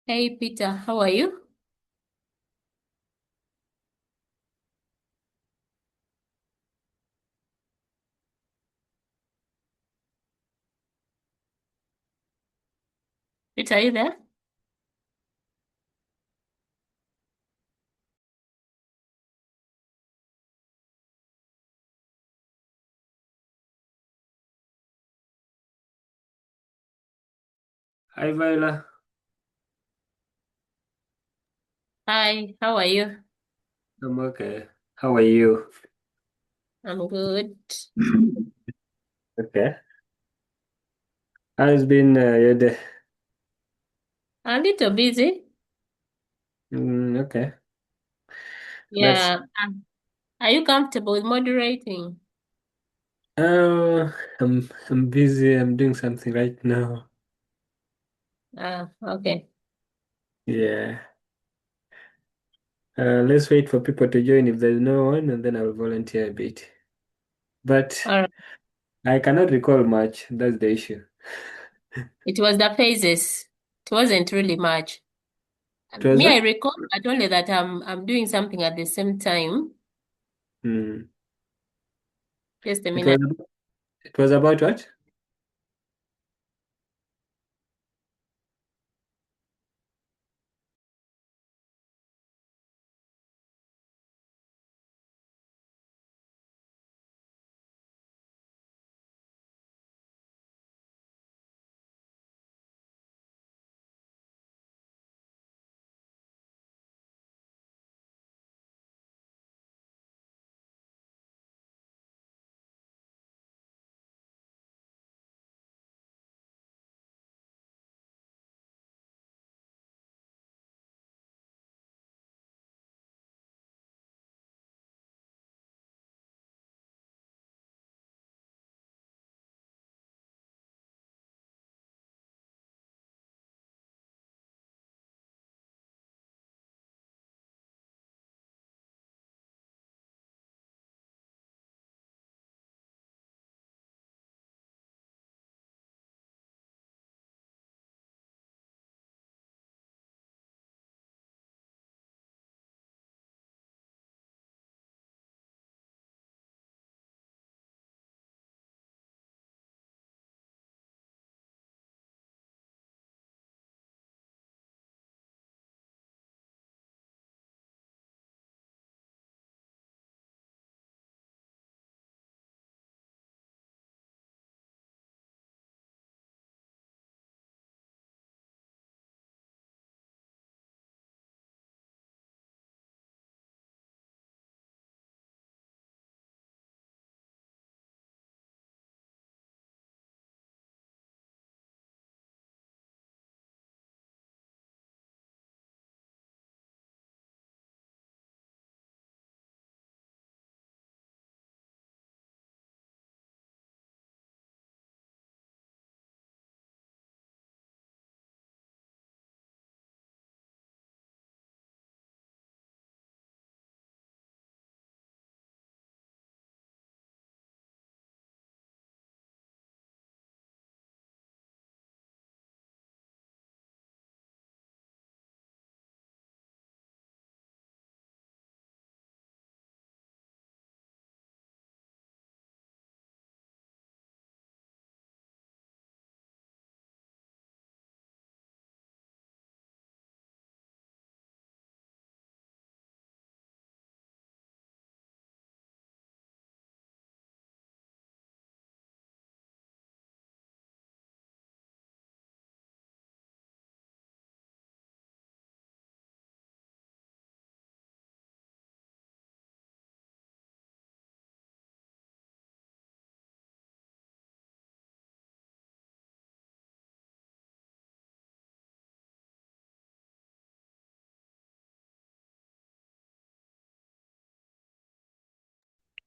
Hey Peter, how are you? Peter, are you there? Hi, Viola. Hi, how are you? I'm okay. How are you? I'm good. Okay. How's been your day? A little busy. Okay. Let's. Yeah. Are you comfortable with moderating? I'm busy. I'm doing something right now. Okay. Yeah. Let's wait for people to join. If there's no one, and then I'll volunteer a bit. But All right. I cannot recall much. That's the issue. It was the phases. It wasn't really much. It was Me, I what? recall, but only that I'm doing something at the same time. Hmm. Just a It was. minute. It was about what?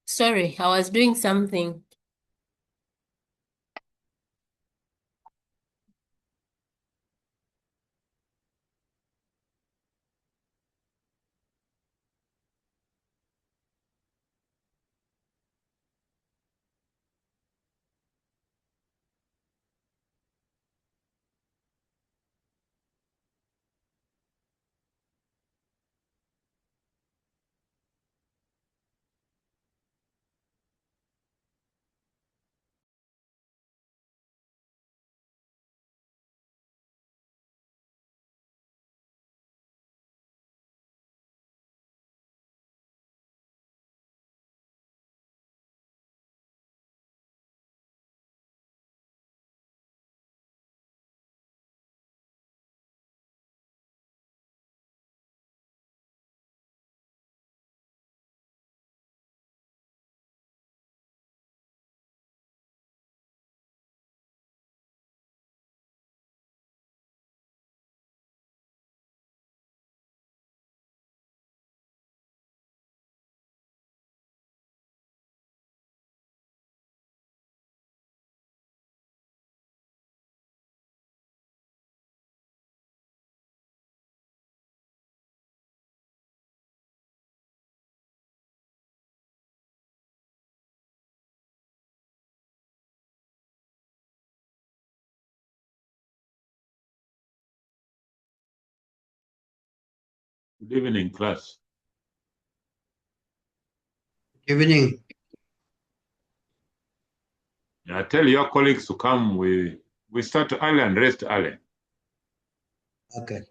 Sorry, I was doing something. Good evening, class. Evening. I tell your colleagues to come. We start early and rest early. Okay.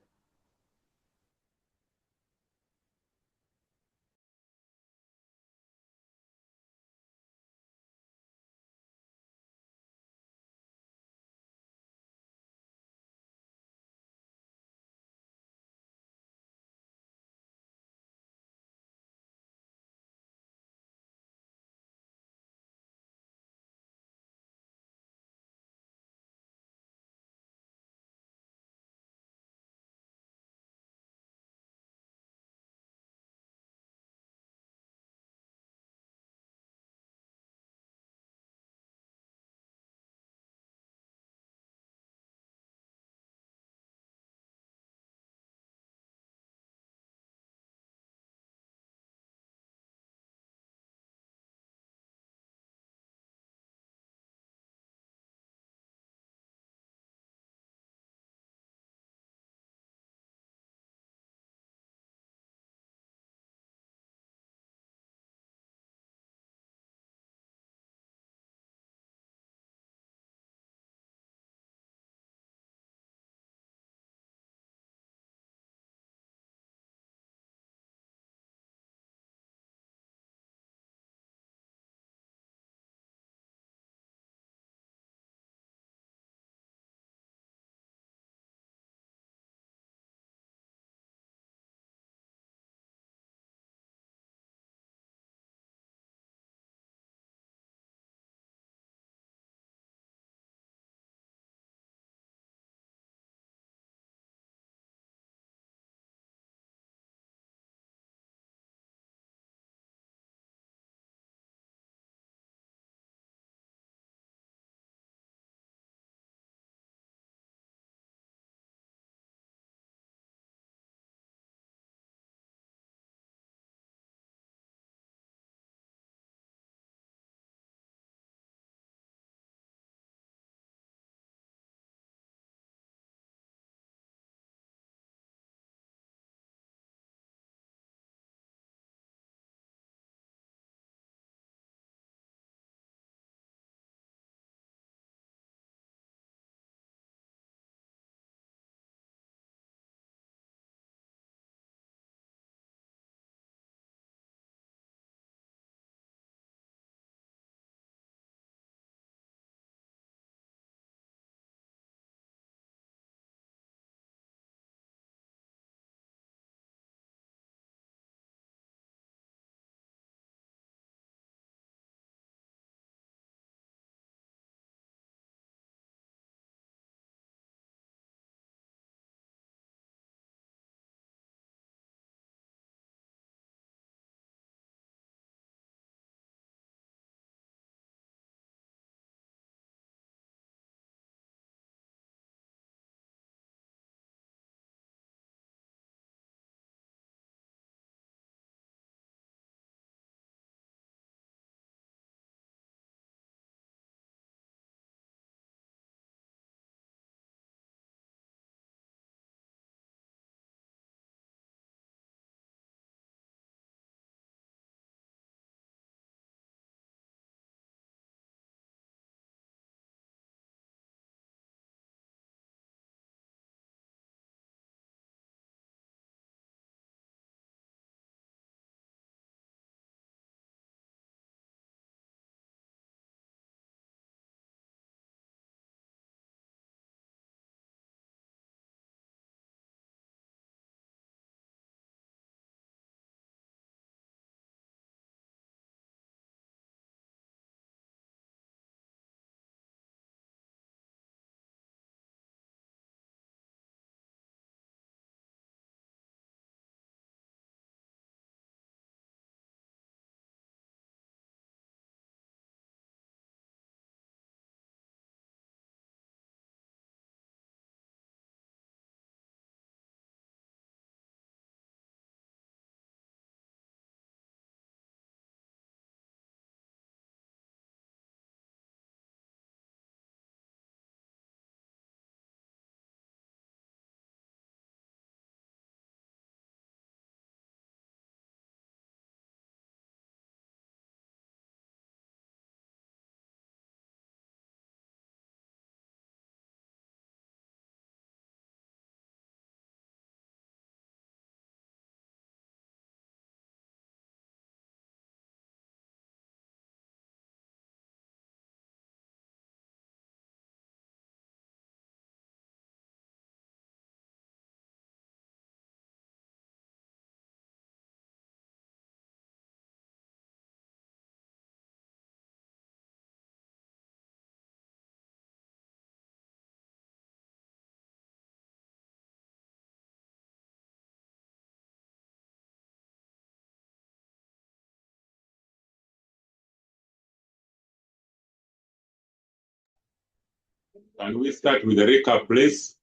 Can we start with the recap, please?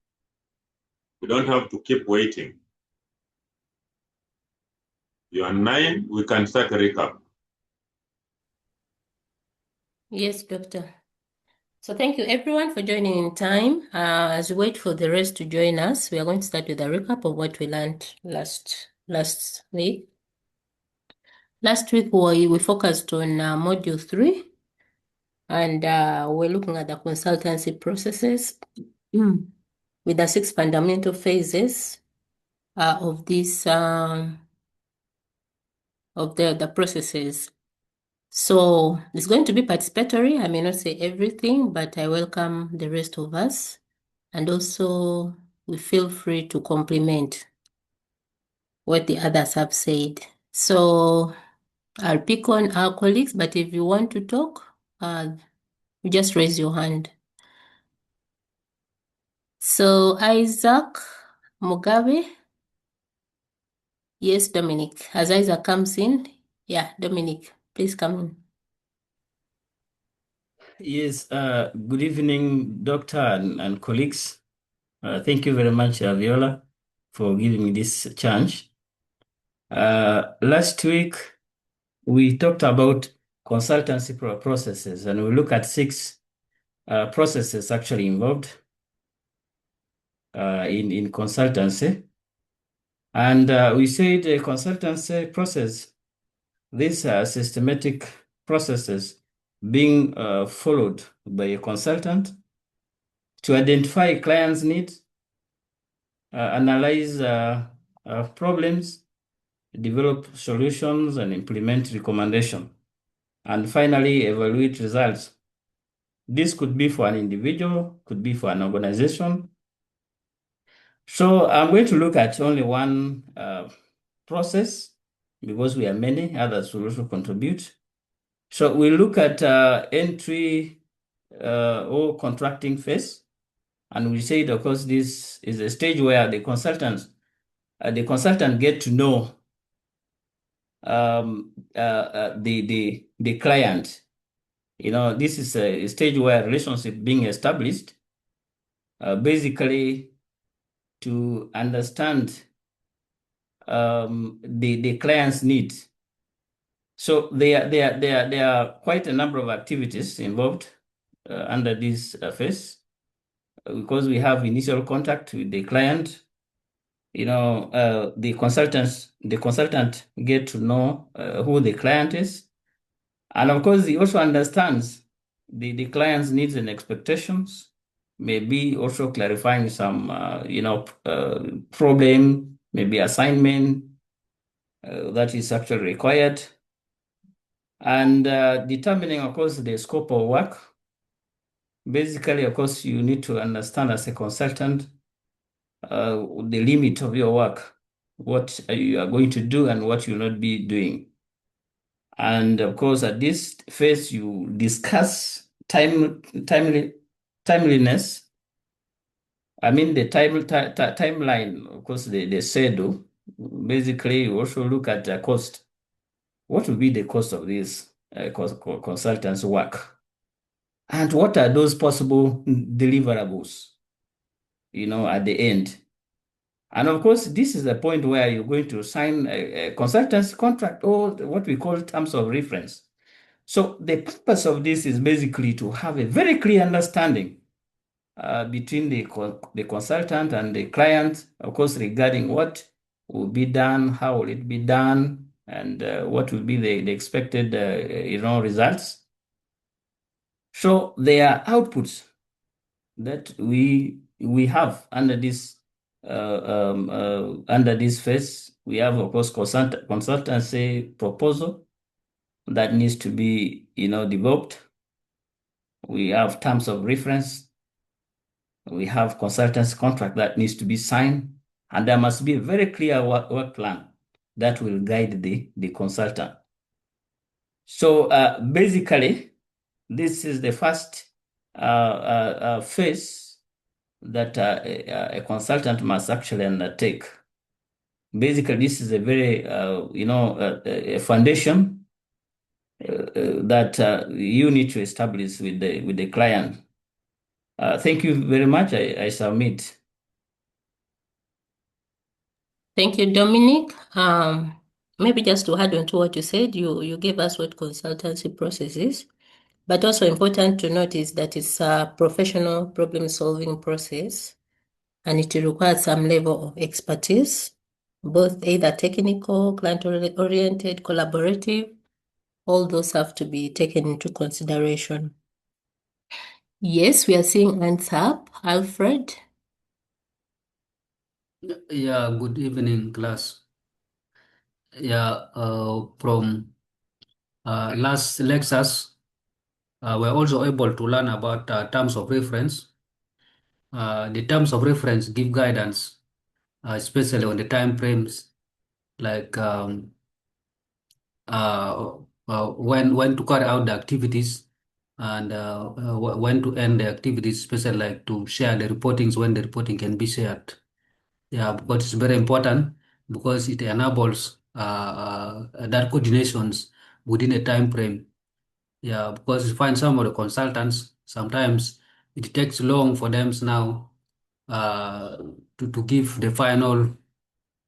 We don't have to keep waiting. You are 9, we can start a recap. Yes, Doctor. So thank you everyone for joining in time. As we wait for the rest to join us, we are going to start with a recap of what we learned last week. Last week we focused on module 3, and we're looking at the consultancy processes with the 6 fundamental phases of this of the processes. So it's going to be participatory. I may not say everything, but I welcome the rest of us. And also, we feel free to compliment what the others have said. So I'll pick on our colleagues, but if you want to talk, you just raise your hand. So Isaac Mugabe. Yes, Dominic. As Isaac comes in, yeah, Dominic, please come in. Yes, good evening, Doctor and colleagues. Thank you very much, Viola, for giving me this chance. Last week, we talked about consultancy processes, and we look at 6 processes actually involved in consultancy. And we said a consultancy process, these are systematic processes being followed by a consultant to identify clients' needs, analyze problems, develop solutions, and implement recommendations, and finally evaluate results. This could be for an individual, could be for an organization. So I'm going to look at only one process because we are many, others will also contribute. So we look at entry or contracting phase. And we said, of course, this is a stage where the consultant get to know the client. This is a stage where relationship being established, basically to understand the client's needs. So there are quite a number of activities involved under this phase. Because we have initial contact with the client, the consultant get to know who the client is. And of course, he also understands the client's needs and expectations, maybe also clarifying some, problem, maybe assignment that is actually required. And determining, of course, the scope of work. Basically, of course, you need to understand as a consultant the limit of your work, what you are going to do and what you will not be doing. And of course, at this phase, you discuss timeliness. I mean, the timeline, of course, the schedule. Basically, you also look at the cost. What will be the cost of this consultant's work? And what are those possible deliverables, at the end? And of course, this is the point where you're going to sign a consultancy contract or what we call terms of reference. So the purpose of this is basically to have a very clear understanding between the consultant and the client, of course, regarding what will be done, how will it be done, and what will be the expected results. So there are outputs that we have under this phase. We have, of course, consultancy proposal that needs to be developed. We have terms of reference. We have consultancy contract that needs to be signed, and there must be a very clear work plan that will guide the consultant. So basically, this is the first phase that a consultant must actually undertake. Basically, this is a very, a foundation that you need to establish with the client. Thank you very much. I submit. Thank you, Dominic. Maybe just to add on to what you said, you gave us what consultancy process is, but also important to note is that it's a professional problem-solving process, and it requires some level of expertise, both either technical, client-oriented, collaborative. All those have to be taken into consideration. Yes, we are seeing hands up. Alfred? Yeah, good evening, class. Yeah, from last lectures, we're also able to learn about terms of reference. The terms of reference give guidance, especially on the time frames, like when to carry out the activities and when to end the activities, especially like to share the reportings when the reporting can be shared. Yeah, because it's very important because it enables that coordinations within a time frame. Yeah, because you find some of the consultants, sometimes it takes long for them now to give the final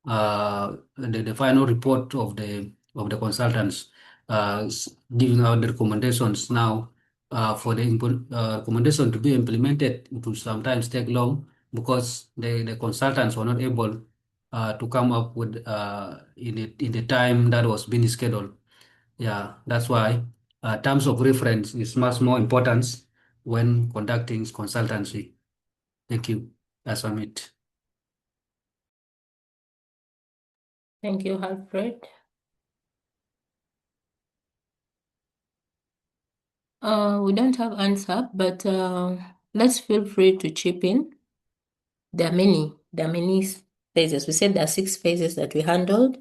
the final report of the consultants, giving out the recommendations now for the recommendation to be implemented. It will sometimes take long because the consultants were not able to come up with in the time that was being scheduled. Yeah, that's why terms of reference is much more important when conducting consultancy. Thank you. That's on it. Thank you, Alfred. We don't have hands up, but let's feel free to chip in. There are many phases. We said there are 6 phases that we handled.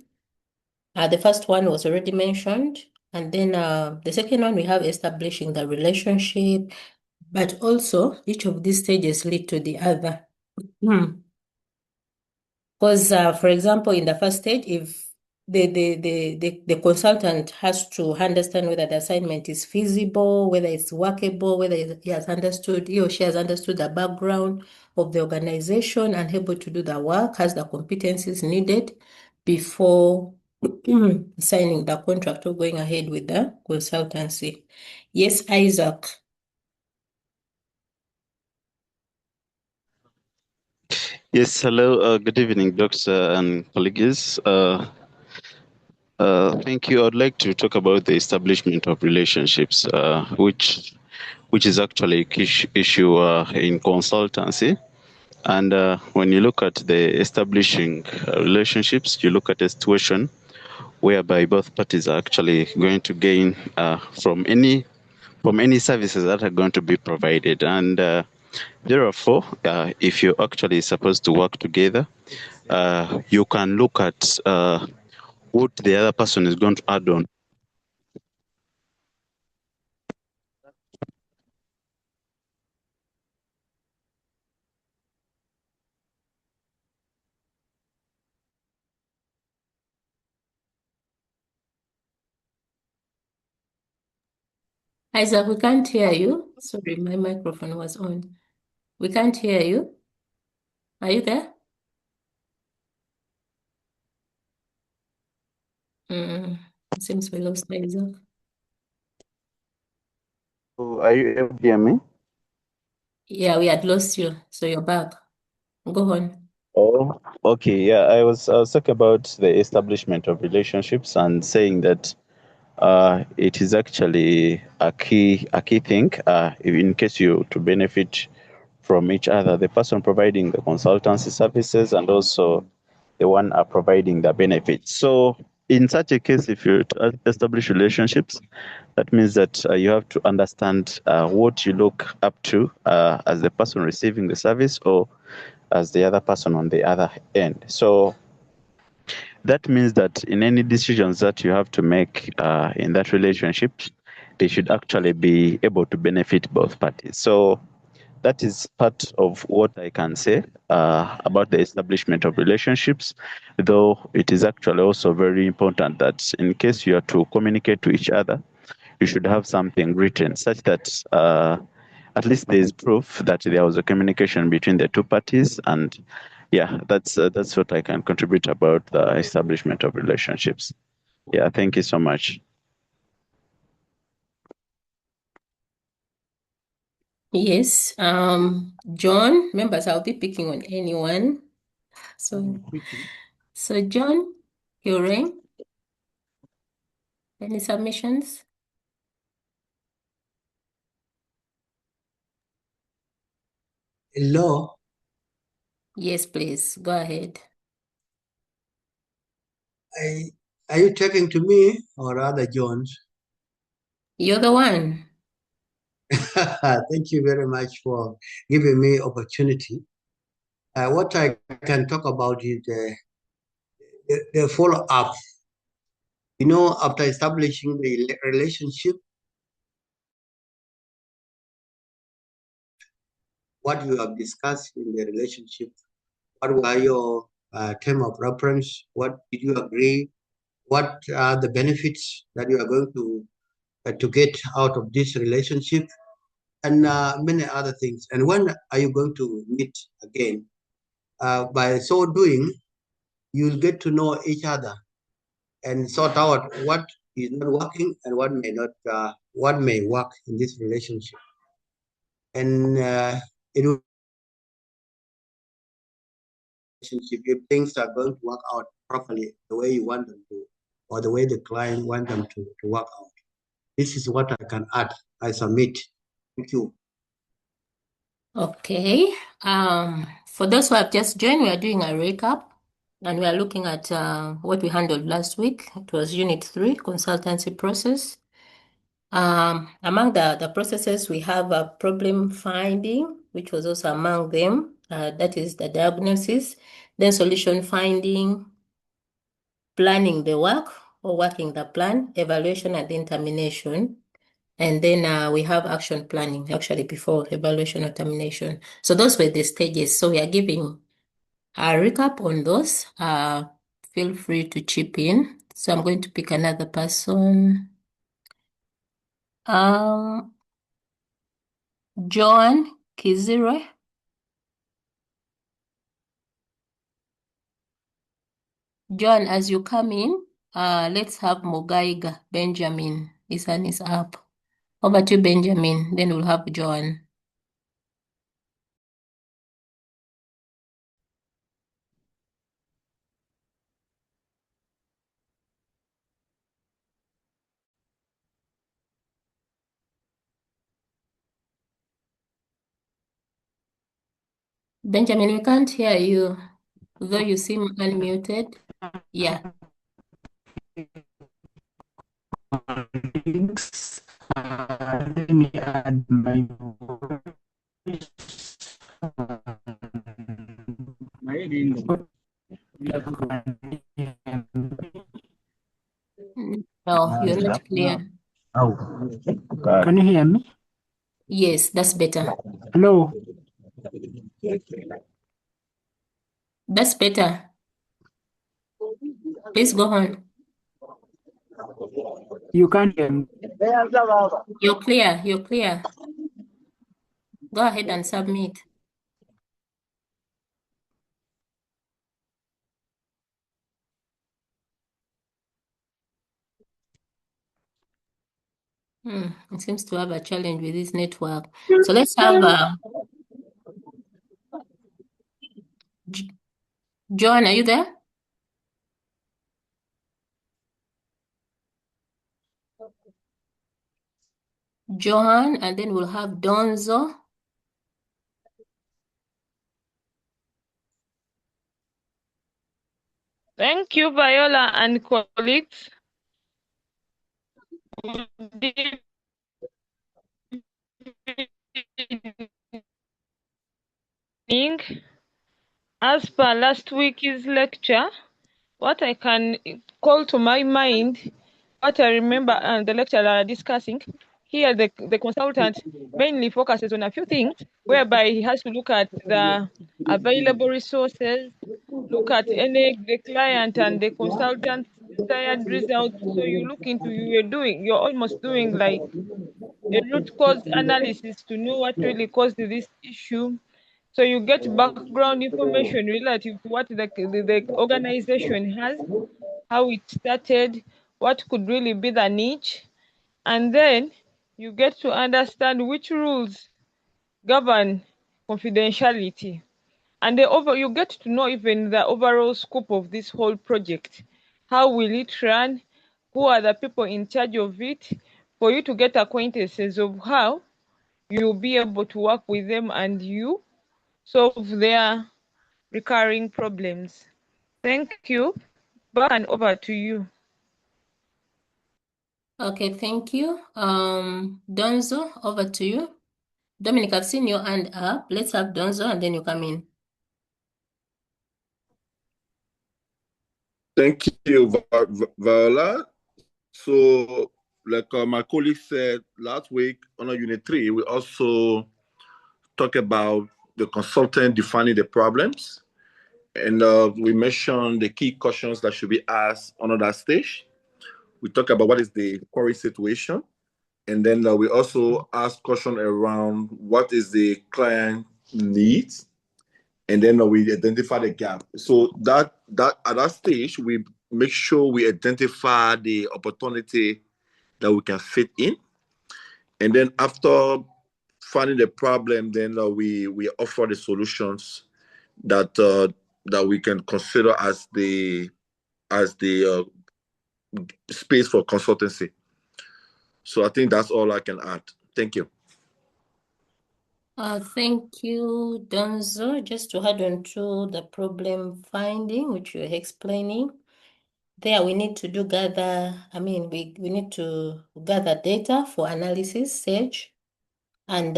The first one was already mentioned, and then the second one we have establishing the relationship, but also each of these stages lead to the other. Because, for example, in the first stage, if the consultant has to understand whether the assignment is feasible, whether it's workable, whether he or she has understood the background of the organization and able to do the work, has the competencies needed before signing the contract or going ahead with the consultancy. Yes, Isaac. Yes, hello. Good evening, doctor and colleagues. Thank you. I'd like to talk about the establishment of relationships, which is actually a key issue in consultancy. And when you look at the establishing relationships, you look at a situation whereby both parties are actually going to gain from any services that are going to be provided. And therefore, if you're actually supposed to work together, you can look at what the other person is going to add on. Isaac, we can't hear you. Sorry, my microphone was on. We can't hear you. Are you there? It seems we lost Isaac. So are you able to hear me? Yeah, we had lost you, so you're back. Go on. Oh, okay. Yeah, I was talking about the establishment of relationships and saying that it is actually a key thing in case you to benefit from each other, the person providing the consultancy services and also the one providing the benefits. So in such a case, if you establish relationships, that means that you have to understand what you look up to as the person receiving the service or as the other person on the other end. So that means that in any decisions that you have to make in that relationship, they should actually be able to benefit both parties. So that is part of what I can say about the establishment of relationships, though it is actually also very important that in case you are to communicate to each other, you should have something written such that at least there is proof that there was a communication between the two parties. And yeah, that's what I can contribute about the establishment of relationships. Yeah, thank you so much. Yes. John, members, I'll be picking on anyone. So John, Yureng, any submissions? Hello, Yes, please. Go ahead. are you talking to me or other Jones? You're the one. Thank you very much for giving me opportunity. What I can talk about is the follow-up. You know, after establishing the relationship, what you have discussed in the relationship, what were your term of reference, what did you agree, what are the benefits that you are going to get out of this relationship, and many other things. And when are you going to meet again? By so doing, you'll get to know each other and sort out what is not working and what may not, what may work in this relationship. And it will if things are going to work out properly the way you want them to, or the way the client want them to work out. This is what I can add. I submit. Thank you. Okay. For those who have just joined, we are doing a recap and we are looking at what we handled last week. It was Unit 3, consultancy process. Among the processes, we have a problem finding, which was also among them. That is the diagnosis, then solution finding, planning the work or working the plan, evaluation and then termination. And then we have action planning, actually, before evaluation or termination. So those were the stages. So we are giving a recap on those. Feel free to chip in. So I'm going to pick another person. John Kizire. John, as you come in, let's have Mugaiga Benjamin. His hand is up. Over to Benjamin, then we'll have John. Benjamin, we can't hear you, though you seem unmuted. Yeah. Let me add my voice. No, you're not clear. Oh, can you hear me? Yes, that's better. Hello. That's better. Please go on. You can't hear me. You're clear. You're clear. Go ahead and submit. It seems to have a challenge with this network. So let's have John, are you there? Johan, and then we'll have Donzo. Thank you, Viola and colleagues. As per last week's lecture, what I can call to my mind, what I remember the lecturer discussing, here the consultant mainly focuses on a few things, whereby he has to look at the available resources, look at the client and the consultant's desired results. So you look into, you're almost doing like a root cause analysis to know what really caused this issue. So you get background information relative to what the organization has, how it started, what could really be the niche, and then you get to understand which rules govern confidentiality. And you get to know even the overall scope of this whole project. How will it run? Who are the people in charge of it? For you to get acquaintances of how you'll be able to work with them and you solve their recurring problems. Thank you. Back and over to you. Okay, thank you. Donzo, over to you. Dominic, I've seen your hand up. Let's have Donzo and then you come in. Thank you, Viola. So, like my colleague said last week on Unit 3, we also talk about the consultant defining the problems. And we mentioned the key questions that should be asked on that stage. We talk about what is the current situation. And then we also ask questions around what is the client needs. And then we identify the gap. So that at that stage, we make sure we identify the opportunity that we can fit in. And then after finding the problem, then we offer the solutions that that we can consider as the space for consultancy. So I think that's all I can add. Thank you. Thank you, Donzo. Just to add on to the problem finding, which you're explaining, there we need to we need to gather data for analysis stage. And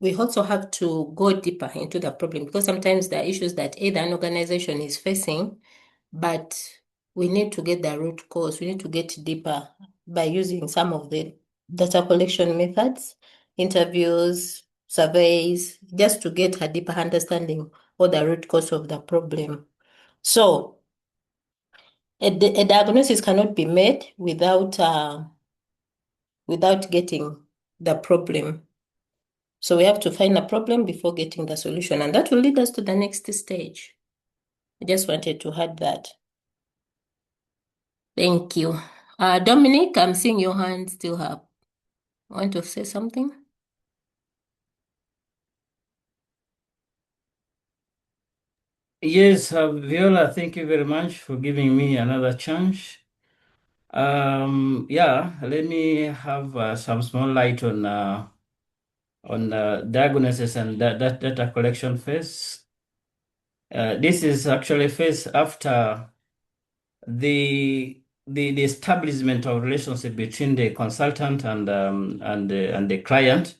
we also have to go deeper into the problem because sometimes there are issues that either an organization is facing, but we need to get the root cause. We need to get deeper by using some of the data collection methods, interviews, surveys, just to get a deeper understanding of the root cause of the problem. So a diagnosis cannot be made without getting the problem. So we have to find a problem before getting the solution, and that will lead us to the next stage. I just wanted to add that. Thank you. Dominic, I'm seeing your hand still up. Want to say something? Yes, Viola, thank you very much for giving me another chance. Yeah, let me have some small light on diagnosis and that data collection phase. This is actually phase after the establishment of relationship between the consultant and the client.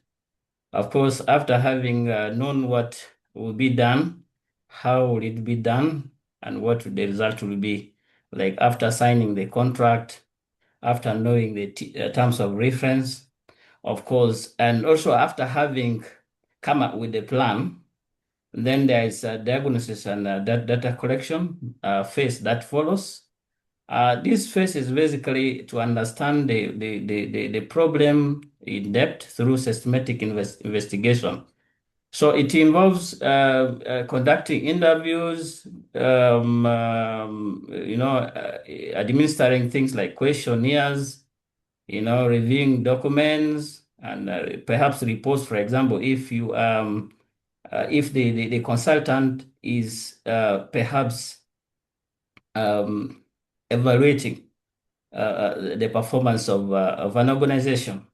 Of course, after having known what will be done, how will it be done, and what the result will be, like after signing the contract, after knowing the terms of reference, of course, and also after having come up with a plan, then there is a diagnosis and data collection phase that follows. This phase is basically to understand the problem in depth through systematic investigation. So it involves conducting interviews, administering things like questionnaires, reviewing documents, and perhaps reports. For example, if the consultant is perhaps evaluating the performance of an organization.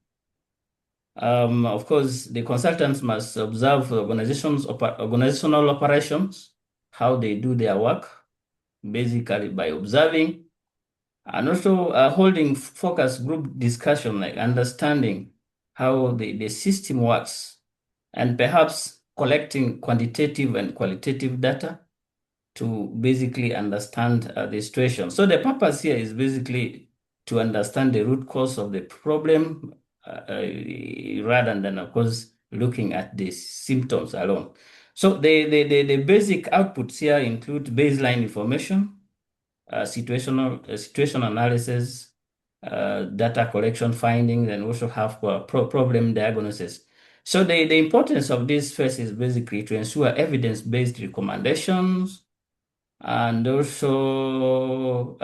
Of course, the consultants must observe the organizational operations, how they do their work, basically by observing, and also holding focus group discussion, like understanding how the system works, and perhaps collecting quantitative and qualitative data to basically understand the situation. So the purpose here is basically to understand the root cause of the problem rather than, of course, looking at the symptoms alone. So the basic outputs here include baseline information, situation analysis, data collection findings, and also have problem diagnosis. So the importance of this phase is basically to ensure evidence-based recommendations and also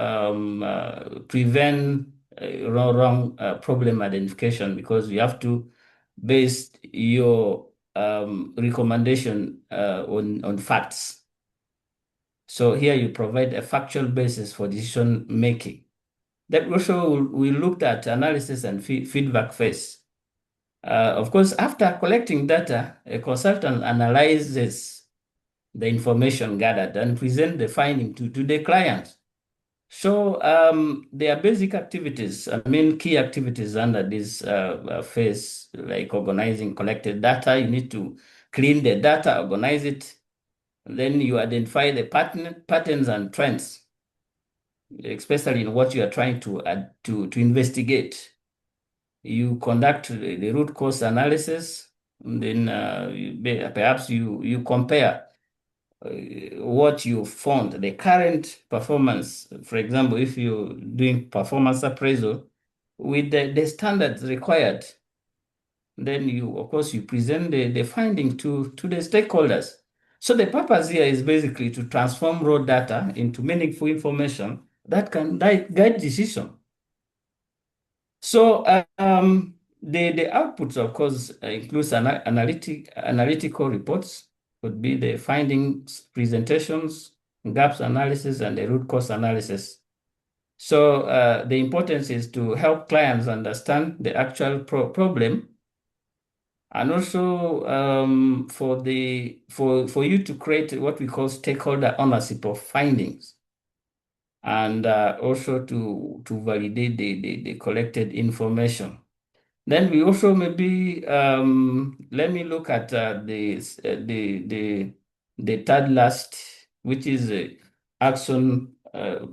prevent wrong problem identification, because you have to base your recommendation on facts. So here you provide a factual basis for decision making. Then also we looked at analysis and feedback phase. Of course, after collecting data, a consultant analyzes the information gathered and present the finding to the client. So there are basic activities, key activities under this phase, like organizing collected data. You need to clean the data, organize it. Then you identify the patterns and trends, especially in what you are trying to investigate. You conduct the root cause analysis, and then perhaps you compare what you found, the current performance. For example, if you're doing performance appraisal with the standards required, then of course, you present the finding to the stakeholders. So the purpose here is basically to transform raw data into meaningful information that can guide decision. So the outputs, of course, includes analytical reports, would be the findings, presentations, gaps analysis, and the root cause analysis. So the importance is to help clients understand the actual problem, and also for you to create what we call stakeholder ownership of findings, and also to validate the collected information. Then we also maybe let me look at the third last, which is action,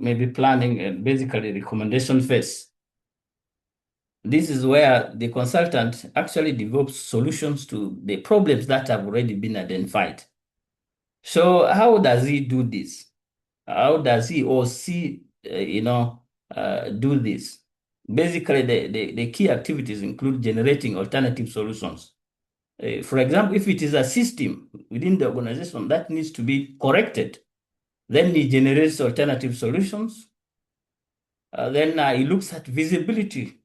maybe planning, and basically recommendation phase. This is where the consultant actually develops solutions to the problems that have already been identified. So how does he do this? How does he or she, do this? Basically, the key activities include generating alternative solutions. For example, if it is a system within the organization that needs to be corrected, then he generates alternative solutions. Then he looks at feasibility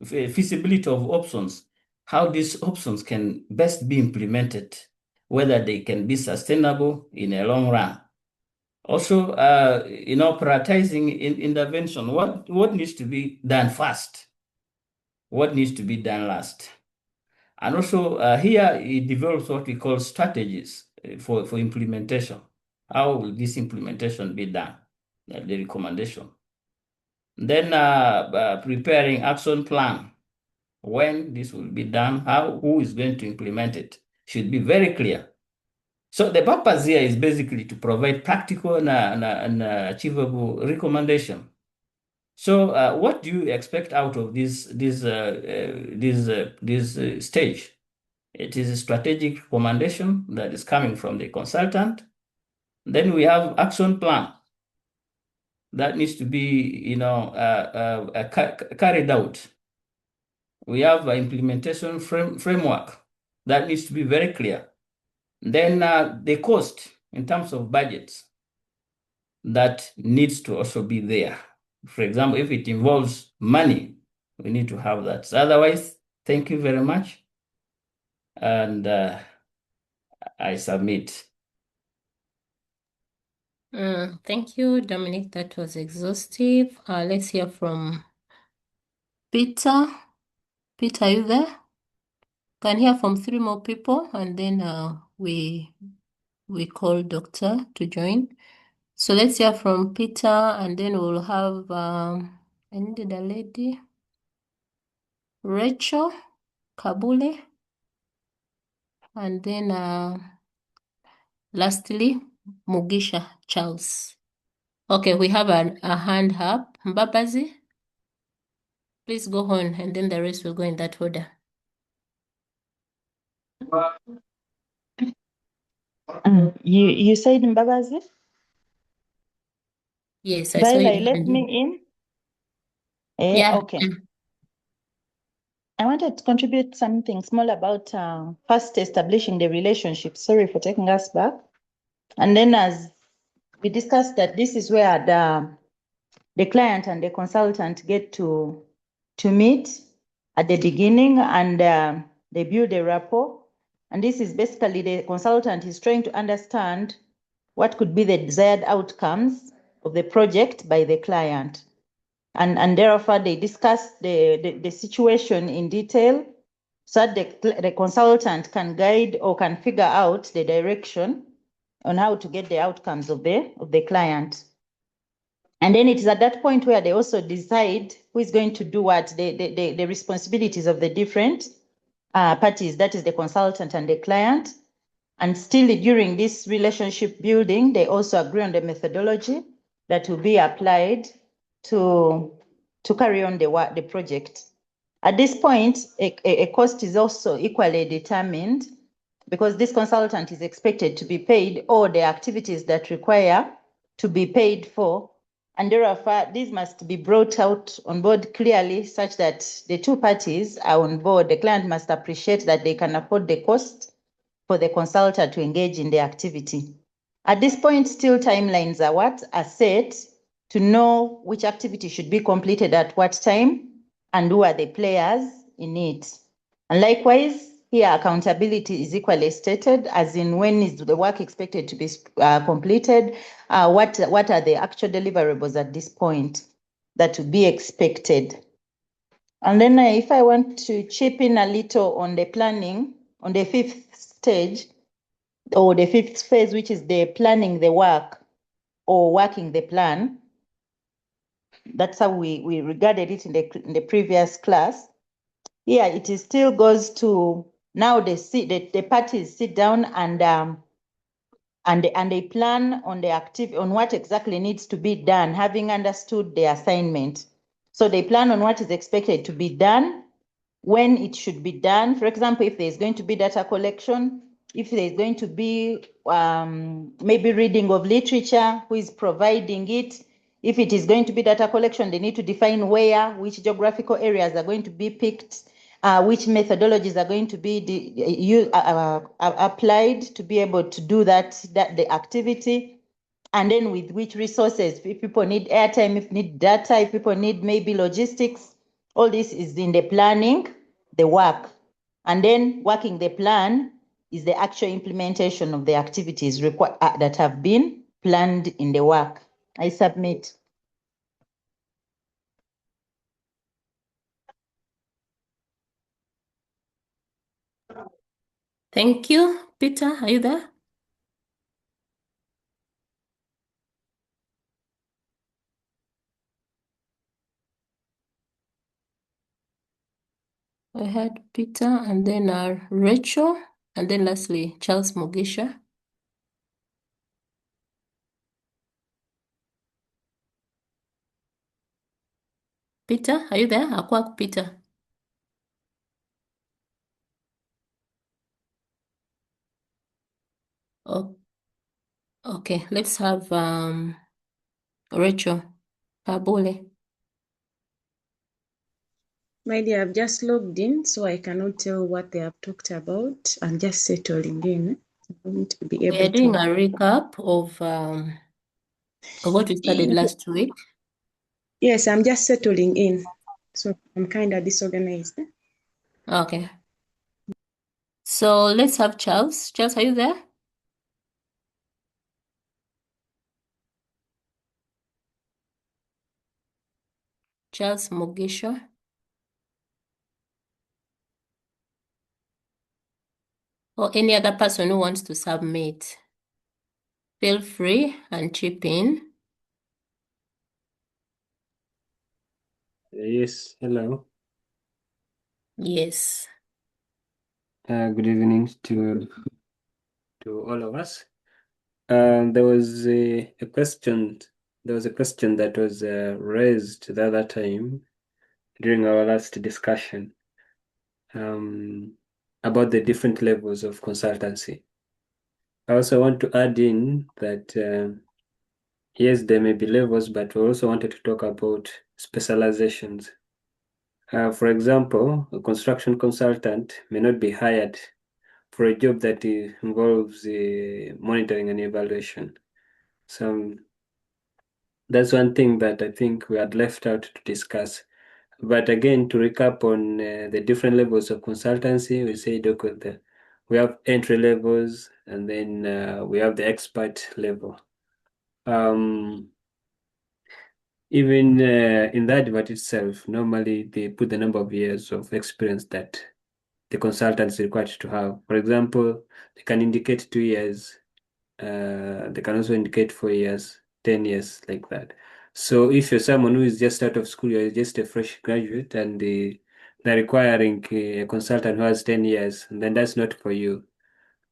of options, how these options can best be implemented, whether they can be sustainable in a long run. Also, prioritizing intervention, what needs to be done first, what needs to be done last. And also here it develops what we call strategies for implementation. How will this implementation be done? The recommendation. Then preparing action plan. When this will be done, who is going to implement it should be very clear. So the purpose here is basically to provide practical and achievable recommendation. So what do you expect out of this stage? It is a strategic recommendation that is coming from the consultant. Then we have action plan that needs to be, carried out. We have an implementation framework that needs to be very clear. Then the cost in terms of budgets that needs to also be there. For example, if it involves money, we need to have that. So otherwise, thank you very much. And I submit. Thank you, Dominic. That was exhaustive. Let's hear from Peter. Peter, are you there? Can hear from 3 more people, and then we call Doctor to join. So let's hear from Peter, and then we'll have I needed a lady, Rachel Kabule, and then lastly Mugisha Charles. Okay, we have a hand up. Mbabazi, please go on, and then the rest will go in that order. You said Mbabazi? Yes, I saw Viola, you. let me in. Yeah. Okay. I wanted to contribute something small about first establishing the relationship. Sorry for taking us back. And then as we discussed that this is where the client and the consultant get to meet at the beginning, and they build a rapport. And this is basically the consultant is trying to understand what could be the desired outcomes of the project by the client. And therefore they discuss the situation in detail so that the consultant can guide or can figure out the direction on how to get the outcomes of the client. And then it is at that point where they also decide who is going to do what, the responsibilities of the different parties, that is the consultant and the client. And still during this relationship building, they also agree on the methodology that will be applied to carry on the project. At this point, a cost is also equally determined because this consultant is expected to be paid all the activities that require to be paid for. And therefore, these must be brought out on board clearly such that the two parties are on board. The client must appreciate that they can afford the cost for the consultant to engage in the activity. At this point, still timelines are set to know which activity should be completed at what time and who are the players in it. And likewise, here accountability is equally stated, as in when is the work expected to be completed, what are the actual deliverables at this point that would be expected. And then if I want to chip in a little on the planning, on the fifth stage, or the fifth phase, which is the planning the work or working the plan. That's how we regarded it in the previous class. Here it is still goes to now the parties sit down and they plan on on what exactly needs to be done, having understood the assignment. So they plan on what is expected to be done, when it should be done. For example, if there's going to be data collection, if there's going to be maybe reading of literature, who is providing it. If it is going to be data collection, they need to define where, which geographical areas are going to be picked, which methodologies are going to be applied to be able to do the activity, and then with which resources. If people need airtime, if need data, if people need maybe logistics, all this is in the planning, the work. And then working the plan is the actual implementation of the activities that have been planned in the work. I submit. Thank you. Peter, are you there? We had Peter and then Rachel, and then lastly, Charles Mugisha. Peter, are you there? Akwak Peter. Oh, okay, let's have Rachel Pabule. My dear, I've just logged in, so I cannot tell what they have talked about. I'm just settling in. I'm going to be able We are doing to. a recap of what we studied last week. Yes, I'm just settling in, so I'm kind of disorganized. Okay. So let's have Charles. Charles, are you there? Charles Mugisha. Or any other person who wants to submit. Feel free and chip in. Yes, hello. Yes. Good evening to all of us. There was a question. There was a question that was raised the other time during our last discussion about the different levels of consultancy. I also want to add in that yes, there may be levels, but we also wanted to talk about specializations. For example, a construction consultant may not be hired for a job that involves monitoring and evaluation. So that's one thing that I think we had left out to discuss. But again, to recap on the different levels of consultancy, we said, okay, we have entry levels, and then we have the expert level. Even in the advert itself, normally they put the number of years of experience that the consultant is required to have. For example, they can indicate 2 years. They can also indicate 4 years, 10 years, like that. So if you're someone who is just out of school, you're just a fresh graduate, and they're requiring a consultant who has 10 years, and then that's not for you.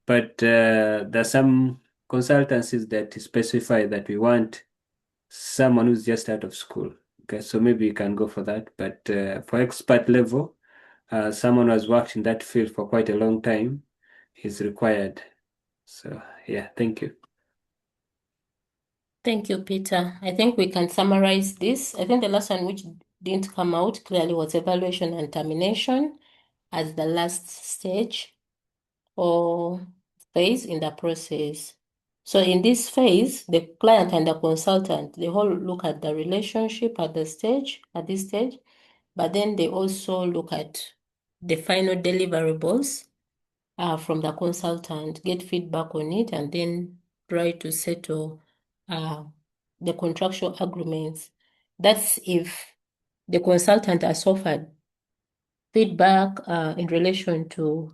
But there's some consultancies that specify that we want someone who's just out of school. Okay, so maybe you can go for that. But for expert level, someone who has worked in that field for quite a long time is required. So yeah, thank you. Thank you, Peter. I think we can summarize this. I think the last one which didn't come out clearly was evaluation and termination as the last stage or phase in the process. So in this phase, the client and the consultant, they all look at the relationship at this stage, but then they also look at the final deliverables from the consultant, get feedback on it, and then try to settle the contractual agreements. That's if the consultant has offered feedback in relation to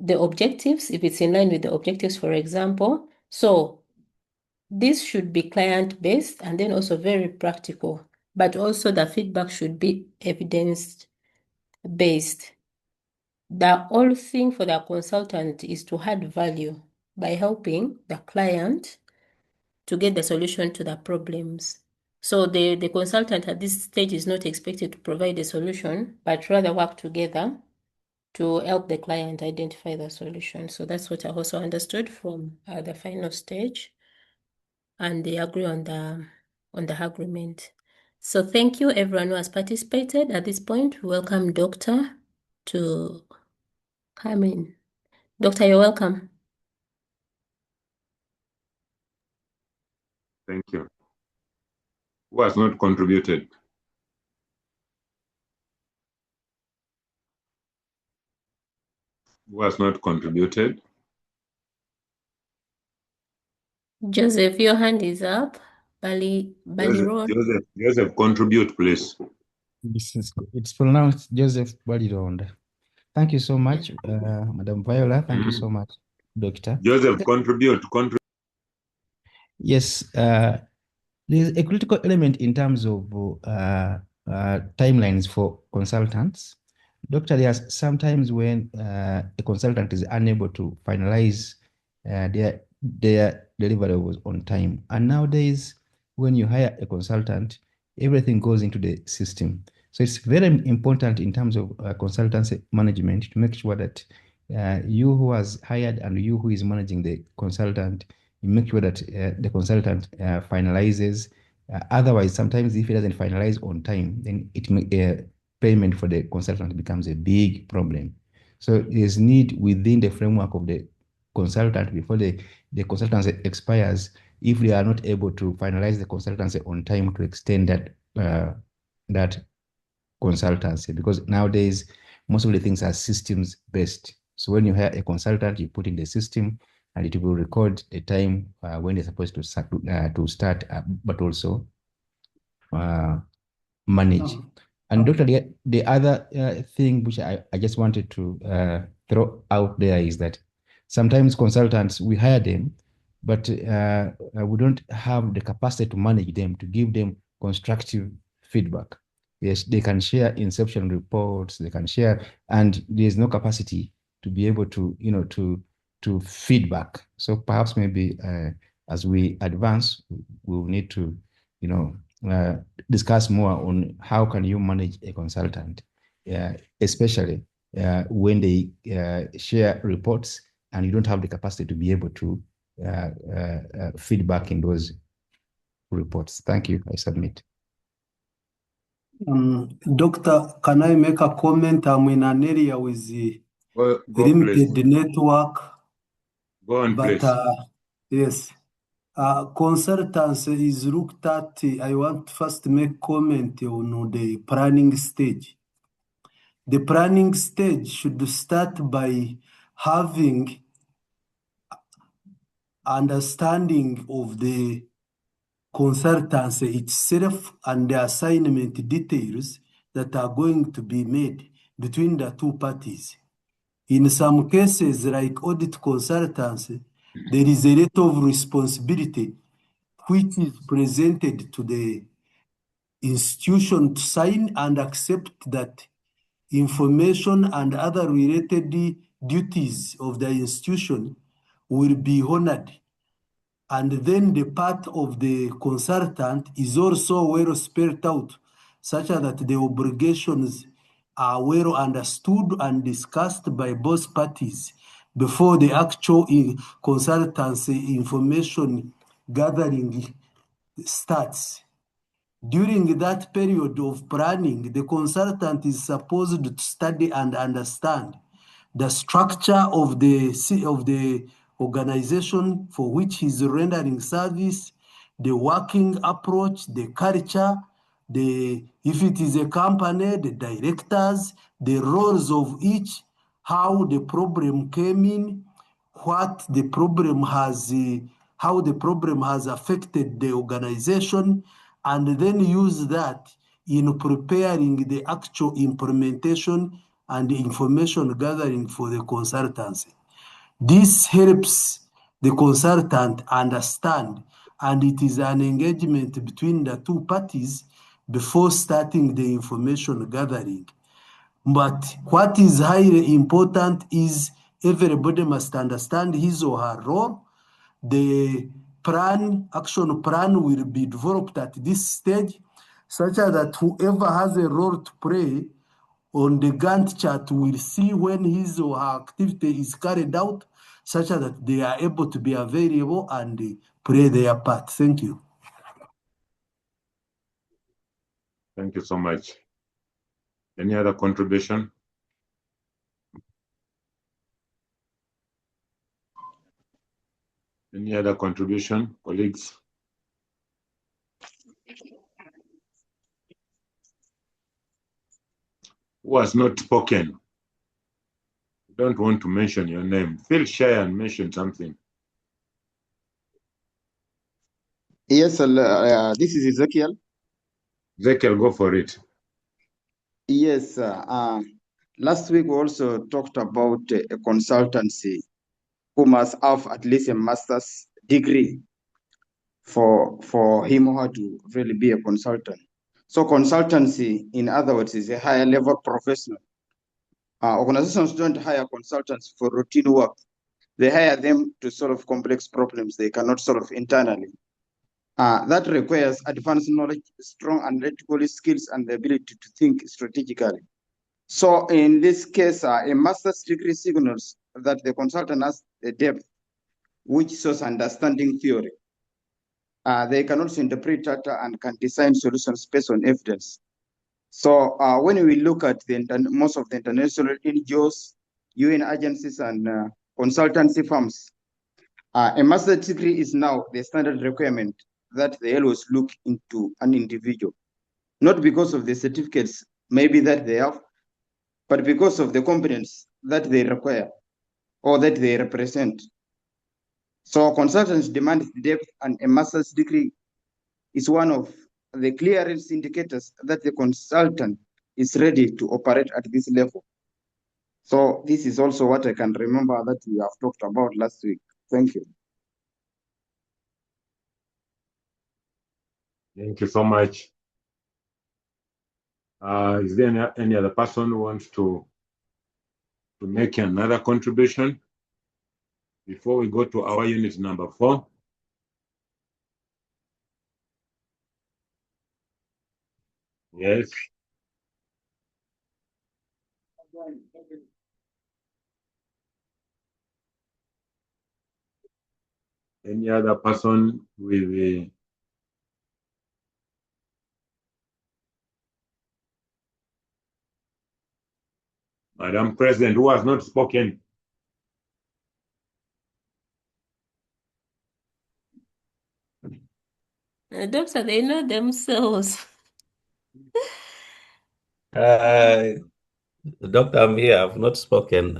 the objectives, if it's in line with the objectives, for example. So this should be client-based and then also very practical, but also the feedback should be evidence-based. The whole thing for the consultant is to add value by helping the client to get the solution to the problems. So the consultant at this stage is not expected to provide a solution, but rather work together to help the client identify the solution. So that's what I also understood from the final stage, and they agree on the agreement. So thank you everyone who has participated. At this point, welcome Doctor to come in. Doctor, you're welcome. Thank you. Who has not contributed? Who has not contributed? Joseph, your hand is up. Bali Road. Joseph, contribute, please. It's pronounced Joseph Balironda. Thank you so much, Madam Viola. Thank you so much, Doctor. Joseph, contribute. Yes, there's a critical element in terms of timelines for consultants. Doctor, there's sometimes when a consultant is unable to finalize their deliverables on time. And nowadays, when you hire a consultant, everything goes into the system. So it's very important in terms of consultancy management to make sure that you who has hired and you who is managing the consultant, you make sure that the consultant finalizes. Otherwise, sometimes if it doesn't finalize on time, then payment for the consultant becomes a big problem. So there's need within the framework of the consultant before the consultancy expires. If they are not able to finalize the consultancy on time, to extend that consultancy, because nowadays most of the things are systems based. So when you hire a consultant, you put in the system and it will record the time when they're supposed to start, but also manage. And Doctor, the other thing which I just wanted to throw out there is that sometimes consultants, we hire them, but we don't have the capacity to manage them, to give them constructive feedback. Yes, they can share inception reports, they can share, and there's no capacity to be able to, to feedback. So perhaps maybe as we advance, we'll need to, discuss more on how can you manage a consultant, especially when they share reports and you don't have the capacity to be able to feedback in those reports. Thank you. I submit. Doctor, can I make a comment? I'm in an area with the Go, limited please. network, Go on, but please. yes, consultancy is looked at. I want first to make comment on the planning stage. The planning stage should start by having understanding of the consultancy itself and the assignment details that are going to be made between the two parties. In some cases, like audit consultancy, there is a lot of responsibility which is presented to the institution to sign and accept that information and other related duties of the institution will be honored. And then the part of the consultant is also well spelled out, such that the obligations are well understood and discussed by both parties before the actual consultancy information gathering starts. During that period of planning, the consultant is supposed to study and understand the structure of the organization for which he's rendering service, the working approach, the culture, if it is a company, the directors, the roles of each, how the problem came in, what the problem has, how the problem has affected the organization, and then use that in preparing the actual implementation and the information gathering for the consultancy. This helps the consultant understand, and it is an engagement between the two parties before starting the information gathering. But what is highly important is everybody must understand his or her role. The action plan will be developed at this stage, such that whoever has a role to play on the Gantt chart will see when his or her activity is carried out, such that they are able to be available and play their part. Thank you. Thank you so much. Any other contribution? Any other contribution, colleagues? Who has not spoken? Don't want to mention your name. Feel shy and mention something. Yes, this is Ezekiel. Ezekiel, go for it. Yes, last week we also talked about a consultancy who must have at least a master's degree for him or her to really be a consultant. So consultancy, in other words, is a higher level professional. Organizations don't hire consultants for routine work. They hire them to solve complex problems they cannot solve internally. That requires advanced knowledge, strong analytical skills, and the ability to think strategically. So in this case, a master's degree signals that the consultant has a depth which shows understanding theory. They can also interpret data and can design solutions based on evidence. So when we look at most of the international NGOs, UN agencies, and consultancy firms, a master's degree is now the standard requirement that they always look into an individual, not because of the certificates maybe that they have, but because of the competence that they require or that they represent. So consultants demand depth, and a master's degree is one of the clearest indicators that the consultant is ready to operate at this level. So this is also what I can remember that we have talked about last week. Thank you. Thank you so much. Is there any other person who wants to make another contribution before we go to our unit number 4? Yes. Any other person with Madam President, who has not spoken? Doctor, they know themselves. Doctor, I'm here. I've not spoken.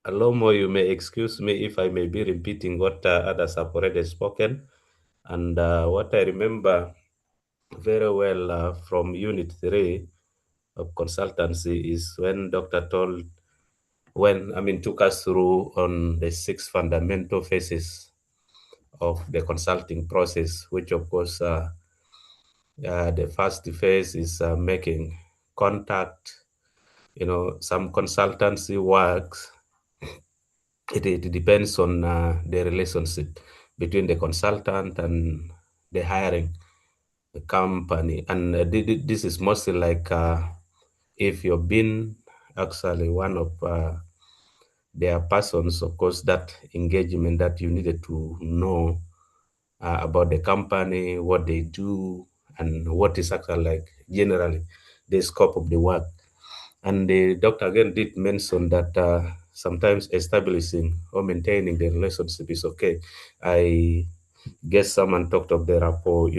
Alomo, you may excuse me if I may be repeating what others have already spoken. And what I remember very well from Unit 3 of consultancy is when Dr. took us through on the 6 fundamental phases of the consulting process, which of course the first phase is making contact. Some consultancy works, it depends on the relationship between the consultant and the hiring company. And this is mostly like if you've been actually one of their persons, of course, that engagement that you needed to know about the company, what they do, and what is actually like generally the scope of the work. And the doctor again did mention that sometimes establishing or maintaining the relationship is okay. I guess someone talked of the rapport,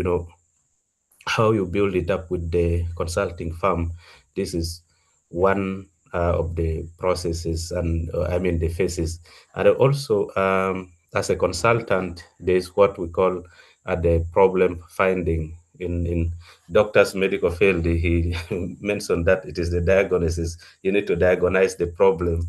how you build it up with the consulting firm. This is one of the processes and the phases. And also, as a consultant, there's what we call the problem finding. In doctor's medical field, he mentioned that it is the diagnosis. You need to diagnose the problem.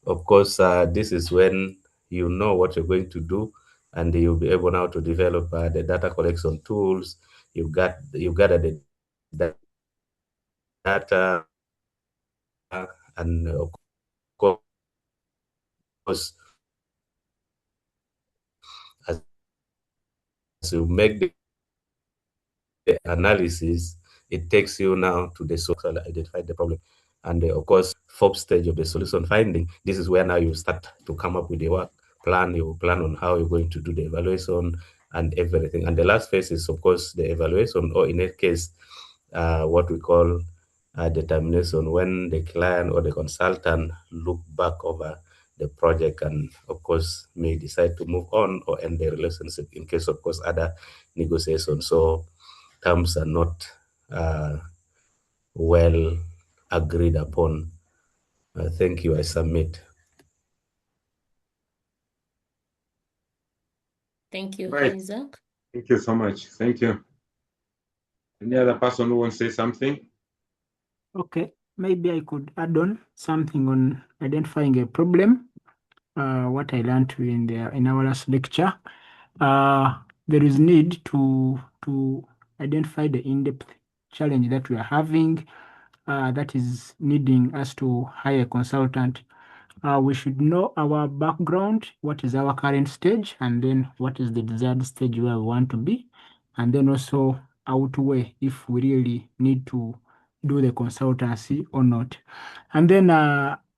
Of course, this is when you know what you're going to do, and you'll be able now to develop the data collection tools. You gather the data, and of course, as you make the analysis, it takes you now to the social identify the problem. And of course, fourth stage of the solution finding, this is where now you start to come up with the work plan. You plan on how you're going to do the evaluation and everything. And the last phase is, of course, the evaluation, or in that case, what we call determination, when the client or the consultant look back over the project and, of course, may decide to move on or end the relationship in case, of course, other negotiations. So terms are not well agreed upon. Thank you. I submit. Thank you, Right. Isaac. Thank you so much. Thank you. Any other person who wants to say something? Okay, maybe I could add on something on identifying a problem. What I learned in our last lecture, there is need to identify the in-depth challenge that we are having, that is needing us to hire a consultant. We should know our background, what is our current stage, and then what is the desired stage where we want to be, and then also outweigh if we really need to do the consultancy or not. And then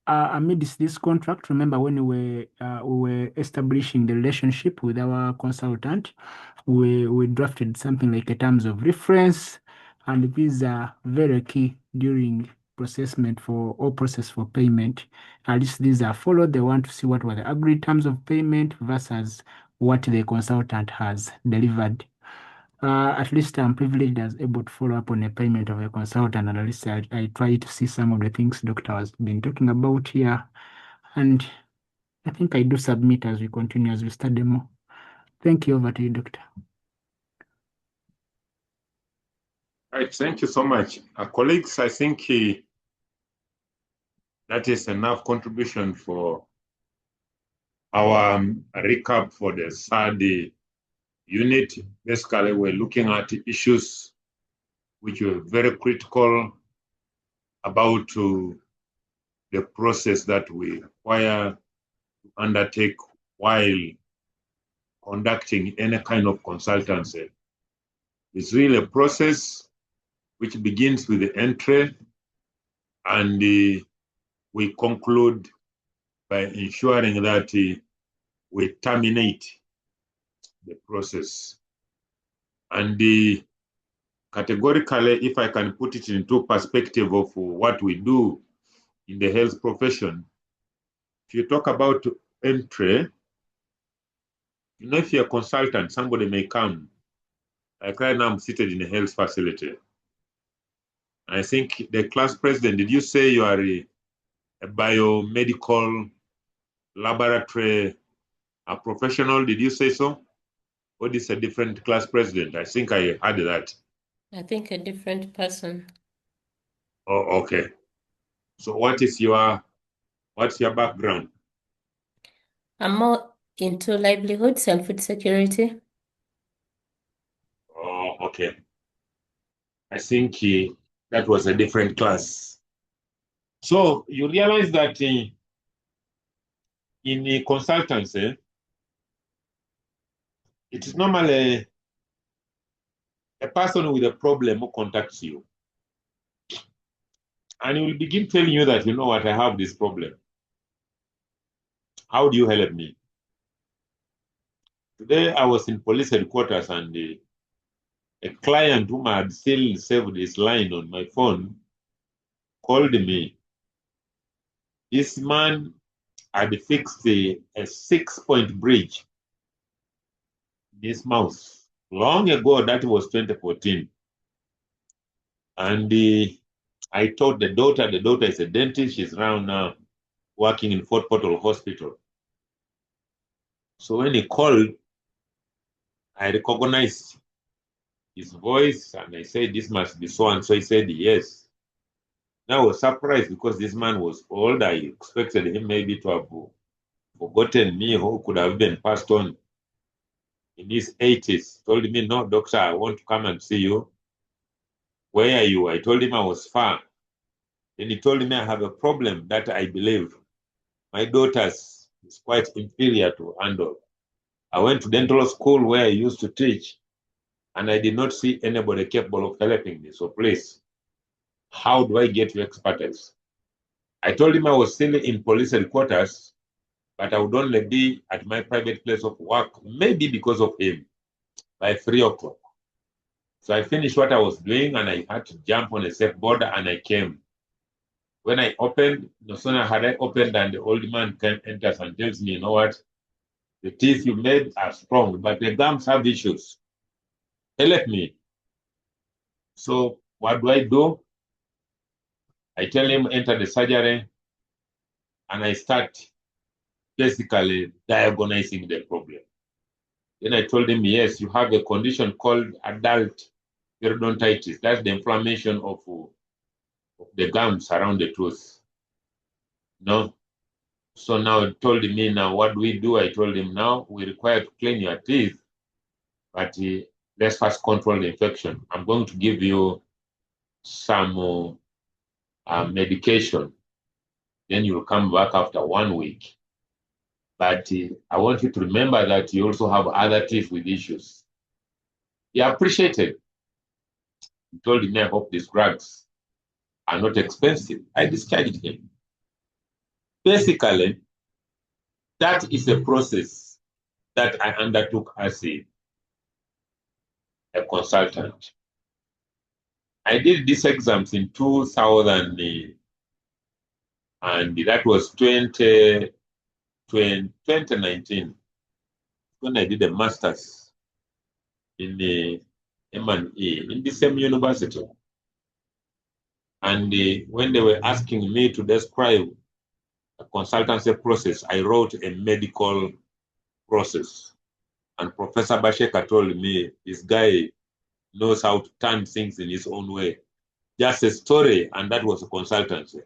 amidst this contract, remember when we were establishing the relationship with our consultant, we drafted something like a terms of reference, and these are very key during process for payment. At least these are followed. They want to see what were the agreed terms of payment versus what the consultant has delivered. At least I'm privileged as able to follow up on a payment of a consultant, and at least I try to see some of the things Doctor has been talking about here. And I think I do submit as we continue, as we study more. Thank you. Over to you, Doctor. Right. Thank you so much. Colleagues, I think that is enough contribution for our recap for the third unit. Basically, we're looking at issues which were very critical about the process that we require to undertake while conducting any kind of consultancy. It's really a process which begins with the entry, and we conclude by ensuring that we terminate the process. And categorically, if I can put it into perspective of what we do in the health profession, if you talk about entry, you know, if you're a consultant, somebody may come. Like right now, I'm seated in a health facility. I think the class president, did you say you are a biomedical laboratory professional? Did you say so? What is a different class president? I think I heard that. I think a different person. Oh, okay. So what's your background? I'm more into livelihoods and food security. Oh, okay. I think that was a different class. So you realize that in the consultancy, it is normally a person with a problem who contacts you. And he will begin telling you that, you know what, I have this problem. How do you help me? Today I was in police headquarters and a client whom I had still saved his line on my phone called me. This man had fixed a 6-point bridge in his mouth. Long ago, that was 2014. And I told the daughter is a dentist, she's around now working in Fort Portal Hospital. So when he called, I recognized his voice and I said, this must be so and so. He said, yes. Now I was surprised because this man was old. I expected him maybe to have forgotten me, who could have been passed on in his 80s. Told me, no, doctor, I want to come and see you. Where are you? I told him I was far. Then he told me I have a problem that I believe my daughter's is quite inferior to handle. I went to dental school where I used to teach, and I did not see anybody capable of helping me. So please, how do I get your expertise? I told him I was still in police headquarters, but I would only be at my private place of work, maybe because of him, by 3 o'clock. So I finished what I was doing, and I had to jump on a safe border, and I came. When I opened, no sooner had I opened than the old man enters and tells me, you know what, the teeth you made are strong, but the gums have issues. Help me. So what do? I tell him, enter the surgery, and I start basically diagnosing the problem. Then I told him, yes, you have a condition called adult periodontitis. That's the inflammation of the gums around the tooth. No? So now he told me, now what do we do? I told him, now we require to clean your teeth, but let's first control the infection. I'm going to give you some medication. Then you'll come back after 1 week. But I want you to remember that you also have other teeth with issues. He appreciated. He told me, I hope these drugs are not expensive. I discharged him. Basically, that is a process that I undertook as a consultant. I did these exams in 2000, and that was 2019, when I did a master's in the M&E in the same university. And when they were asking me to describe a consultancy process, I wrote a medical process. And Professor Basheka told me, this guy knows how to turn things in his own way. Just a story, and that was a consultancy.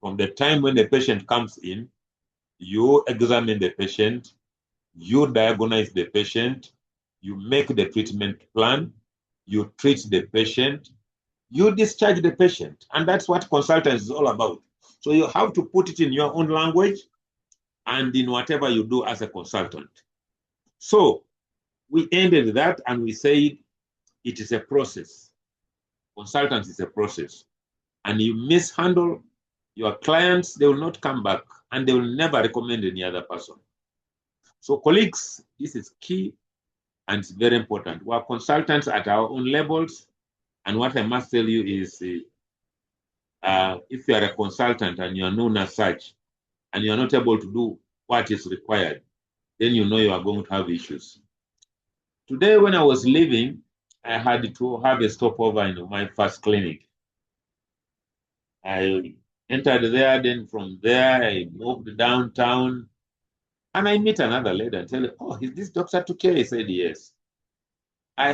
From the time when the patient comes in, you examine the patient, you diagnose the patient, you make the treatment plan, you treat the patient, you discharge the patient. And that's what consultants is all about. So you have to put it in your own language and in whatever you do as a consultant. So we ended that and we said it is a process. Consultants is a process. And you mishandle your clients, they will not come back and they will never recommend any other person. So colleagues, this is key and it's very important. We are consultants at our own levels. And what I must tell you is, if you are a consultant and you are known as such, and you are not able to do what is required, then you know you are going to have issues. Today, when I was leaving, I had to have a stopover in my first clinic. I entered there, then from there, I moved downtown, and I meet another lady and tell her, oh, is this Dr. Tuke? I said, yes. I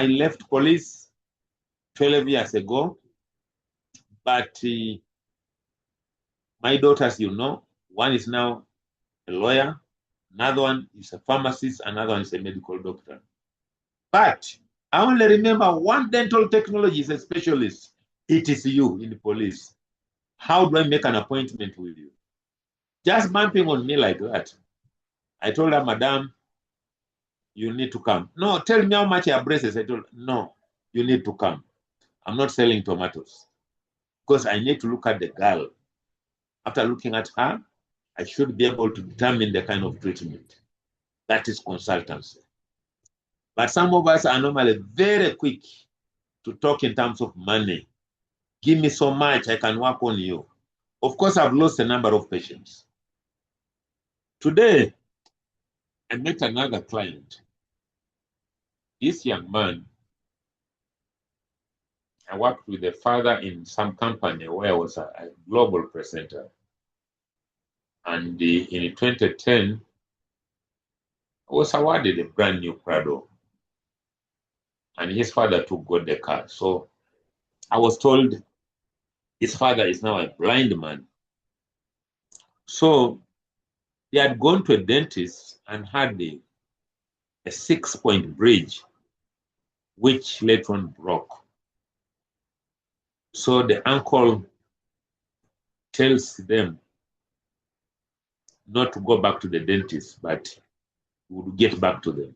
left police 12 years ago, but my daughters, you know, one is now a lawyer, another one is a pharmacist, another one is a medical doctor. But I only remember one dental technologist, a specialist. It is you in the police. How do I make an appointment with you? Just bumping on me like that. I told her, Madam, you need to come. No, tell me how much your braces. I told her, no, you need to come. I'm not selling tomatoes because I need to look at the girl. After looking at her, I should be able to determine the kind of treatment. That is consultancy. But some of us are normally very quick to talk in terms of money. Give me so much, I can work on you. Of course, I've lost a number of patients. Today, I met another client. This young man, I worked with the father in some company where I was a global presenter. And in 2010, I was awarded a brand new Prado. And his father got the car. So I was told his father is now a blind man. So they had gone to a dentist and had a 6-point bridge, which later on broke. So the uncle tells them not to go back to the dentist, but would get back to them.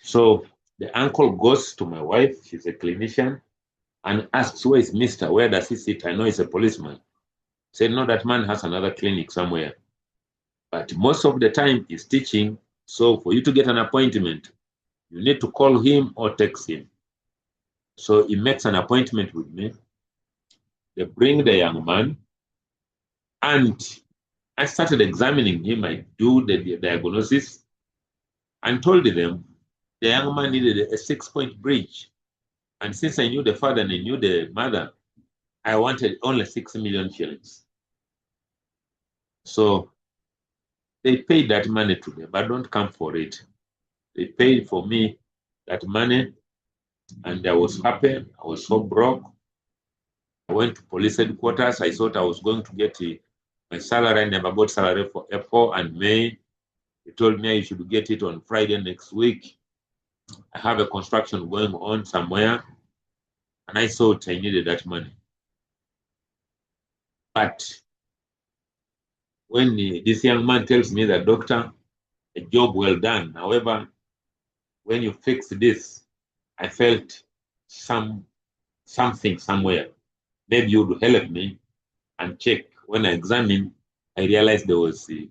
So the uncle goes to my wife, she's a clinician, and asks, where is Mr.? Where does he sit? I know he's a policeman. Said, no, that man has another clinic somewhere. But most of the time he's teaching. So for you to get an appointment, you need to call him or text him. So he makes an appointment with me. They bring the young man, and I started examining him. I do the diagnosis and told them the young man needed a 6-point bridge. And since I knew the father and I knew the mother, I wanted only 6 million shillings. So they paid that money to me, but don't come for it. They paid for me that money, and I was happy. I was so broke. I went to police headquarters. I thought I was going to get my salary. I never got salary for April and May. They told me I should get it on Friday next week. I have a construction going on somewhere, and I thought I needed that money. But when this young man tells me that, doctor, a job well done. However, when you fix this, I felt something somewhere. Maybe you would help me and check. When I examined, I realized there was a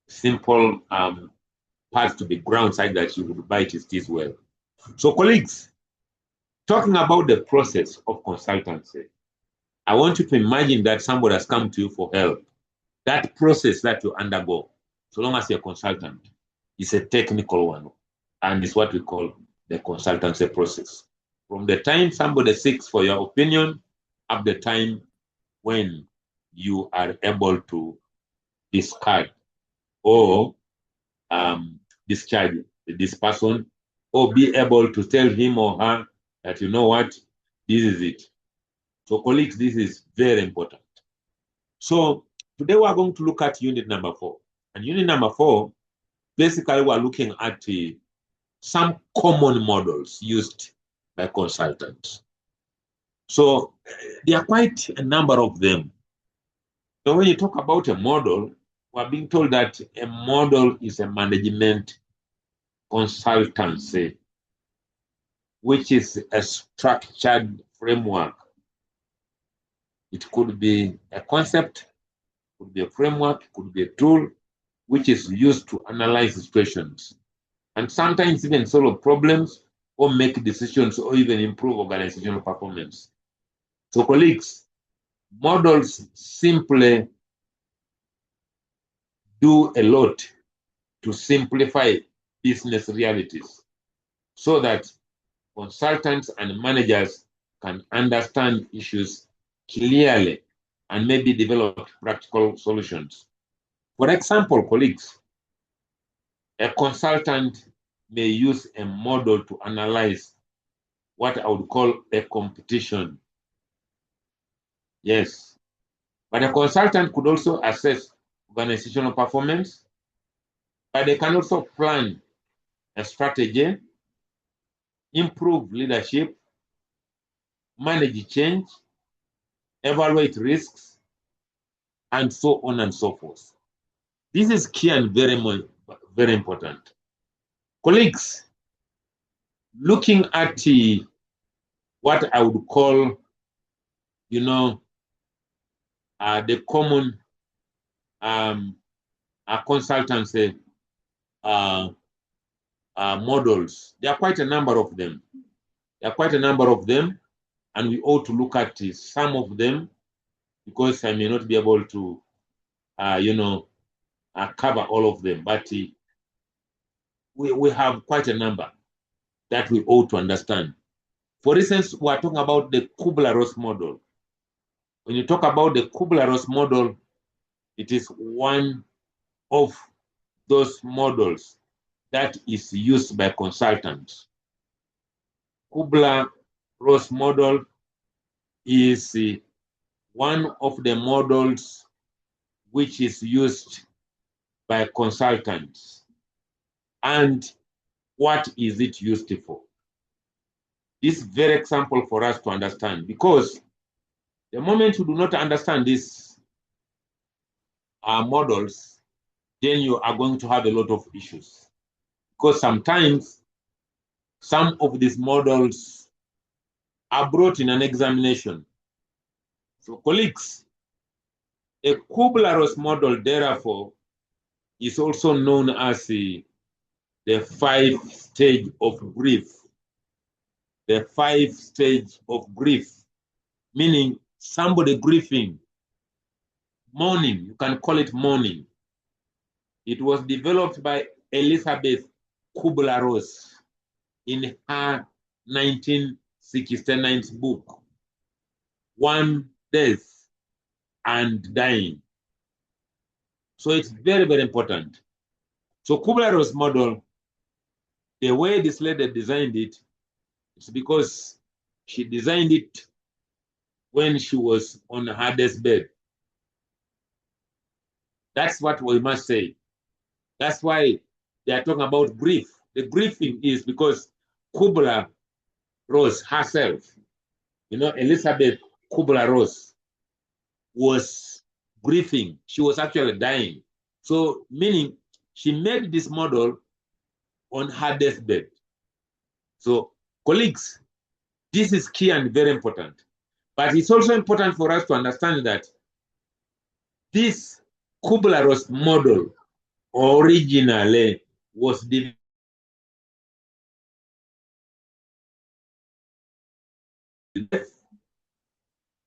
simple part to be ground side that you would bite his teeth well. So colleagues, talking about the process of consultancy, I want you to imagine that somebody has come to you for help. That process that you undergo, so long as you're a consultant, is a technical one, and it's what we call the consultancy process. From the time somebody seeks for your opinion, up the time when you are able to discard or discharge this person, or be able to tell him or her that, you know what, this is it. So colleagues, this is very important. So today we are going to look at unit number 4. And unit number 4, basically we're looking at some common models used by consultants. So there are quite a number of them. So when you talk about a model, we're being told that a model is a management consultancy, which is a structured framework. It could be a concept, could be a framework, could be a tool, which is used to analyze situations and sometimes even solve problems or make decisions or even improve organizational performance. So colleagues, models simply do a lot to simplify business realities so that consultants and managers can understand issues clearly and maybe develop practical solutions. For example, colleagues, a consultant may use a model to analyze what I would call a competition. Yes. But a consultant could also assess organizational performance, but they can also plan a strategy, improve leadership, manage change, evaluate risks, and so on and so forth. This is key and very important. Colleagues, looking at what I would call, the common consultancy models, there are quite a number of them. And we ought to look at some of them because I may not be able to, cover all of them. But we have quite a number that we ought to understand. For instance, we're talking about the Kubler-Ross model. When you talk about the Kubler-Ross model, it is one of those models that is used by consultants. Kubler-Ross model is one of the models which is used by consultants. And what is it used for? This is very example for us to understand, because the moment you do not understand these models, then you are going to have a lot of issues. Because sometimes some of these models are brought in an examination. So colleagues, a Kubler-Ross model, therefore, is also known as the 5-stage of grief. The 5-stage of grief, meaning somebody grieving, mourning, you can call it mourning. It was developed by Elizabeth Kubler-Ross in her 1969 book, One Death and Dying. So it's very, very important. So Kubler-Ross model, the way this lady designed it, it's because she designed it when she was on her deathbed. That's what we must say. That's why they are talking about grief. The grieving is because Kubler-Ross herself, Elizabeth Kubler-Ross was grieving. She was actually dying. So meaning she made this model on her deathbed. So colleagues, this is key and very important. But it's also important for us to understand that this Kubler-Ross model originally was developed.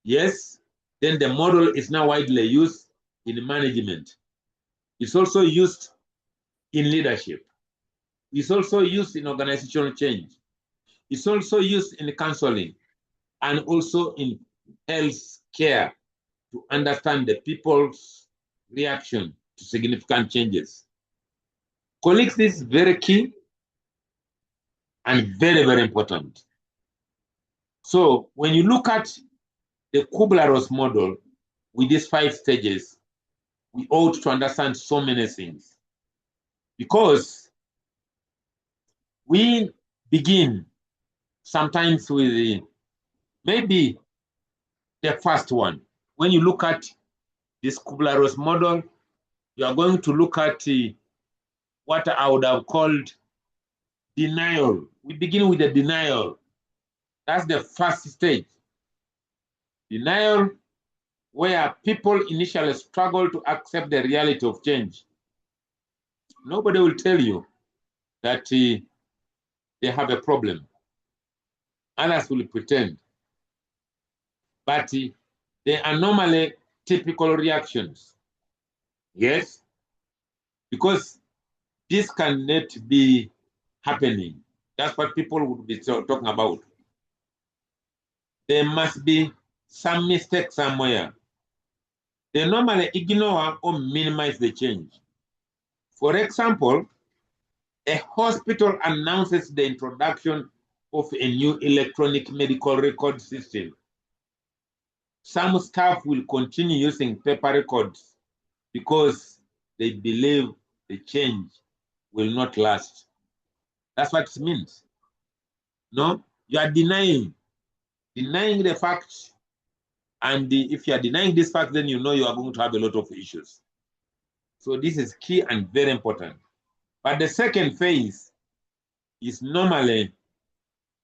Yes, then the model is now widely used in management. It's also used in leadership. It's also used in organizational change. It's also used in counseling and also in health care to understand the people's reaction to significant changes. Colleagues, this is very key and very, very important. So when you look at the Kubler-Ross model with these 5 stages, we ought to understand so many things, because we begin sometimes with maybe the first one. When you look at this Kubler-Ross model, you are going to look at what I would have called denial. We begin with the denial. That's the first stage. Denial, where people initially struggle to accept the reality of change. Nobody will tell you that they have a problem. others will pretend. But they are normally typical reactions. Yes? Because this cannot be happening. That's what people would be talking about. There must be some mistake somewhere. They normally ignore or minimize the change. For example, a hospital announces the introduction of a new electronic medical record system. Some staff will continue using paper records because they believe the change will not last. That's what it means. No, you are denying the fact. And if you are denying this fact, then you know you are going to have a lot of issues. So this is key and very important. But the second phase is normally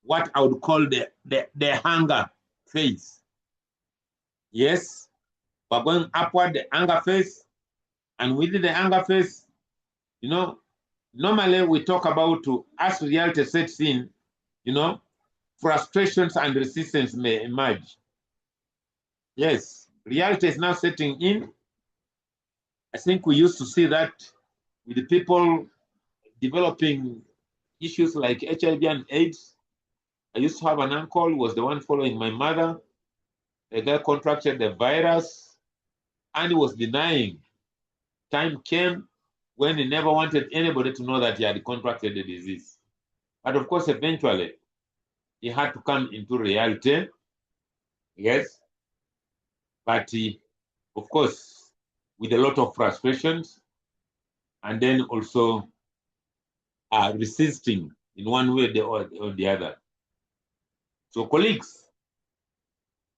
what I would call the hunger phase. Yes, we're going upward, the anger phase. And within the anger phase, you know, normally we talk about as reality sets in, you know, frustrations and resistance may emerge. Yes, reality is now setting in. I think we used to see that with the people developing issues like HIV and AIDS. I used to have an uncle who was the one following my mother. The guy contracted the virus and he was denying. Time came when he never wanted anybody to know that he had contracted the disease. But of course, eventually, he had to come into reality. Yes. But of course, with a lot of frustrations, and then also resisting in one way or the other. So colleagues,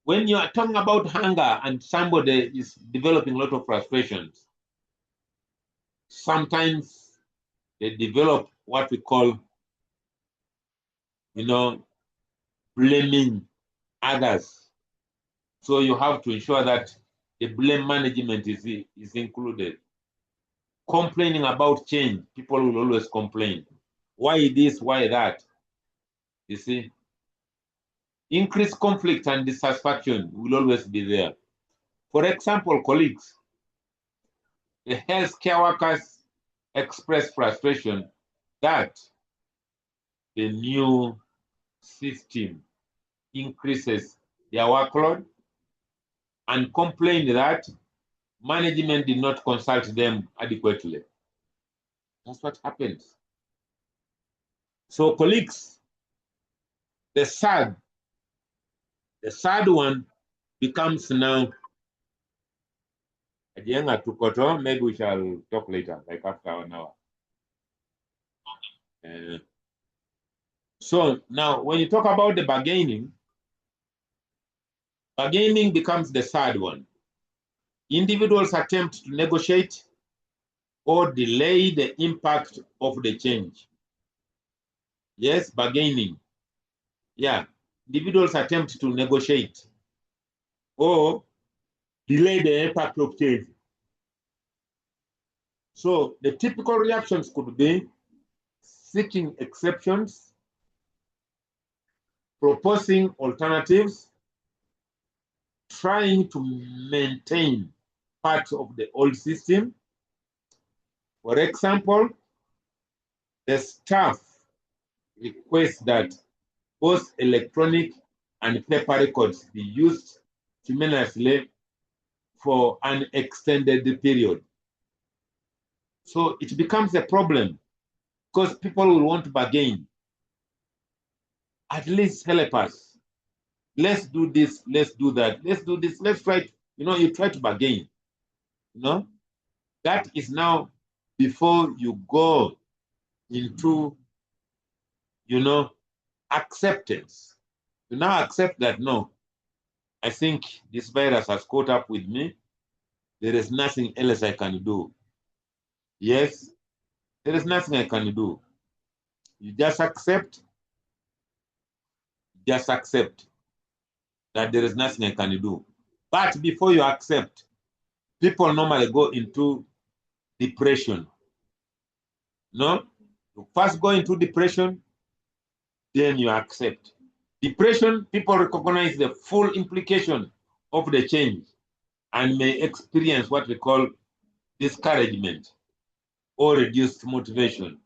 when you are talking about hunger and somebody is developing a lot of frustrations, sometimes they develop what we call, you know, blaming others. So you have to ensure that the blame management is included. Complaining about change, people will always complain. Why this, why that? You see? Increased conflict and dissatisfaction will always be there. For example, colleagues, the healthcare workers express frustration that the new system increases their workload and complain that management did not consult them adequately. That's what happens. So colleagues, the third one becomes now, maybe we shall talk later, like after an hour. So now when you talk about the bargaining becomes the third one. Individuals attempt to negotiate or delay the impact of the change. Yes, bargaining. Yeah, individuals attempt to negotiate or delay the impact of change. So the typical reactions could be seeking exceptions, proposing alternatives, trying to maintain part of the old system. For example, the staff requests that both electronic and paper records be used simultaneously for an extended period. So it becomes a problem because people will want to bargain. At least help us. Let's do this, let's do that, let's do this, let's try, you try to bargain. That is now before you go into, acceptance. You now accept that, no, I think this virus has caught up with me. There is nothing else I can do. Yes, there is nothing I can do. You just accept that there is nothing I can do. But before you accept, people normally go into depression. No? You first go into depression, then you accept. Depression, people recognize the full implication of the change and may experience what we call discouragement or reduced motivation.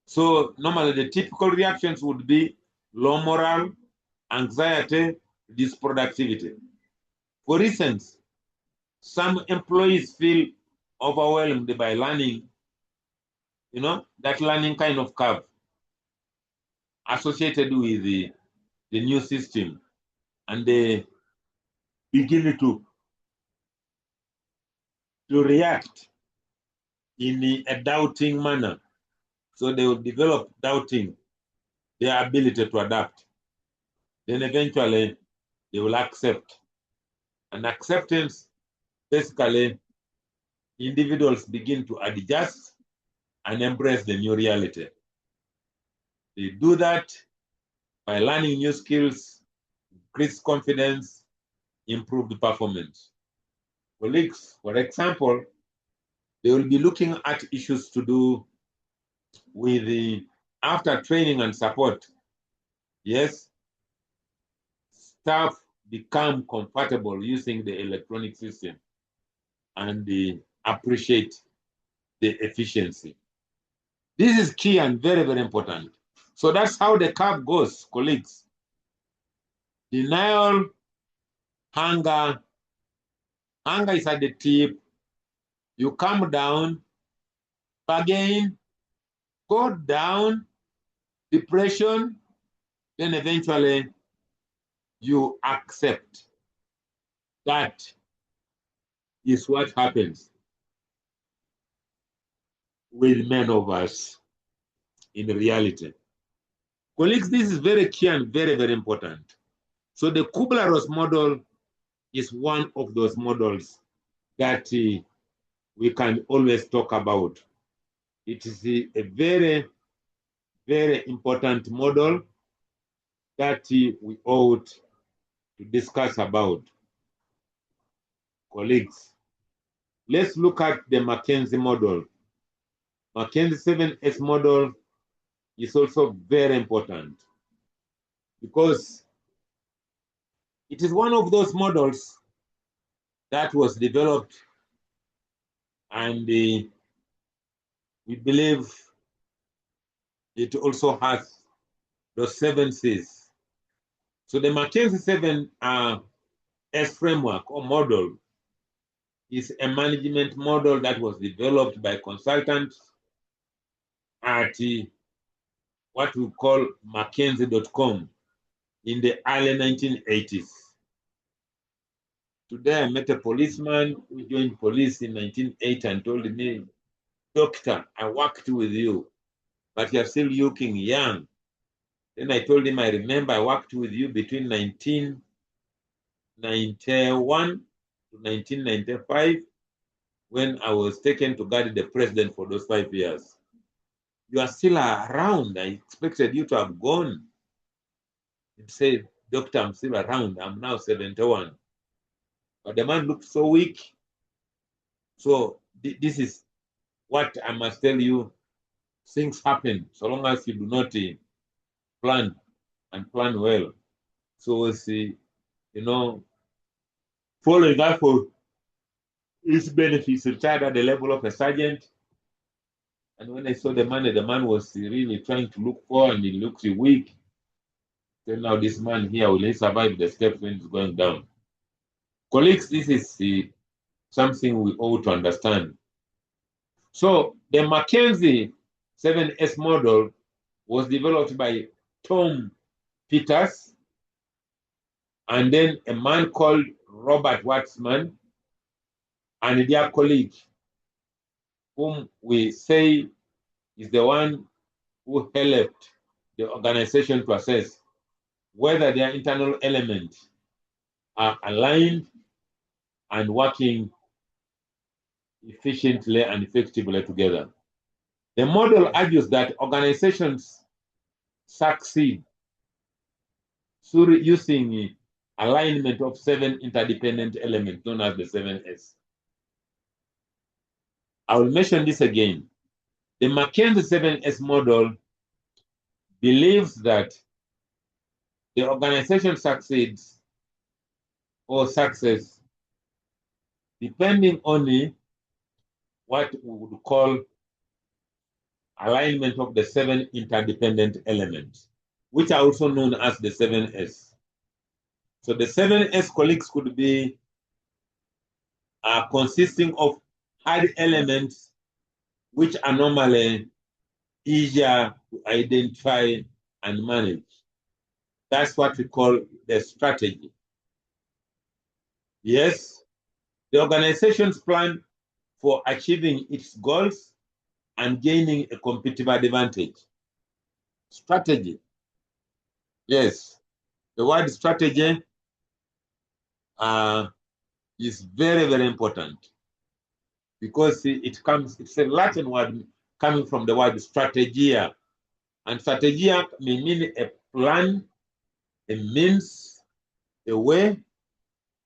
So normally the typical reactions would be low morale, anxiety, reduced productivity. For instance, some employees feel overwhelmed by learning, that learning kind of curve associated with the new system, and they begin to react in a doubting manner. So they will develop doubting their ability to adapt. Then eventually they will accept. And acceptance, basically, individuals begin to adjust and embrace the new reality. They do that by learning new skills, increased confidence, improved performance. Colleagues, for example, they will be looking at issues to do with the after training and support. Yes, staff become comfortable using the electronic system and they appreciate the efficiency. This is key and very, very important. So that's how the curve goes, colleagues. Denial, hunger. Hunger is at the tip. You come down, again, go down, depression, then eventually you accept. That is what happens with many of us in reality. Colleagues, this is very key and very, very important. So the Kubler-Ross model is one of those models that we can always talk about. It is a very, very important model that we ought to discuss about. Colleagues, let's look at the McKinsey model. McKinsey 7S model is also very important because it is one of those models that was developed, and we believe it also has those 7 C's. So the McKinsey 7S framework or model is a management model that was developed by consultants at what we call McKinsey.com in the early 1980s. Today I met a policeman who joined police in 1980 and told me, "Doctor, I worked with you, but you're still looking young." Then I told him, "I remember I worked with you between 1991 to 1995 when I was taken to guard the president for those 5 years. You are still around. I expected you to have gone." He said, "Doctor, I'm still around. I'm now 71. But the man looked so weak. So this is what I must tell you. Things happen so long as you do not plan and plan well. So following up for his benefits, retired at the level of a sergeant. And when I saw the man was really trying to look for, and he looks weak. So now this man here, will he survive the steps when it's going down? Colleagues, this is something we ought to understand. So the McKinsey 7S model was developed by Tom Peters and then a man called Robert Watsman and their colleague, whom we say is the one who helped the organization to assess whether their internal elements are aligned and working efficiently and effectively together. The model argues that organizations succeed through using alignment of 7 interdependent elements known as the 7S. I will mention this again. The McKinsey 7S model believes that the organization succeeds or success depending on what we would call alignment of the 7 interdependent elements, which are also known as the 7S. So the 7S colleagues could be consisting of hard elements which are normally easier to identify and manage. That's what we call the strategy. Yes, the organization's plan for achieving its goals and gaining a competitive advantage. Strategy. Yes, the word strategy is very, very important because it's a Latin word coming from the word strategia. And strategia may mean a plan, a means, a way,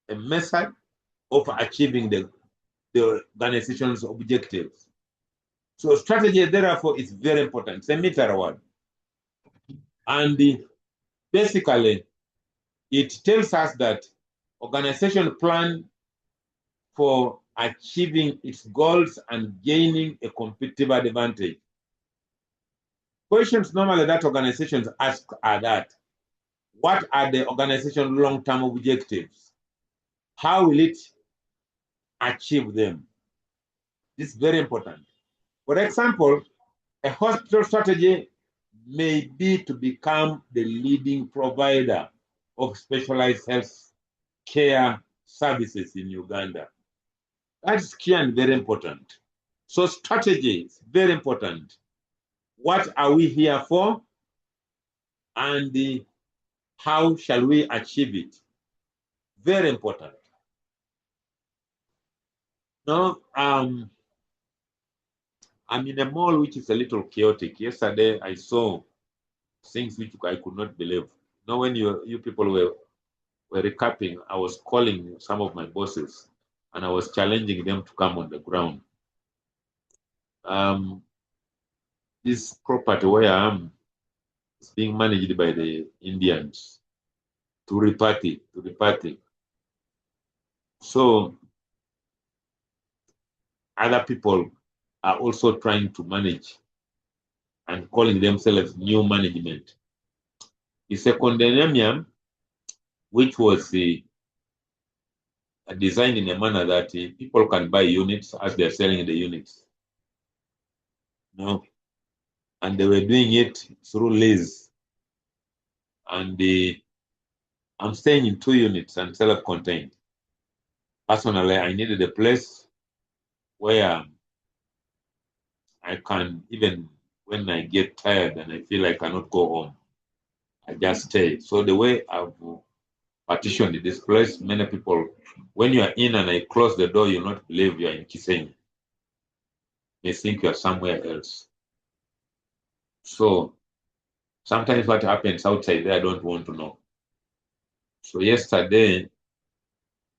a method of achieving the organization's objectives. So strategy, therefore, is very important. It's a meter word. And basically, it tells us that organization plan for achieving its goals and gaining a competitive advantage. Questions normally that organizations ask are that, what are the organization's long-term objectives? How will it achieve them? This is very important. For example, a hospital strategy may be to become the leading provider of specialized health care services in Uganda. That's key and very important. So strategy is very important. What are we here for? And how shall we achieve it? Very important. Now, I'm in a mall which is a little chaotic. Yesterday, I saw things which I could not believe. Now, when you people were recapping, I was calling some of my bosses and I was challenging them to come on the ground. This property where I am is being managed by the Indians to reparty. So other people are also trying to manage and calling themselves new management. It's a condominium which was designed in a manner that people can buy units as they're selling the units. No, and they were doing it through lease. And I'm staying in 2 units and self-contained. Personally, I needed a place where I can, even when I get tired and I feel I cannot go home, I just stay. So the way I've partitioned this place, many people, when you are in and I close the door, you'll not believe you're in Kisenyi. They think you're somewhere else. So sometimes what happens outside there, I don't want to know. So yesterday,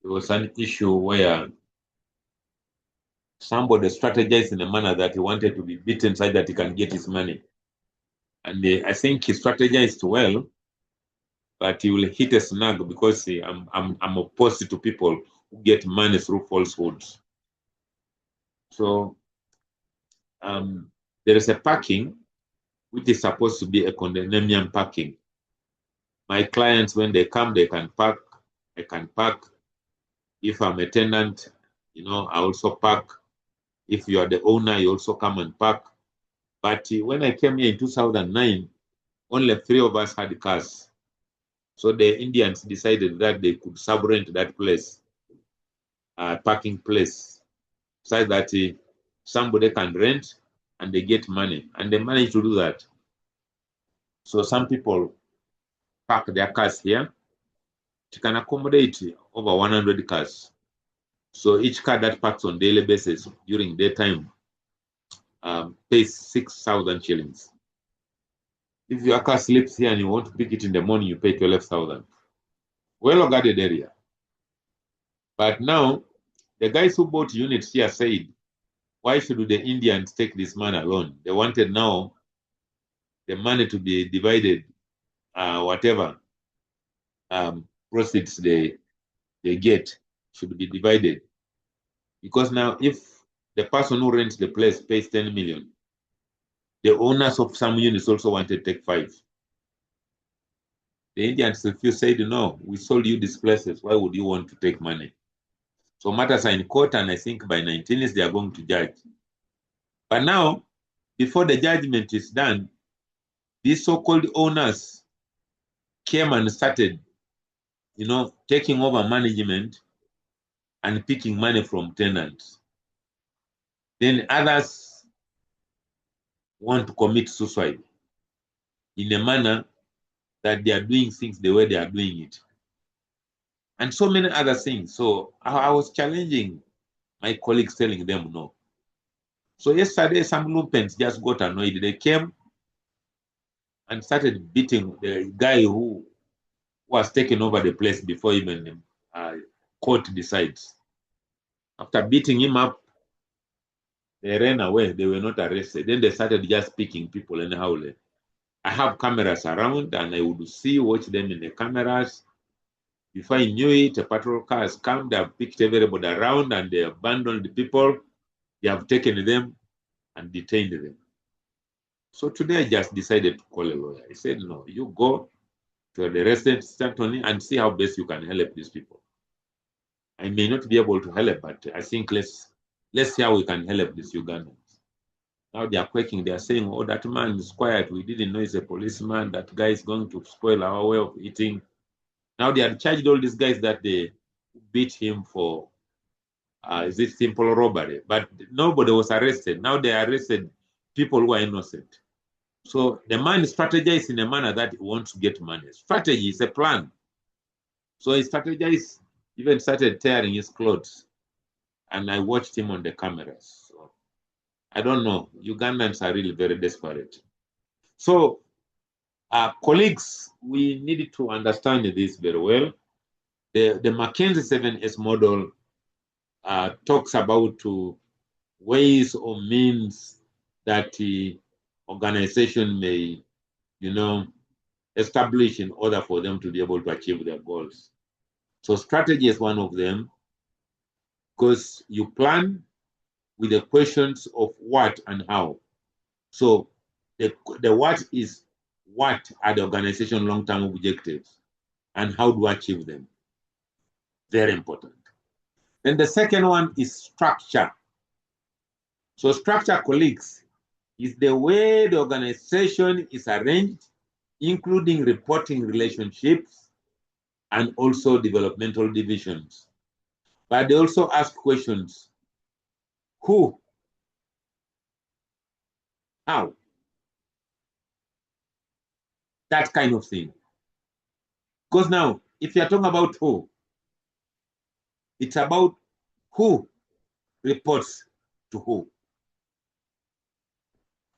there was an issue where somebody strategized in a manner that he wanted to be beaten so that he can get his money. And I think he strategized well, but he will hit a snag because I'm opposed to people who get money through falsehoods. So there is a parking which is supposed to be a condominium parking. My clients, when they come, they can park. I can park. If I'm a tenant, I also park. If you are the owner, you also come and park. But when I came here in 2009, only 3 of us had cars. So the Indians decided that they could sub-rent that place, parking place, so that somebody can rent and they get money. And they managed to do that. So some people park their cars here. It can accommodate over 100 cars. So each car that parks on daily basis during daytime pays 6,000 shillings. If your car sleeps here and you want to pick it in the morning, you pay 12,000. Well-guarded area. But now, the guys who bought units here said, why should the Indians take this man alone? They wanted now the money to be divided, whatever. proceeds they get should be divided. Because now if the person who rents the place pays 10 million, the owners of some units also wanted to take 5. The Indians said, no, we sold you these places. Why would you want to take money? So matters are in court, and I think by 19th they are going to judge. But now, before the judgment is done, these so-called owners came and started, taking over management and picking money from tenants. Then others want to commit suicide in a manner that they are doing things the way they are doing it. And so many other things. So I was challenging my colleagues, telling them no. So yesterday, some lumpen just got annoyed. They came and started beating the guy who was taking over the place before even court decides. After beating him up, they ran away. They were not arrested. Then they started just picking people anyhow. I have cameras around, and I would watch them in the cameras. Before I knew it, a patrol car has come. They have picked everybody around, and they abandoned the people. They have taken them and detained them. So today I just decided to call a lawyer. I said, no, you go to the resident Stanton and see how best you can help these people. I may not be able to help, but I think let's see how we can help these Ugandans. Now they are quaking. They are saying, oh, that man is quiet. We didn't know he's a policeman. That guy is going to spoil our way of eating. Now they are charged all these guys that they beat him for is it simple robbery? But nobody was arrested. Now they arrested people who are innocent. So the man strategized in a manner that he wants to get money. Strategy is a plan. So he strategized, even started tearing his clothes. And I watched him on the cameras. So I don't know. Ugandans are really very desperate. So colleagues, we need to understand this very well. The McKinsey 7S model talks about ways or means that the organization may, establish in order for them to be able to achieve their goals. So strategy is one of them, because you plan with the questions of what and how. So the what is, what are the organization long-term objectives and how do I achieve them? Very important. Then the second one is structure. So structure, colleagues, is the way the organization is arranged, including reporting relationships and also developmental divisions. But they also ask questions: who, how, that kind of thing. Because now, if you're talking about who, it's about who reports to who.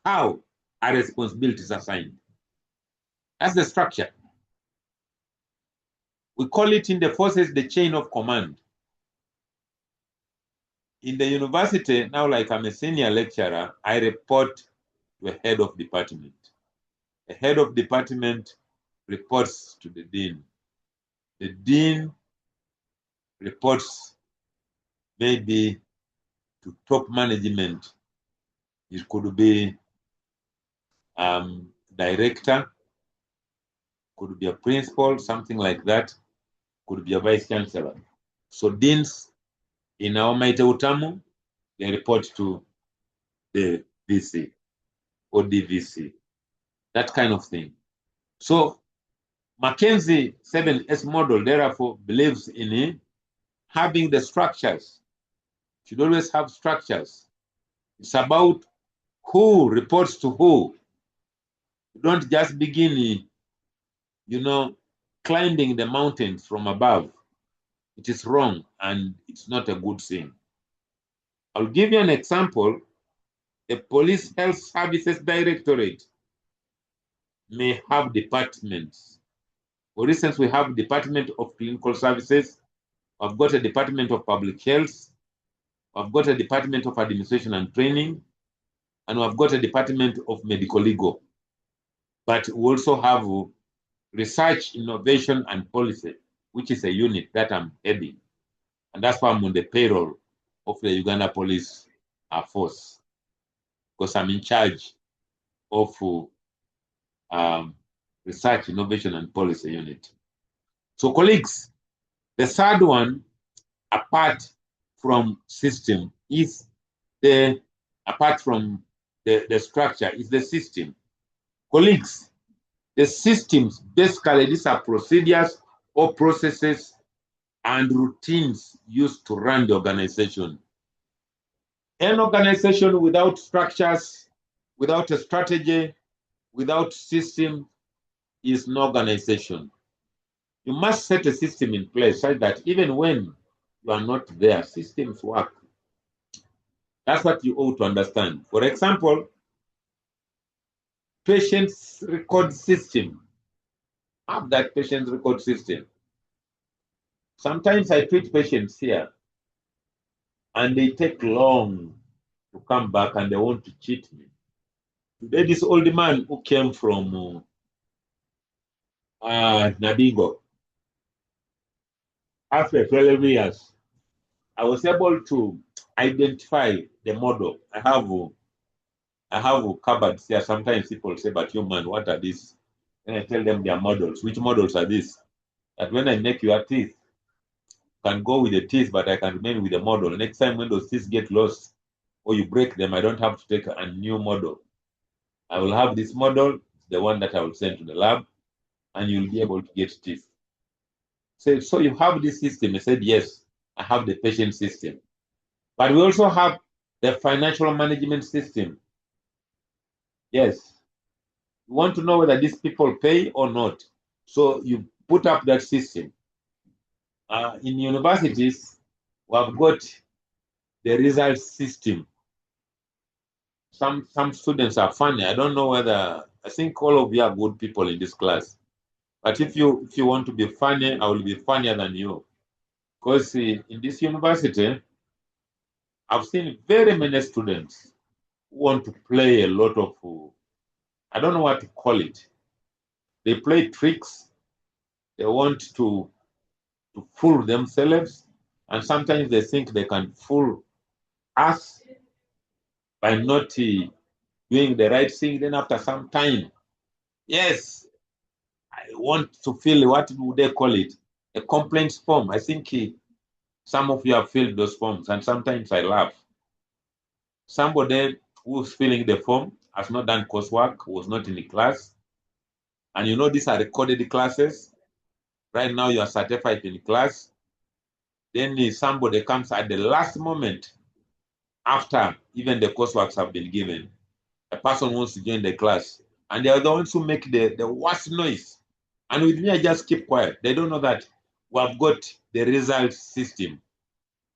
How are responsibilities assigned? That's the structure. We call it in the forces the chain of command. In the university, now like I'm a senior lecturer, I report to a head of department. A head of department reports to the dean. The dean reports maybe to top management. It could be director, could be a principal, something like that, could be a vice chancellor. So deans in our Maite Utamu, they report to the VC or DVC, that kind of thing. So McKinsey 7S model, therefore, believes in having the structures. Should always have structures. It's about who reports to who. You don't just begin, climbing the mountains from above. It is wrong and it's not a good thing. I'll give you an example. The Police Health Services Directorate may have departments. For instance, we have Department of Clinical Services. I've got a Department of Public Health. I've got a Department of Administration and Training. And I've got a Department of Medical Legal. But we also have Research, Innovation and Policy, which is a unit that I'm heading. And that's why I'm on the payroll of the Uganda Police Force, because I'm in charge of Research, Innovation and Policy unit. So colleagues, the third one, apart from system, is apart from the structure, is the system. Colleagues, the systems, basically these are procedures or processes and routines used to run the organization. An organization without structures, without a strategy, without system is no organization. You must set a system in place so that even when you are not there, systems work. That's what you ought to understand. For example, patients record system. Have that patients record system. Sometimes I treat patients here and they take long to come back and they want to cheat me. Today, this old man who came from Nabingo, after 12 years, I was able to identify the model. I have cupboards here. Sometimes people say, but you man, what are these? And I tell them they are models. Which models are these? That when I make your teeth, can go with the teeth, but I can remain with the model. Next time when those teeth get lost or you break them, I don't have to take a new model. I will have this model, the one that I will send to the lab, and you'll be able to get teeth. So you have this system. I said, yes, I have the patient system. But we also have the financial management system. Yes. You want to know whether these people pay or not. So you put up that system. In universities, we have got the result system. Some students are funny. I don't know whether, I think all of you are good people in this class. But if you want to be funny, I will be funnier than you. Because in this university, I've seen very many students who want to play a lot of, I don't know what to call it. They play tricks. They want to fool themselves. And sometimes they think they can fool us by not doing the right thing. Then after some time, yes, I want to fill, what would they call it? A complaints form. I think some of you have filled those forms, and sometimes I laugh. Somebody who's filling the form has not done coursework, was not in the class. And you know these are recorded classes. Right now you are certified in class. Then somebody comes at the last moment after even the courseworks have been given. A person wants to join the class. And they are the ones who make the worst noise. And with me, I just keep quiet. They don't know that we have got the result system.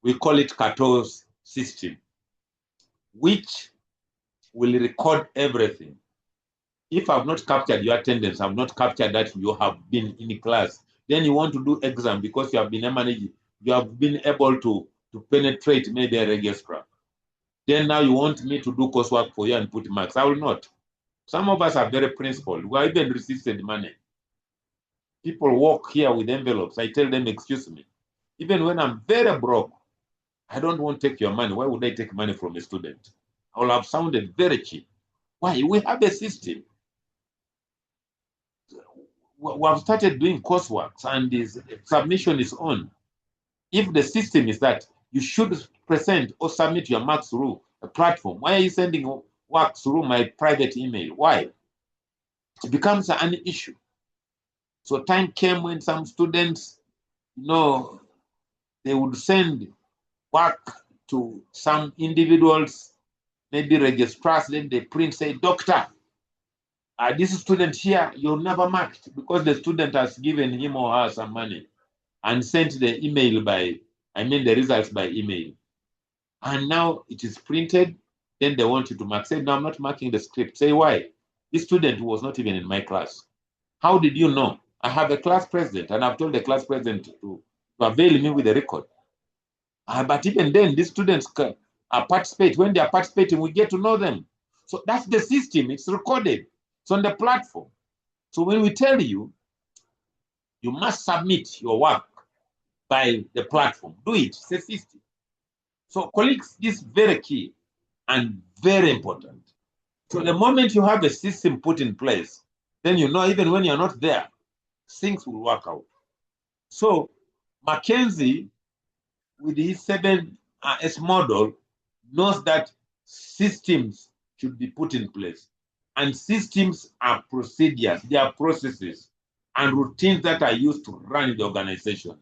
We call it Kato's system, which will record everything. If I've not captured your attendance, I've not captured that you have been in class, then you want to do exam because you have been able to penetrate maybe a registrar. Then now you want me to do coursework for you and put marks. I will not. Some of us are very principled. We are even resisted money. People walk here with envelopes. I tell them, excuse me. Even when I'm very broke, I don't want to take your money. Why would I take money from a student? I will have sounded very cheap. Why? We have a system. We have started doing coursework and this submission is on. If the system is that you should present or submit your marks through a platform, why are you sending work through my private email? Why? It becomes an issue. So time came when some students, they would send work to some individuals, maybe registrars, then they print, say, doctor, this student here, you're never marked because the student has given him or her some money and sent the email the results by email. And now it is printed, then they want you to mark. Say, no, I'm not marking the script. Say, why? This student was not even in my class. How did you know? I have a class president, and I've told the class president to avail me with a record. But even then, these students participate. When they are participating, we get to know them. So that's the system. It's recorded. It's on the platform. So when we tell you You must submit your work by the platform. Do it. It's a system. So colleagues, this is very key and very important. So the moment you have a system put in place, then you know even when you're not there, things will work out. So Mackenzie, with his 7S model, knows that systems should be put in place. And systems are procedures, they are processes and routines that are used to run the organization.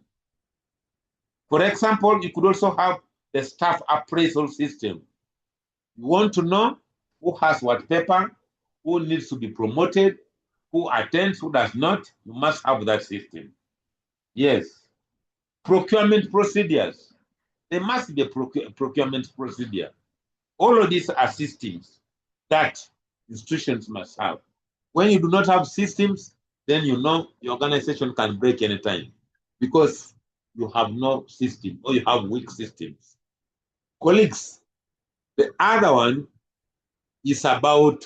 For example, you could also have the staff appraisal system. You want to know who has what paper, who needs to be promoted, who attends, who does not. You must have that system. Yes. Procurement procedures. There must be a procurement procedure. All of these are systems that institutions must have. When you do not have systems, then you know the organization can break anytime because you have no system or you have weak systems. Colleagues, the other one is about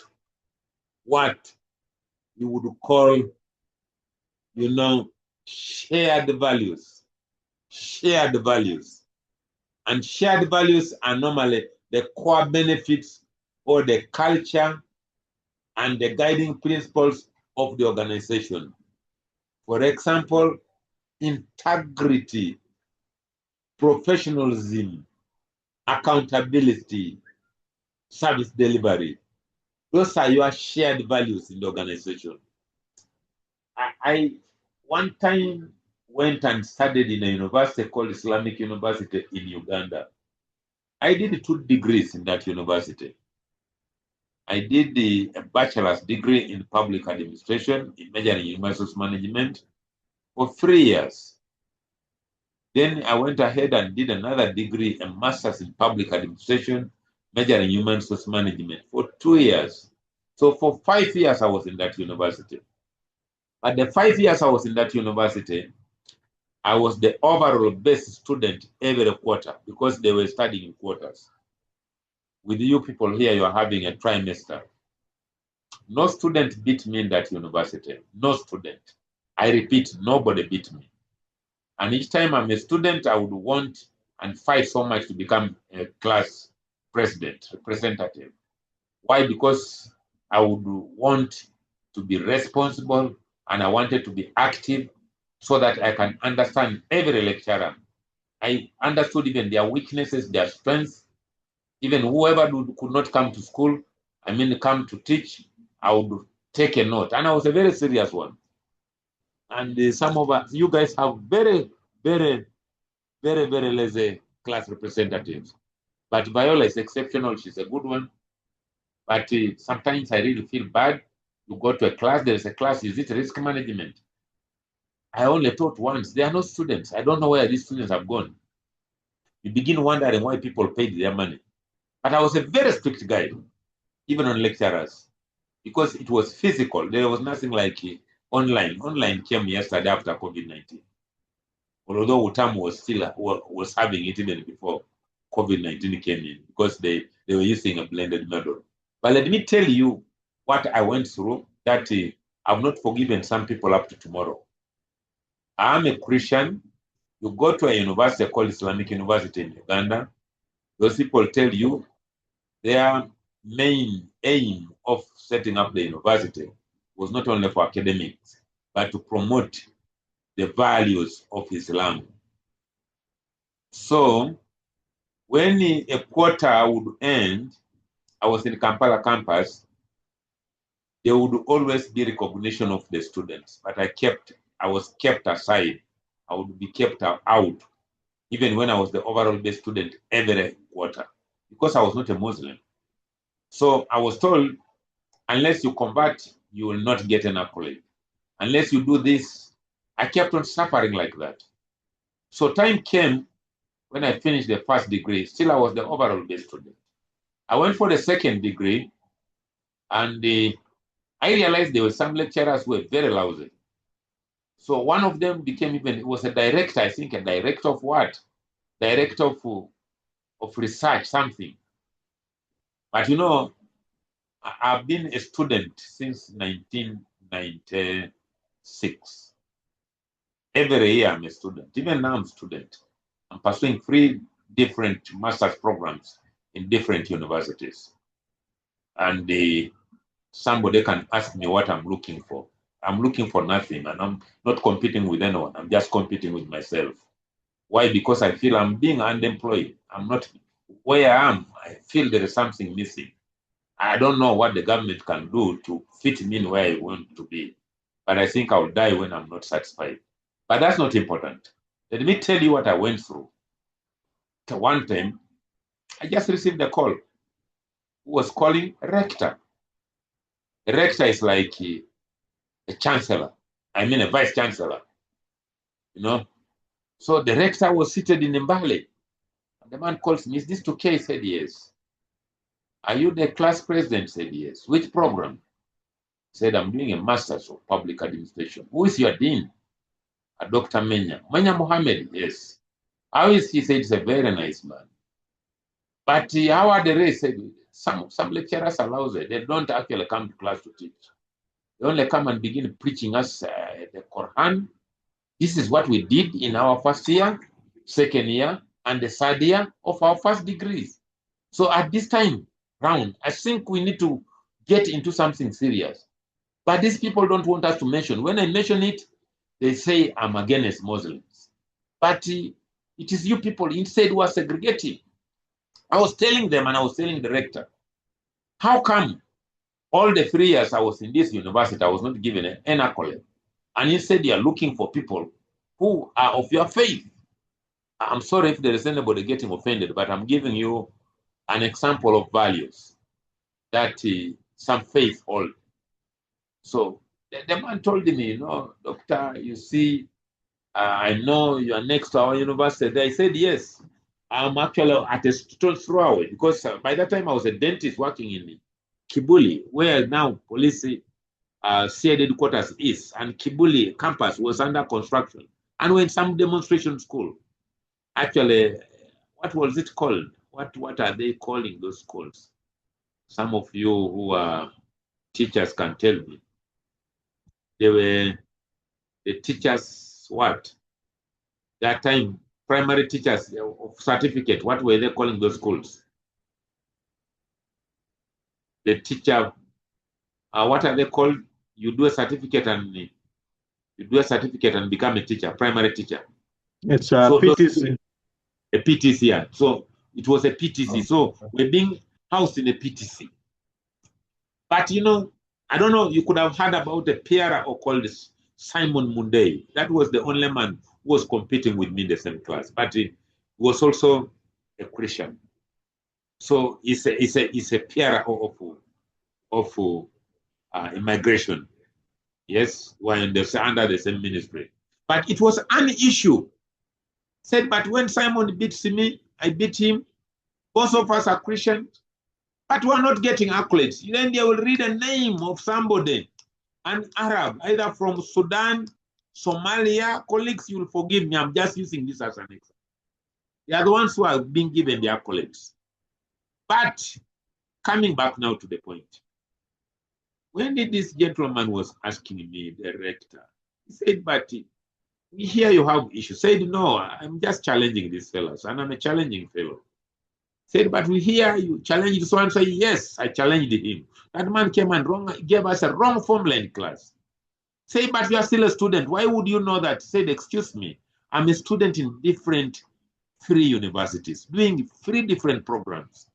what you would call, shared values. Shared values. And shared values are normally the core benefits or the culture and the guiding principles of the organization. For example, integrity, professionalism, accountability, service delivery. Those are your shared values in the organization. I one time went and studied in a university called Islamic University in Uganda. I did 2 degrees in that university. I did a bachelor's degree in public administration, in measuring human resource management for 3 years. Then I went ahead and did another degree, a master's in public administration, measuring human resource management for 2 years. So for 5 years I was in that university. At the 5 years I was in that university, I was the overall best student every quarter because they were studying in quarters. With you people here, you are having a trimester. No student beat me in that university. No student. I repeat, nobody beat me. And each time I'm a student, I would want and fight so much to become a class president, representative. Why? Because I would want to be responsible and I wanted to be active so that I can understand every lecturer. I understood even their weaknesses, their strengths, even whoever could not come to school, come to teach, I would take a note. And I was a very serious one. And some of you guys have very, very, very, very lazy class representatives. But Viola is exceptional. She's a good one. But sometimes I really feel bad. You go to a class, there is a class, is it risk management? I only taught once. There are no students. I don't know where these students have gone. You begin wondering why people paid their money. But I was a very strict guy, even on lecturers, because it was physical. There was nothing like online. Online came yesterday after COVID-19. Although UTAM was having it even before COVID-19 came in, because they were using a blended model. But let me tell you what I went through that I've not forgiven some people up to tomorrow. I'm a Christian. You go to a university called Islamic University in Uganda. Those people tell you their main aim of setting up the university was not only for academics, but to promote the values of Islam. So when a quarter would end, I was in Kampala campus, there would always be recognition of the students, but I was kept aside. I would be kept out, even when I was the overall best student every quarter, because I was not a Muslim. So I was told, unless you convert, you will not get an accolade. Unless you do this, I kept on suffering like that. So time came when I finished the first degree, still I was the overall best student. I went for the second degree, and I realized there were some lecturers who were very lousy. So one of them became it was a director, I think a director of what? Director of research, something. But I've been a student since 1996. Every year I'm a student. Even now I'm a student. I'm pursuing 3 different master's programs in different universities. And somebody can ask me what I'm looking for. I'm looking for nothing, and I'm not competing with anyone. I'm just competing with myself. Why? Because I feel I'm being unemployed. I'm not where I am. I feel there is something missing. I don't know what the government can do to fit me in where I want to be. But I think I'll die when I'm not satisfied. But that's not important. Let me tell you what I went through. One time, I just received a call. Who was calling rector. A rector is like a chancellor. I mean a vice chancellor. You know. So the rector was seated in Mbale. And the man calls me, is this okay? I said, yes. Are you the class president? I said, yes. Which program? I said, I'm doing a master's of public administration. Who is your dean? Dr. Menya Mohammed, yes. How is he? He said, he's a very nice man. But how are the rest? Some lecturers allow it. They don't actually come to class to teach. They only come and begin preaching us the Quran. This is what we did in our first year, second year, and the third year of our first degrees. So at this time round, I think we need to get into something serious. But these people don't want us to mention. When I mention it, they say I'm against Muslims. But it is you people instead who are segregating. I was telling them, and I was telling the rector, how come all the 3 years I was in this university, I was not given an accolade? And instead you are looking for people who are of your faith. I'm sorry if there is anybody getting offended, but I'm giving you an example of values that some faith hold. So the man told me, doctor, you see, I know you are next to our university. I said, yes, I'm actually at a stone's throw away, because by that time I was a dentist working in Kibuli, where now police CID headquarters is, and Kibuli campus was under construction. And when some demonstration school, actually, what was it called? What are they calling those schools? Some of you who are teachers can tell me. They were the teachers, what? That time, primary teachers of certificate, what were they calling those schools? The teacher, what are they called? You do a certificate and become a teacher, primary teacher. It's a PTC. A PTC, yeah. So it was a PTC. So we're being housed in a PTC. But I don't know, you could have heard about a PRO called Simon Mundei. That was the only man who was competing with me in the same class. But he was also a Christian. So it's a PRO of immigration. Yes, we're under the same ministry. But it was an issue. Said, but when Simon beats me, I beat him. Both of us are Christians, but we're not getting accolades. Then they will read a name of somebody, an Arab, either from Sudan, Somalia. Colleagues, you will forgive me. I'm just using this as an example. They are the ones who are being given the accolades. But coming back now to the point. When did this gentleman was asking me, the rector, he said, but we hear you have issues. Said, no, I'm just challenging these fellows, and I'm a challenging fellow. Said, but we hear you challenged so and say, yes, I challenged him. That man came and gave us a wrong formula in class. Say, but you are still a student. Why would you know that? Said, excuse me, I'm a student in different 3 universities, doing 3 different programs.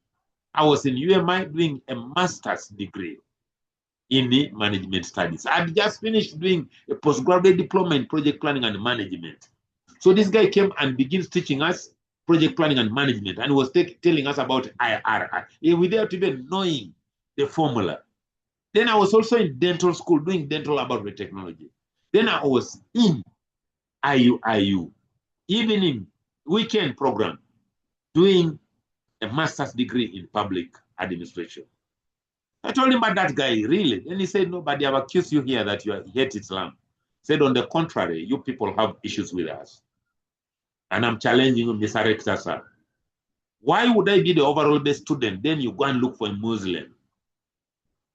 I was in UMI doing a master's degree in the management studies. I'd just finished doing a postgraduate diploma in project planning and management. So this guy came and begins teaching us project planning and management, and was telling us about IRR without even knowing the formula. Then I was also in dental school doing dental laboratory technology. Then I was in IU, even in weekend program, doing a master's degree in public administration. I told him about that guy, really. Then he said, no, but they have accused you here that you hate Islam. Said, on the contrary, you people have issues with us. And I'm challenging him, Mr. Rector, sir. Why would I be the overall best student? Then you go and look for a Muslim.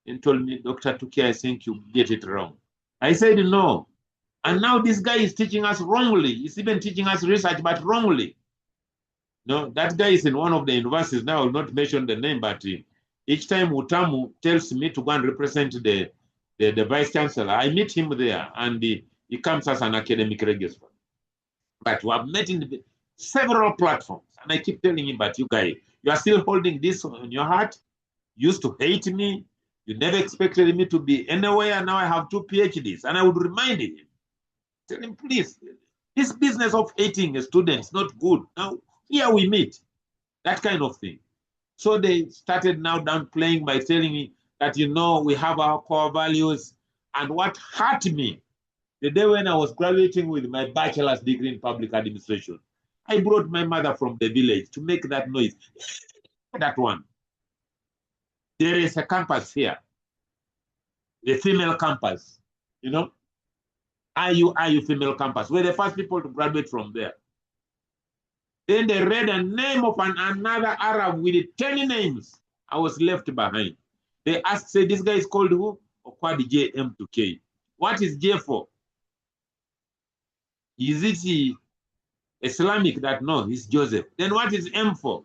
And told me, Dr. Tuki, I think you get it wrong. I said, no. And now this guy is teaching us wrongly. He's even teaching us research, but wrongly. No, that guy is in one of the universities. Now I will not mention the name, but each time Utamu tells me to go and represent the vice chancellor, I meet him there, and he comes as an academic registrar. But we have met in several platforms, and I keep telling him, but you guys, you are still holding this on your heart. You used to hate me. You never expected me to be anywhere. Now I have 2 PhDs. And I would remind him, tell him, please, this business of hating a student is not good. Now, here we meet, that kind of thing. So they started now downplaying by telling me that, you know, we have our core values. And what hurt me, the day when I was graduating with my bachelor's degree in public administration, I brought my mother from the village to make that noise. That one. There is a campus here, the female campus, you know, IU female campus. We're the first people to graduate from there. Then they read a name of another Arab with 10 names. I was left behind. They asked, say, this guy is called who? Okwadi J, M to K. What is J for? Is it Islamic? That no, it's Joseph. Then what is M for?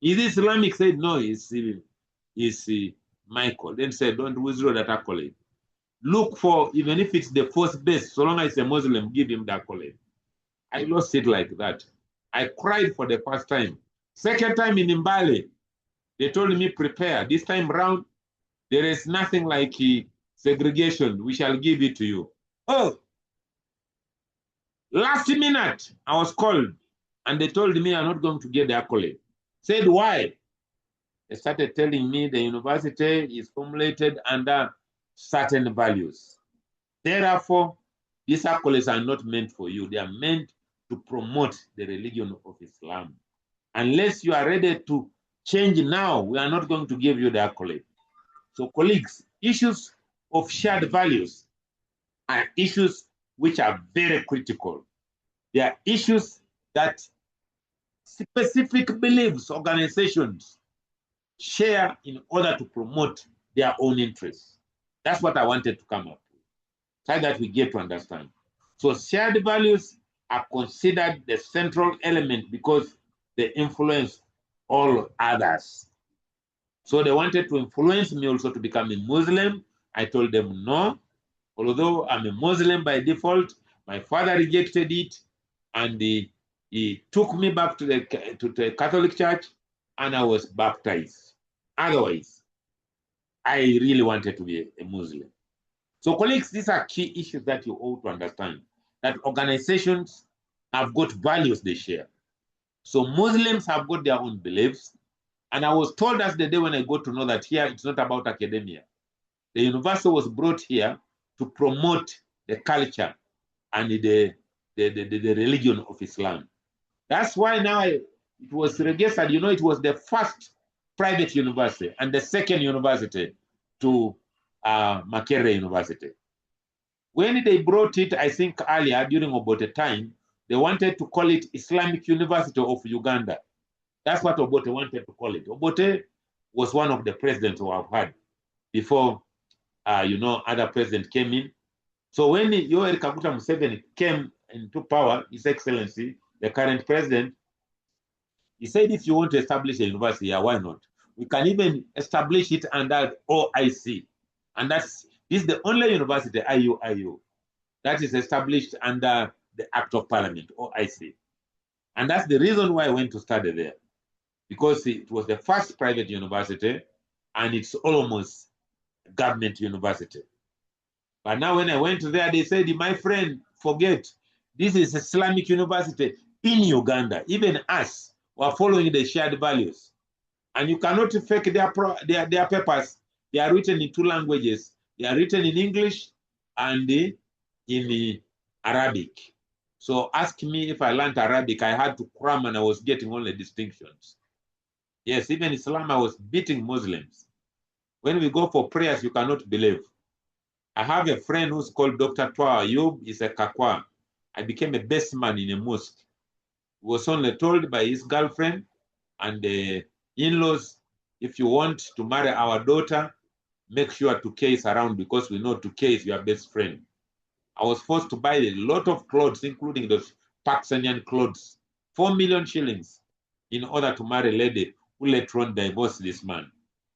Is it Islamic? Said no, it's Michael. Then said, don't withdraw that accolade. Look for, even if it's the first best, so long as it's a Muslim, give him the accolade. I lost it like that. I cried for the first time. Second time in Mbale, they told me, prepare. This time round, there is nothing like segregation. We shall give it to you. Oh, last minute, I was called, and they told me I'm not going to get the accolade. Said, why? They started telling me the university is formulated under certain values. Therefore, these accolades are not meant for you. They are meant to promote the religion of Islam. Unless you are ready to change now, we are not going to give you the accolade. So, colleagues, issues of shared values are issues which are very critical. They are issues that specific beliefs organizations share in order to promote their own interests. That's what I wanted to come up with, so that we get to understand. So shared values are considered the central element because they influence all others. So they wanted to influence me also to become a Muslim. I told them no. Although I'm a Muslim by default, my father rejected it, and he took me back to the Catholic Church, and I was baptized. Otherwise, I really wanted to be a Muslim. So colleagues, these are key issues that you ought to understand, that organizations have got values they share. So Muslims have got their own beliefs. And I was told as the day when I got to know that here it's not about academia. The university was brought here to promote the culture and the religion of Islam. That's why now it was registered, you know, it was the first private university and the second university to Makerere University. When they brought it, I think earlier during Obote time, they wanted to call it Islamic University of Uganda. That's what Obote wanted to call it. Obote was one of the presidents who I've had before, other presidents came in. So when Yoweri Kaguta Museveni came into power, His Excellency, the current president, he said, if you want to establish a university here, why not? We can even establish it under OIC. And this is the only university, IU, that is established under the Act of Parliament, OIC. And that's the reason why I went to study there, because it was the first private university, and it's almost a government university. But now when I went there, they said, my friend, forget, this is Islamic University in Uganda. Even us, we are following the shared values. And you cannot fake their papers. They are written in 2 languages. They are written in English and in Arabic. So ask me if I learned Arabic, I had to cram and I was getting only distinctions. Yes, even Islam, I was beating Muslims. When we go for prayers, you cannot believe. I have a friend who's called Dr. Twa Ayub, is a Kakwa. I became a best man in a mosque. He was only told by his girlfriend and the in-laws, if you want to marry our daughter, make sure 2K is around, because we know 2K is your best friend. I was forced to buy a lot of clothes, including those Pakistani clothes, 4 million shillings, in order to marry a lady who later on divorced this man.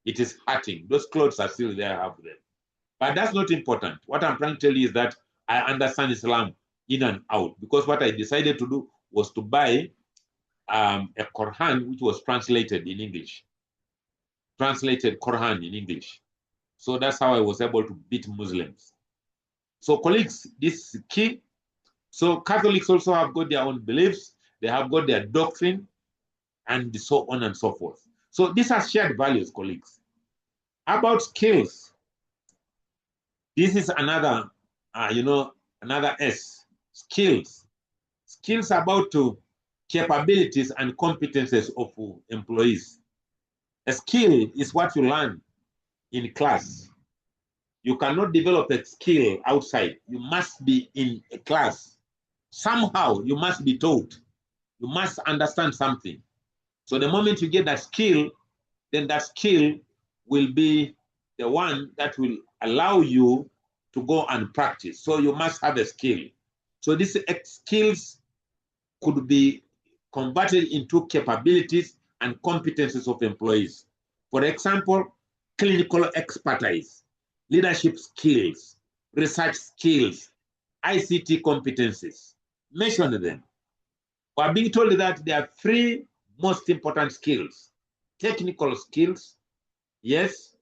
It is hurting. Those clothes are still there, I have them. But that's not important. What I'm trying to tell you is that I understand Islam in and out, because what I decided to do was to buy a Quran which was translated in English. Translated Quran in English. So that's how I was able to beat Muslims. So colleagues, this is key. So Catholics also have got their own beliefs. They have got their doctrine and so on and so forth. So these are shared values, colleagues. About skills, this is another, another S, skills. Skills about capabilities and competences of employees. A skill is what you learn in class. You cannot develop a skill outside. You must be in a class. Somehow you must be taught. You must understand something. So the moment you get that skill, then that skill will be the one that will allow you to go and practice. So you must have a skill. So these skills could be converted into capabilities and competencies of employees. For example, clinical expertise, leadership skills, research skills, ICT competencies. Mention them. We are being told that there are 3 most important skills. Technical skills, yes,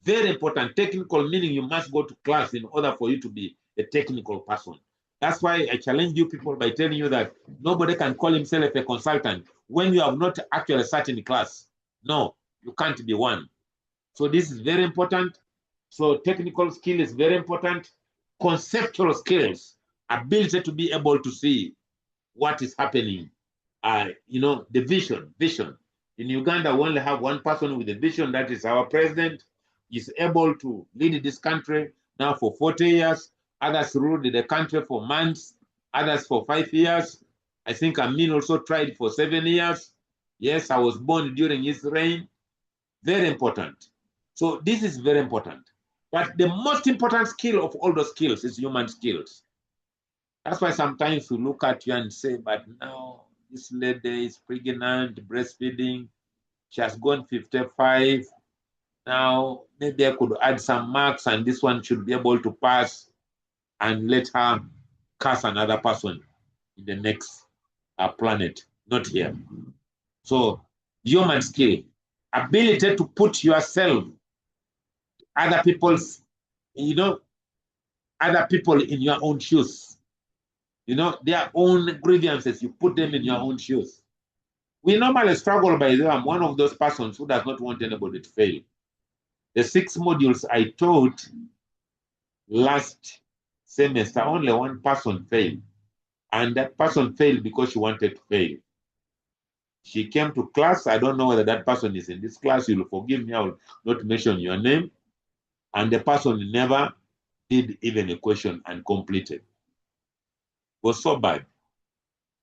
very important. Technical meaning you must go to class in order for you to be a technical person. That's why I challenge you people by telling you that nobody can call himself a consultant when you have not actually sat in class. No, you can't be one. So this is very important. So technical skill is very important. Conceptual skills, ability to be able to see what is happening. The vision. In Uganda, we only have one person with a vision, that is our president. He's able to lead this country now for 40 years. Others ruled the country for months, others for 5 years. I think Amin also tried for 7 years. Yes, I was born during his reign. Very important. So this is very important. But the most important skill of all those skills is human skills. That's why sometimes we look at you and say, but now this lady is pregnant, breastfeeding. She has gone 55. Now maybe I could add some marks and this one should be able to pass and let her curse another person in the next planet, not here. So human skill, ability to put yourself, other people's, other people in your own shoes. Their own grievances, you put them in your own shoes. We normally struggle by them. I'm one of those persons who does not want anybody to fail. The 6 modules I taught last semester, only one person failed. And that person failed because she wanted to fail. She came to class. I don't know whether that person is in this class. You'll forgive me. I will not mention your name. And the person never did even a question and completed. It was so bad.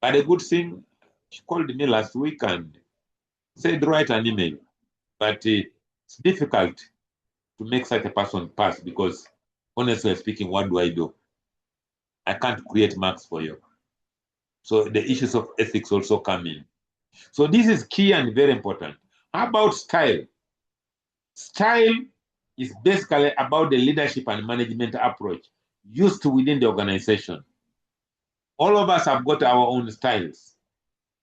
But a good thing, she called me last week and said, write an email. But it's difficult to make such a person pass because, honestly speaking, what do I do? I can't create marks for you. So the issues of ethics also come in. So this is key and very important. How about style? Style is basically about the leadership and management approach used within the organization. All of us have got our own styles.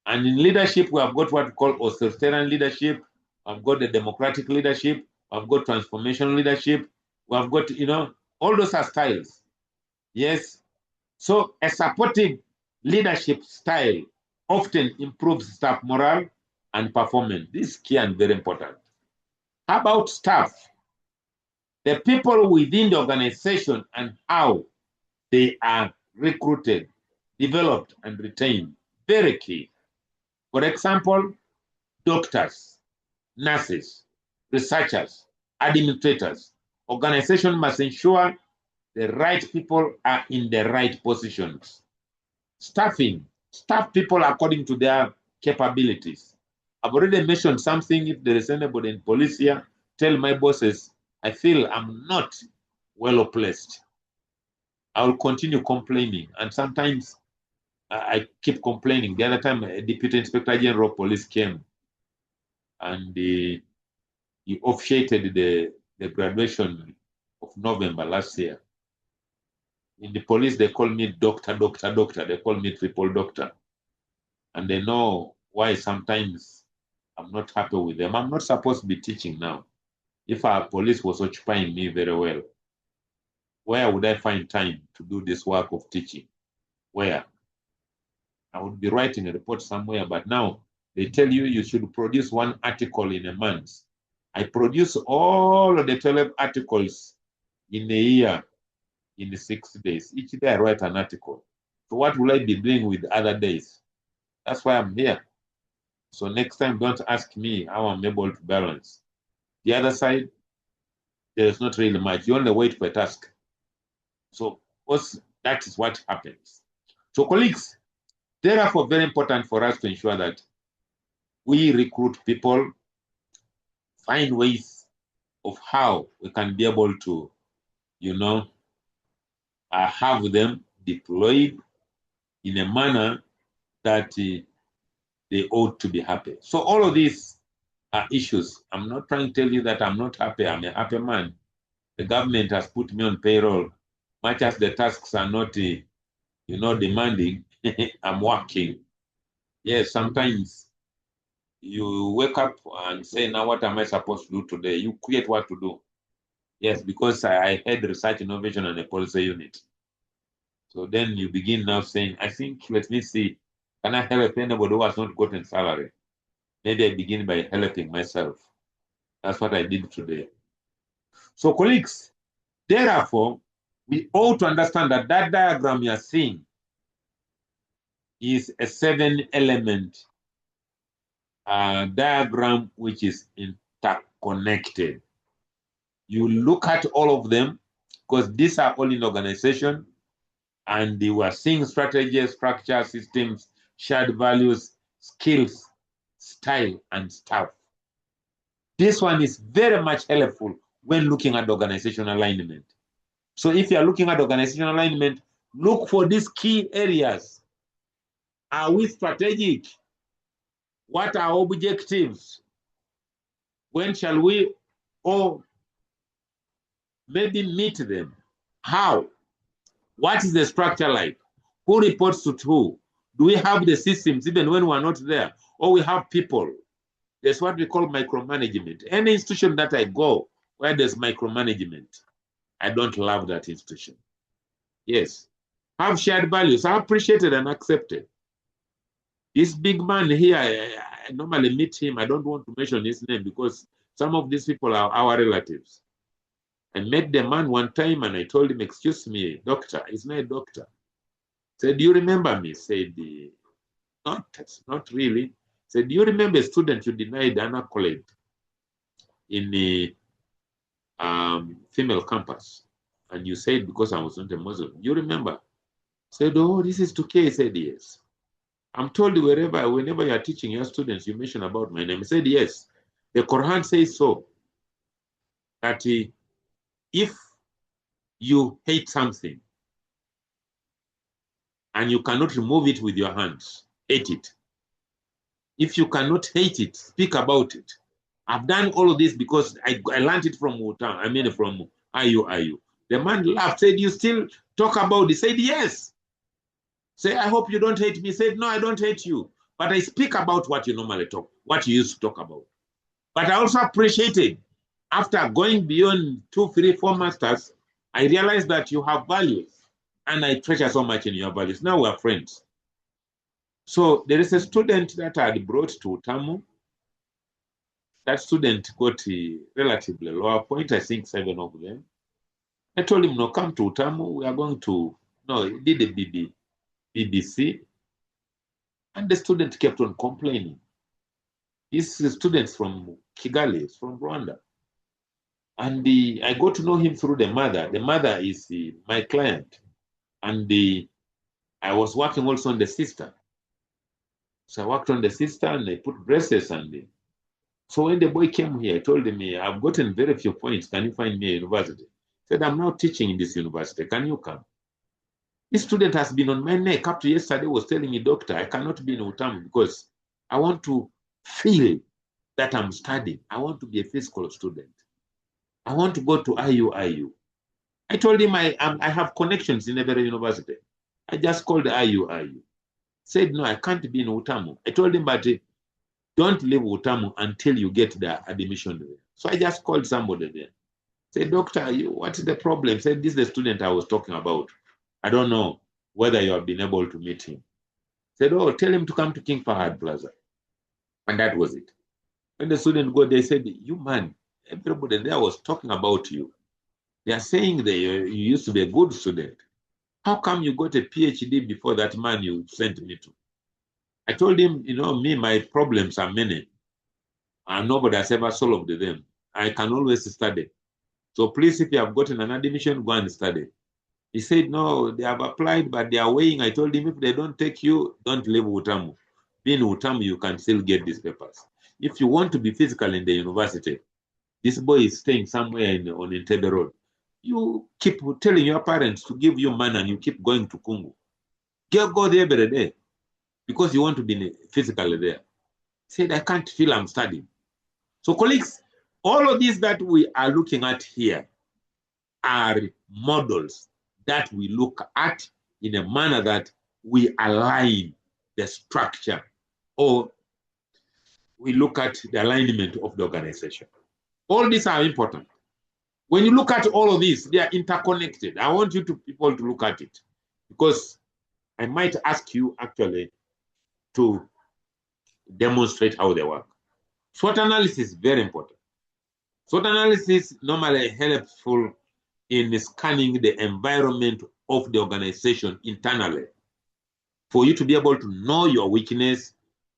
And in leadership, we have got what we call authoritarian leadership. We've got the democratic leadership. We've got transformational leadership. We've got, all those are styles. Yes. So a supportive leadership style often improves staff morale and performance. This is key and very important. How about staff? The people within the organization and how they are recruited, developed, and retained. Very key. For example, doctors, nurses, researchers, administrators. Organization must ensure the right people are in the right positions. Staffing, staff people according to their capabilities. I've already mentioned something. If there is anybody in police here, tell my bosses, I feel I'm not well placed. I will continue complaining. And sometimes I keep complaining. The other time, a Deputy Inspector General of Police came and he officiated the graduation of November last year. In the police, they call me doctor. They call me triple doctor. And they know why sometimes I'm not happy with them. I'm not supposed to be teaching now. If our police was occupying me very well, where would I find time to do this work of teaching? Where? I would be writing a report somewhere, but now they tell you should produce one article in a month. I produce all of the 12 articles in a year in 6 days. Each day I write an article. So what will I be doing with other days? That's why I'm here. So next time, don't ask me how I'm able to balance. The other side, there's not really much. You only wait for a task. So that is what happens. So colleagues, therefore, very important for us to ensure that we recruit people, find ways of how we can be able to, have them deployed in a manner that they ought to be happy. So all of these are issues. I'm not trying to tell you that I'm not happy. I'm a happy man. The government has put me on payroll. Much as the tasks are not, demanding, I'm working. Yes, sometimes you wake up and say, now what am I supposed to do today? You create what to do. Yes, because I had research innovation and a policy unit. So then you begin now saying, I think, let me see, can I help anybody who has not gotten salary? Maybe I begin by helping myself. That's what I did today. So colleagues, therefore, we ought to understand that that diagram you are seeing is a 7-element diagram which is interconnected. You look at all of them because these are all in organization, and we are seeing strategies, structure, systems, shared values, skills, style, and stuff. This one is very much helpful when looking at organizational alignment. So if you are looking at organizational alignment, look for these key areas. Are we strategic? What are objectives? When shall we all maybe meet them? How? What is the structure like? Who reports to who? Do we have the systems even when we're not there? Or we have people? There's what we call micromanagement. Any institution that I go where there's micromanagement, I don't love that institution. Yes. Have shared values. I appreciate it and accept it. This big man here, I normally meet him. I don't want to mention his name because some of these people are our relatives. I met the man one time and I told him, excuse me, doctor. He's not a doctor. Said, do you remember me? Said, not really. Said, do you remember a student you denied an accolade in the female campus? And you said, because I was not a Muslim. Do you remember? Said, oh, this is 2K. He said, yes. I'm told whenever you are teaching your students, you mention about my name. I said, yes. The Quran says so. That if you hate something and you cannot remove it with your hands, hate it. If you cannot hate it, speak about it. I've done all of this because I learned it from from IU. The man laughed, said, you still talk about it? Said, yes. Say, I hope you don't hate me. Said, no, I don't hate you. But I speak about what you normally talk, what you used to talk about. But I also appreciated, after going beyond 2, 3, 4 masters, I realized that you have values. And I treasure so much in your values. Now we're friends. So there is a student that I had brought to Utamu. That student got a relatively lower point, I think 7 of them. I told him, no, come to Utamu. We are going to, no, he did a BBC. And the student kept on complaining. These students from Kigali, from Rwanda. And I got to know him through the mother. The mother is my client. And I was working also on the sister. So I worked on the sister and I put braces and so when the boy came here, I told him, I've gotten very few points. Can you find me a university? He said, I'm now teaching in this university. Can you come? This student has been on my neck up to yesterday, was telling me, doctor, I cannot be in Utamu because I want to feel that I'm studying. I want to be a physical student. I want to go to IU. I told him I have connections in every university. I just called IU. Said, no, I can't be in Utamu. I told him, but don't leave Utamu until you get the admission there. So I just called somebody there. Said, doctor, what's the problem? Said, this is the student I was talking about. I don't know whether you have been able to meet him. Said, oh, tell him to come to King Fahad Plaza. And that was it. When the student got, they said, you man, everybody there was talking about you. They are saying that you used to be a good student. How come you got a PhD before that man you sent me to? I told him, me, my problems are many. And nobody has ever solved them. I can always study. So please, if you have gotten an admission, go and study. He said, no, they have applied, but they are weighing. I told him, if they don't take you, don't leave Utamu. Being Utamu, you can still get these papers. If you want to be physical in the university, this boy is staying somewhere on Entebbe Road. You keep telling your parents to give you money and you keep going to Kungu. Go there every day because you want to be physically there. He said, I can't feel I'm studying. So colleagues, all of these that we are looking at here are models that we look at in a manner that we align the structure, or we look at the alignment of the organization. All these are important. When you look at all of these, they are interconnected. I want you people to look at it because I might ask you actually to demonstrate how they work. SWOT analysis is very important. SWOT analysis normally helpful in scanning the environment of the organization internally for you to be able to know your weakness,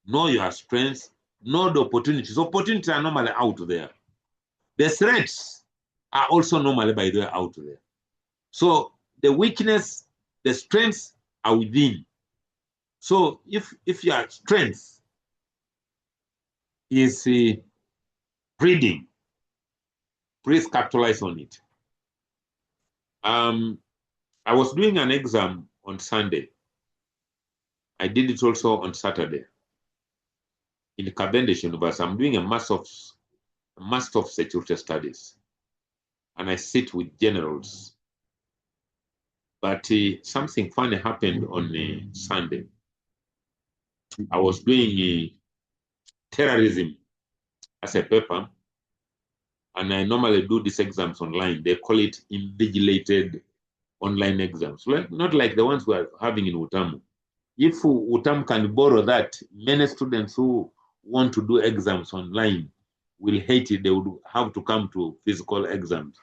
know your strengths, know the opportunities. Opportunities are normally out there. The threats are also normally, by the way, out there. So the weakness, the strengths are within. So if your strength is reading, please capitalize on it. I was doing an exam on Sunday. I did it also on Saturday in Cavendish University. I'm doing a Master of Security Studies, and I sit with generals. But something funny happened on Sunday. I was doing terrorism as a paper, and I normally do these exams online. They call it invigilated online exams, not like the ones we are having in Utamu. If Utamu can borrow that, many students who want to do exams online will hate it. They would have to come to physical exams.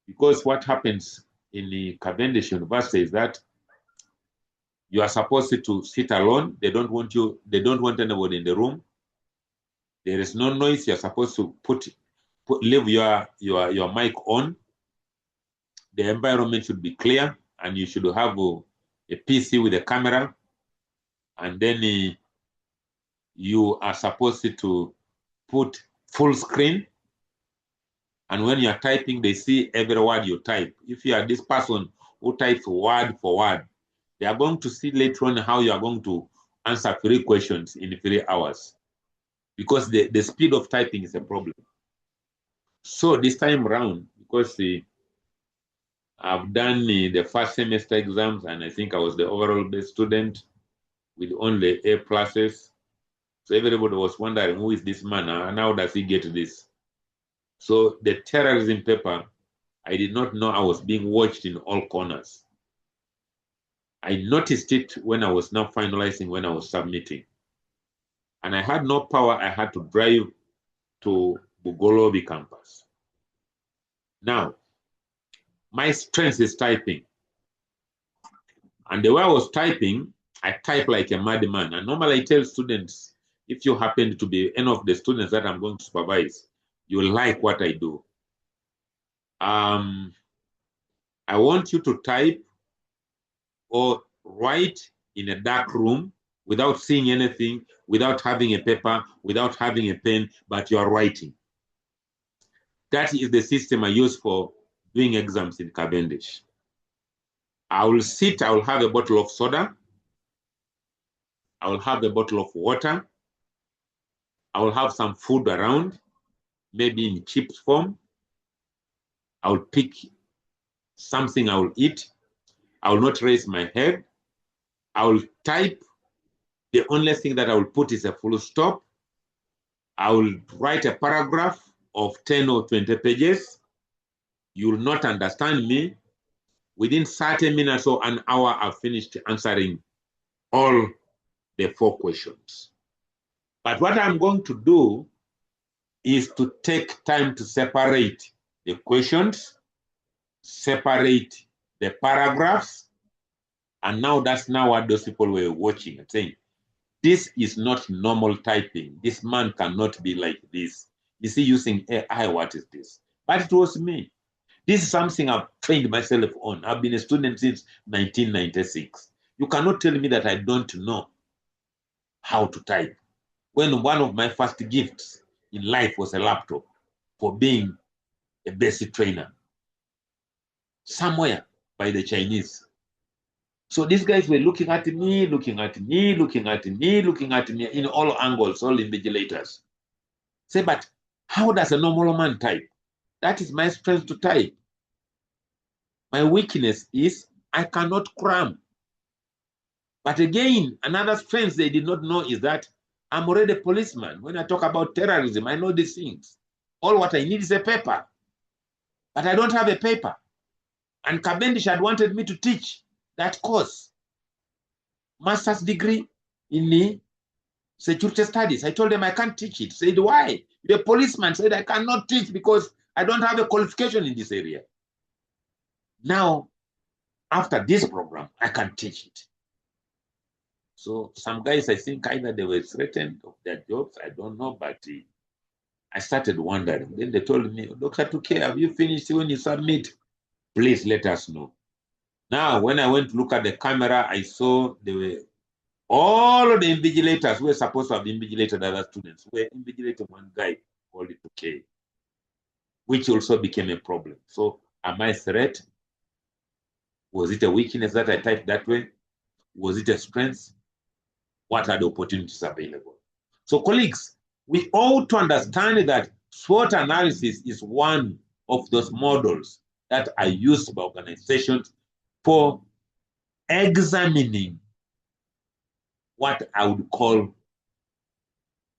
Because what happens in the Cavendish University is that you are supposed to sit alone. They don't want anybody in the room. There is no noise. You're supposed to leave your mic on. The environment should be clear, and you should have a PC with a camera, and then you are supposed to put full screen, and when you are typing, they see every word you type. If you are this person who types word for word, they are going to see later on how you are going to answer 3 questions in 3 hours, because the speed of typing is a problem. So this time around, because I've done the first semester exams, and I think I was the overall best student with only A pluses. So everybody was wondering, who is this man and how does he get this? So the terrorism paper, I did not know I was being watched in all corners. I noticed it when I was now finalizing, when I was submitting. And I had no power. I had to drive to Bugolobi campus. Now, my strength is typing. And the way I was typing, I type like a madman. And normally I tell students, if you happen to be any of the students that I'm going to supervise, you will like what I do. I want you to type or write in a dark room without seeing anything, without having a paper, without having a pen, but you are writing. That is the system I use for doing exams in Cavendish. I will sit, I will have a bottle of soda. I will have a bottle of water. I will have some food around, maybe in chips form. I will pick something I will eat. I will not raise my head. I will type. The only thing that I will put is a full stop. I will write a paragraph of 10 or 20 pages. You will not understand me. Within 30 minutes or an hour, I've finished answering all the 4 questions. But what I'm going to do is to take time to separate the questions, separate the paragraphs, and now that's now what those people were watching and saying, this is not normal typing. This man cannot be like this. Is he using AI? What is this? But it was me. This is something I've trained myself on. I've been a student since 1996. You cannot tell me that I don't know how to type. When one of my first gifts in life was a laptop for being a basic trainer somewhere by the Chinese. So these guys were looking at me, looking at me, looking at me, looking at me in all angles, all invigilators. Say, but how does a normal man type? That is my strength to type. My weakness is I cannot cram. But again, another strength they did not know is that I'm already a policeman. When I talk about terrorism, I know these things. All what I need is a paper. But I don't have a paper. And Cavendish had wanted me to teach that course. Master's degree in the security studies. I told them I can't teach it. Said, why? The policeman said I cannot teach because I don't have a qualification in this area. Now, after this program, I can teach it. So some guys, I think either they were threatened of their jobs, I don't know, but I started wondering. Then they told me, Dr. Tuke, have you finished? When you submit, please let us know. Now, when I went to look at the camera, I saw they were all of the invigilators who were supposed to have invigilated other students were invigilating one guy called Tuke, which also became a problem. So am I a threat? Was it a weakness that I typed that way? Was it a strength? What are the opportunities available? So colleagues, we ought to understand that SWOT analysis is one of those models that are used by organizations for examining what I would call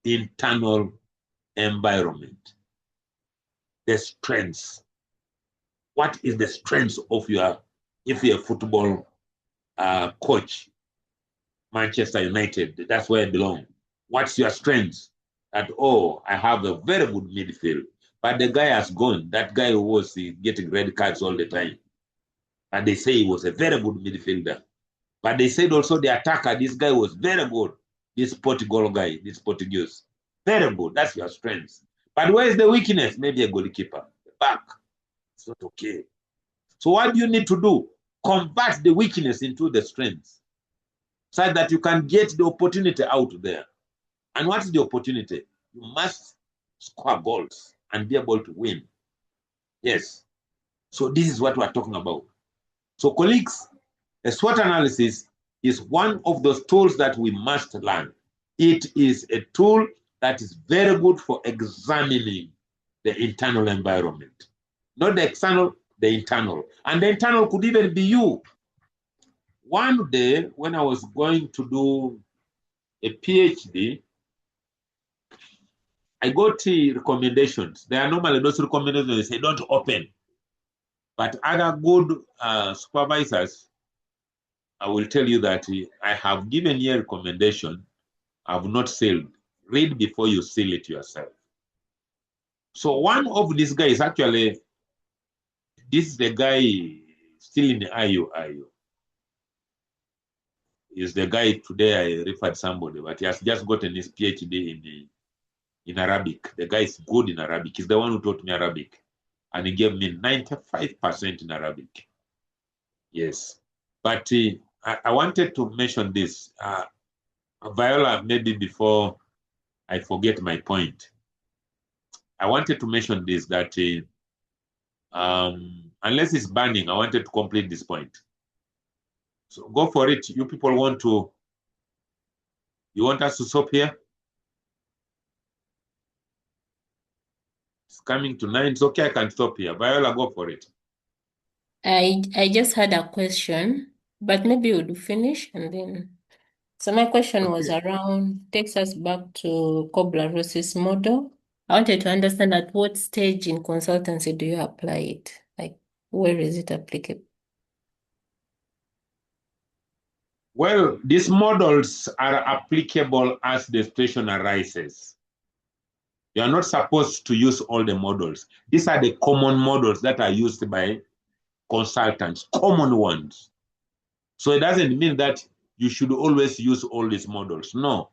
internal environment. The strengths. What is the strength of if you're a football coach, Manchester United, that's where I belong. What's your strength? That, oh, I have a very good midfield. But the guy has gone. That guy who was getting red cards all the time. And they say he was a very good midfielder. But they said also the attacker, this guy was very good. This Portugal guy, this Portuguese. Very good. That's your strength. But where is the weakness? Maybe a goalkeeper. The back. It's not okay. So what do you need to do? Convert the weakness into the strength, so that you can get the opportunity out there. And what is the opportunity? You must score goals and be able to win. Yes. So this is what we're talking about. So colleagues, a SWOT analysis is one of those tools that we must learn. It is a tool that is very good for examining the internal environment. Not the external, the internal. And the internal could even be you. One day, when I was going to do a PhD, I got recommendations. There are normally those recommendations, they say don't open. But other good supervisors, I will tell you that I have given you a recommendation, I have not sealed. Read before you seal it yourself. So one of these guys, actually, this is the guy still in the IU. He's the guy today I referred somebody, but he has just gotten his PhD in Arabic. The guy is good in Arabic. He's the one who taught me Arabic. And he gave me 95% in Arabic. Yes. But I wanted to mention this. Viola, maybe before I forget my point, I wanted to mention this, that unless it's burning, I wanted to complete this point. So go for it. You people you want us to stop here? It's coming to 9. It's okay, I can stop here. Viola, go for it. I just had a question, but maybe we'll finish and then. So my question was around, takes us back to Kubler-Ross's model. I wanted to understand at what stage in consultancy do you apply it? Like, where is it applicable? Well, these models are applicable as the situation arises. You are not supposed to use all the models. These are the common models that are used by consultants, common ones. So it doesn't mean that you should always use all these models. No.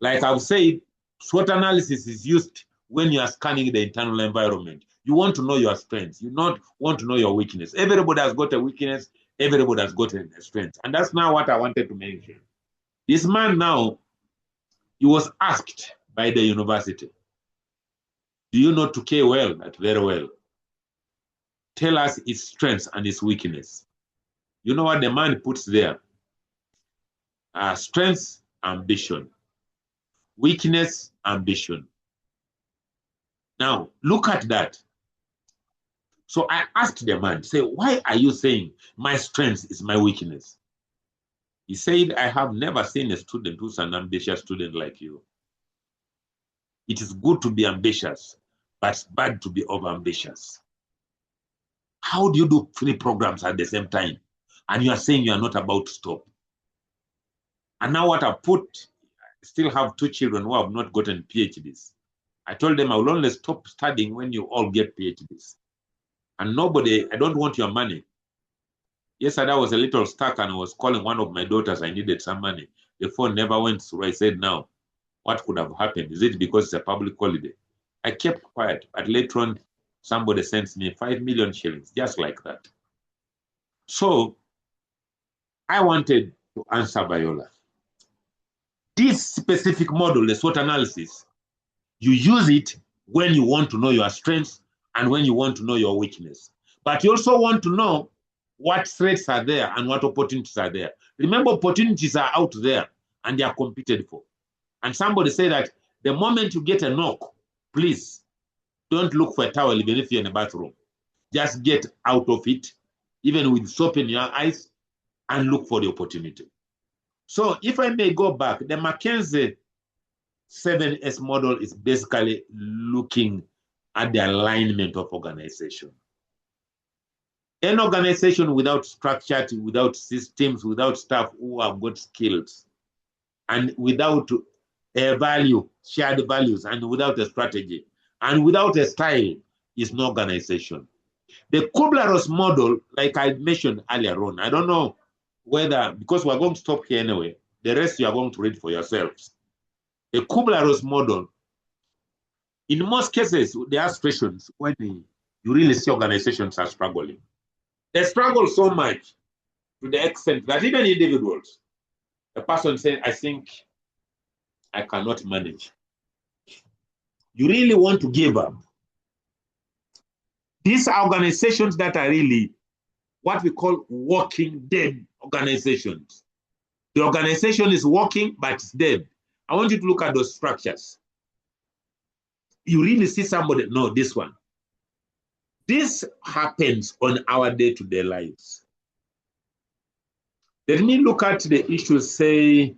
Like I've said, SWOT analysis is used when you are scanning the internal environment. You want to know your strengths. You not want to know your weakness. Everybody has got a weakness. Everybody has got a strength. And that's now what I wanted to mention. This man now, he was asked by the university, do you know Tuke well? Very well. Tell us his strengths and his weakness. You know what the man puts there? Strengths, ambition. Weakness, ambition. Now, look at that. So I asked the man, say, why are you saying my strength is my weakness? He said, I have never seen a student who's an ambitious student like you. It is good to be ambitious, but it's bad to be over-ambitious. How do you do 3 programs at the same time? And you are saying you are not about to stop. And now what I put, I still have 2 children who have not gotten PhDs. I told them I will only stop studying when you all get PhDs. And nobody, I don't want your money. Yesterday I was a little stuck and I was calling one of my daughters. I needed some money. The phone never went through. I said, now, what could have happened? Is it because it's a public holiday? I kept quiet, but later on, somebody sends me 5 million shillings, just like that. So I wanted to answer Viola. This specific model, the SWOT analysis, you use it when you want to know your strengths and when you want to know your weakness. But you also want to know what threats are there and what opportunities are there. Remember, opportunities are out there and they are competed for. And somebody said that the moment you get a knock, please don't look for a towel even if you're in a bathroom. Just get out of it, even with soap in your eyes, and look for the opportunity. So if I may go back, the McKinsey 7S model is basically looking at the alignment of organization. An organization without structure, without systems, without staff who have got skills, and without a value, shared values, and without a strategy, and without a style, is no organization. The Kubler-Ross model, like I mentioned earlier on, I don't know whether, because we're going to stop here anyway, the rest you are going to read for yourselves. The Kubler-Ross model, in most cases, there are situations when you really see organizations are struggling. They struggle so much to the extent that even individuals, a person saying, I think I cannot manage. You really want to give up. These are organizations that are really what we call walking dead organizations. The organization is working, but it's dead. I want you to look at those structures. You really see somebody, no, this one. This happens on our day-to-day lives. Let me look at the issues, say,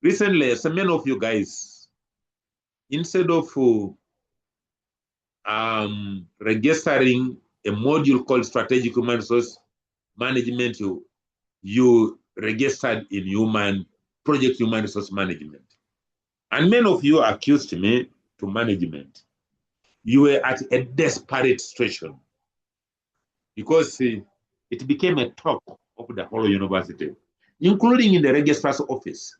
recently, so many of you guys, instead of registering a module called Strategic Human Resource Management, you registered in Project Human Resource Management. And many of you accused me to management. You were at a desperate situation because it became a talk of the whole university, including in the registrar's office.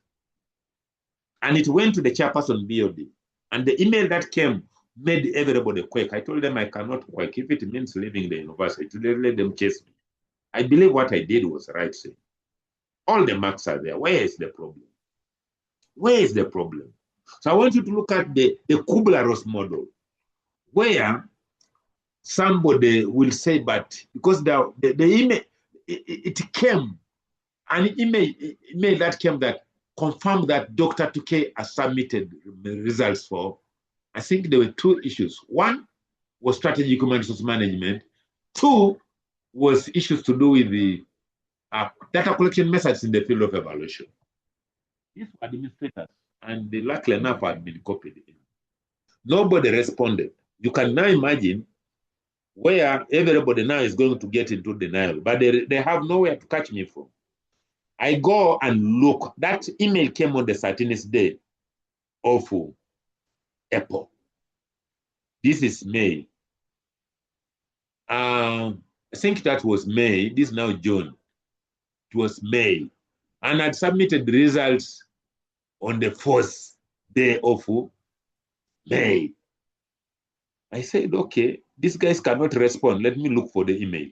And it went to the chairperson BOD. And the email that came made everybody quake. I told them I cannot quake. If it means leaving the university, let them chase me. I believe what I did was the right thing. All the marks are there. Where is the problem? Where is the problem? So I want you to look at the Kubler-Ross model, where somebody will say, but because the email, it came an email that came that confirmed that Dr. Tukey has submitted the results for, I think there were two issues. One was strategic human resource management. Two was issues to do with the data collection methods in the field of evaluation. These were administrators, and they luckily enough had been copied. Nobody responded. You can now imagine where everybody now is going to get into denial, but they have nowhere to catch me from. I go and look. That email came on the 13th day of April. This is May. I think that was May. This is now June. It was May. And I'd submitted the results on the 4th day of May. I said, okay, these guys cannot respond. Let me look for the email.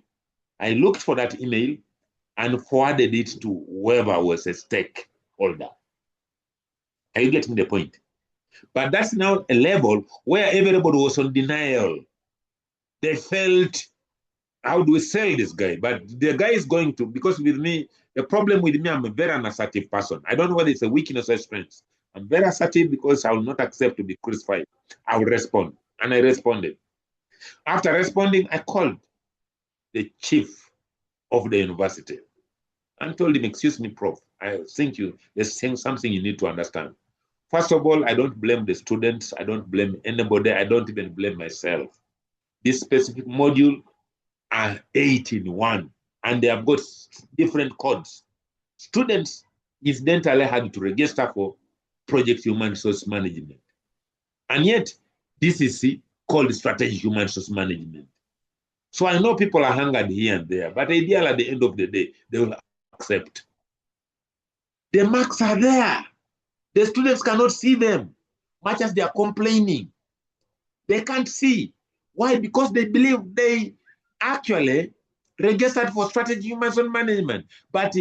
I looked for that email and forwarded it to whoever was a stakeholder. Are you getting the point? But that's now a level where everybody was on denial. They felt, how do we sell this guy? But the guy is going to, because with me, the problem with me, I'm a very unassertive person. I don't know whether it's a weakness or strength. I'm very assertive because I will not accept to be crucified. I will respond. And I responded. After responding, I called the chief of the university and told him, excuse me, Prof, I think there's something you need to understand. First of all, I don't blame the students. I don't blame anybody. I don't even blame myself. This specific module are 8 in 1, and they have got different codes. Students incidentally had to register for project human resource management. And yet, this is called strategic human resource management. So I know people are hungered here and there, but ideally at the end of the day, they will accept. The marks are there. The students cannot see them, much as they are complaining. They can't see. Why? Because they believe they actually registered for strategic human resource management. But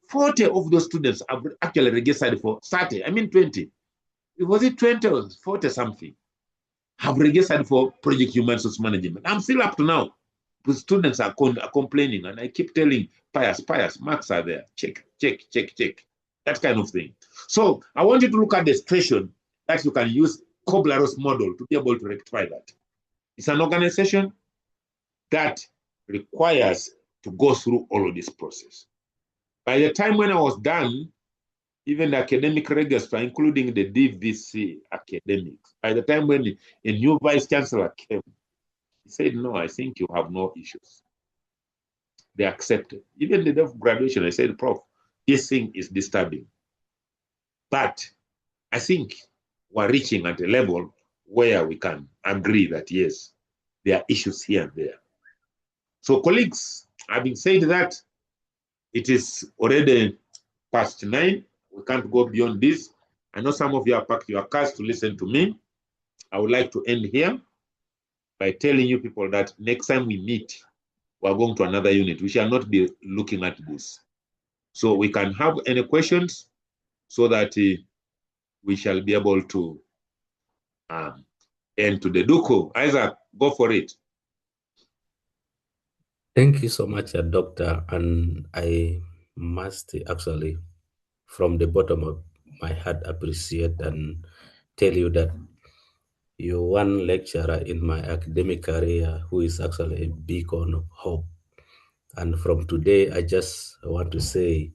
40 of those students have actually registered for 30, 20. Was it 20 or 40 something? Have registered for project human resource management. I'm still up to now. The students are complaining, and I keep telling Pius, marks are there. Check. That kind of thing. So I want you to look at the situation that you can use Kobler's model to be able to rectify that. It's an organization that requires to go through all of this process. By the time when I was done, even the academic register, including the DVC academics, by the time when a new vice chancellor came, he said, no, I think you have no issues. They accepted. Even the day of graduation, I said, Prof, this thing is disturbing. But I think we're reaching at a level where we can agree that, yes, there are issues here and there. So colleagues, having said that, it is already past 9. We can't go beyond this. I know some of you have packed your cars to listen to me. I would like to end here by telling you people that next time we meet, we're going to another unit. We shall not be looking at this. So we can have any questions so that we shall be able to end to the Duko. Isaac, go for it. Thank you so much, Doctor. And I must actually, from the bottom of my heart, appreciate and tell you that you're one lecturer in my academic career who is actually a beacon of hope. And from today, I just want to say,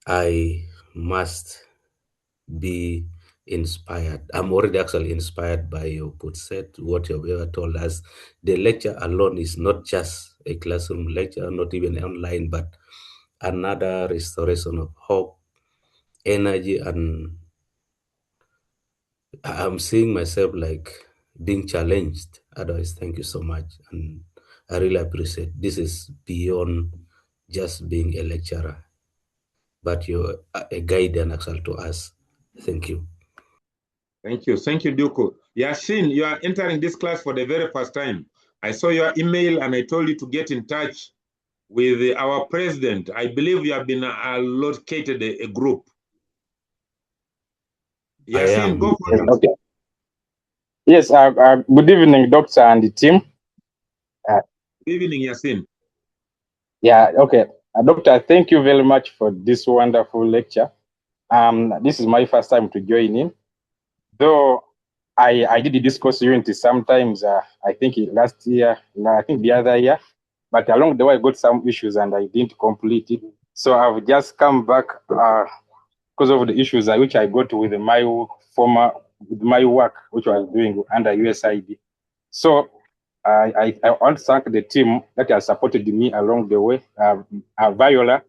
I must be inspired. I'm already actually inspired by your put set, what you've ever told us. The lecture alone is not just a classroom lecture, not even online, but another restoration of hope, energy, and I'm seeing myself like being challenged. Otherwise, thank you so much. And I really appreciate this is beyond just being a lecturer, but you're a guardian actually to us. Thank you. Thank you, Duko. Yashin, you are entering this class for the very first time. I saw your email and I told you to get in touch with our president. I believe you have been allocated a group. Yassin, go for it. Okay. Yes, good evening, Doctor and the team. Good evening, Yassin. Yeah, okay. Doctor, thank you very much for this wonderful lecture. This is my first time to join in. Though I did this course unit sometimes, I think last year, I think the other year, but along the way I got some issues and I didn't complete it. So I've just come back because of the issues which I got with my work, which I was doing under USAID. So I want to thank the team that has supported me along the way. Viola,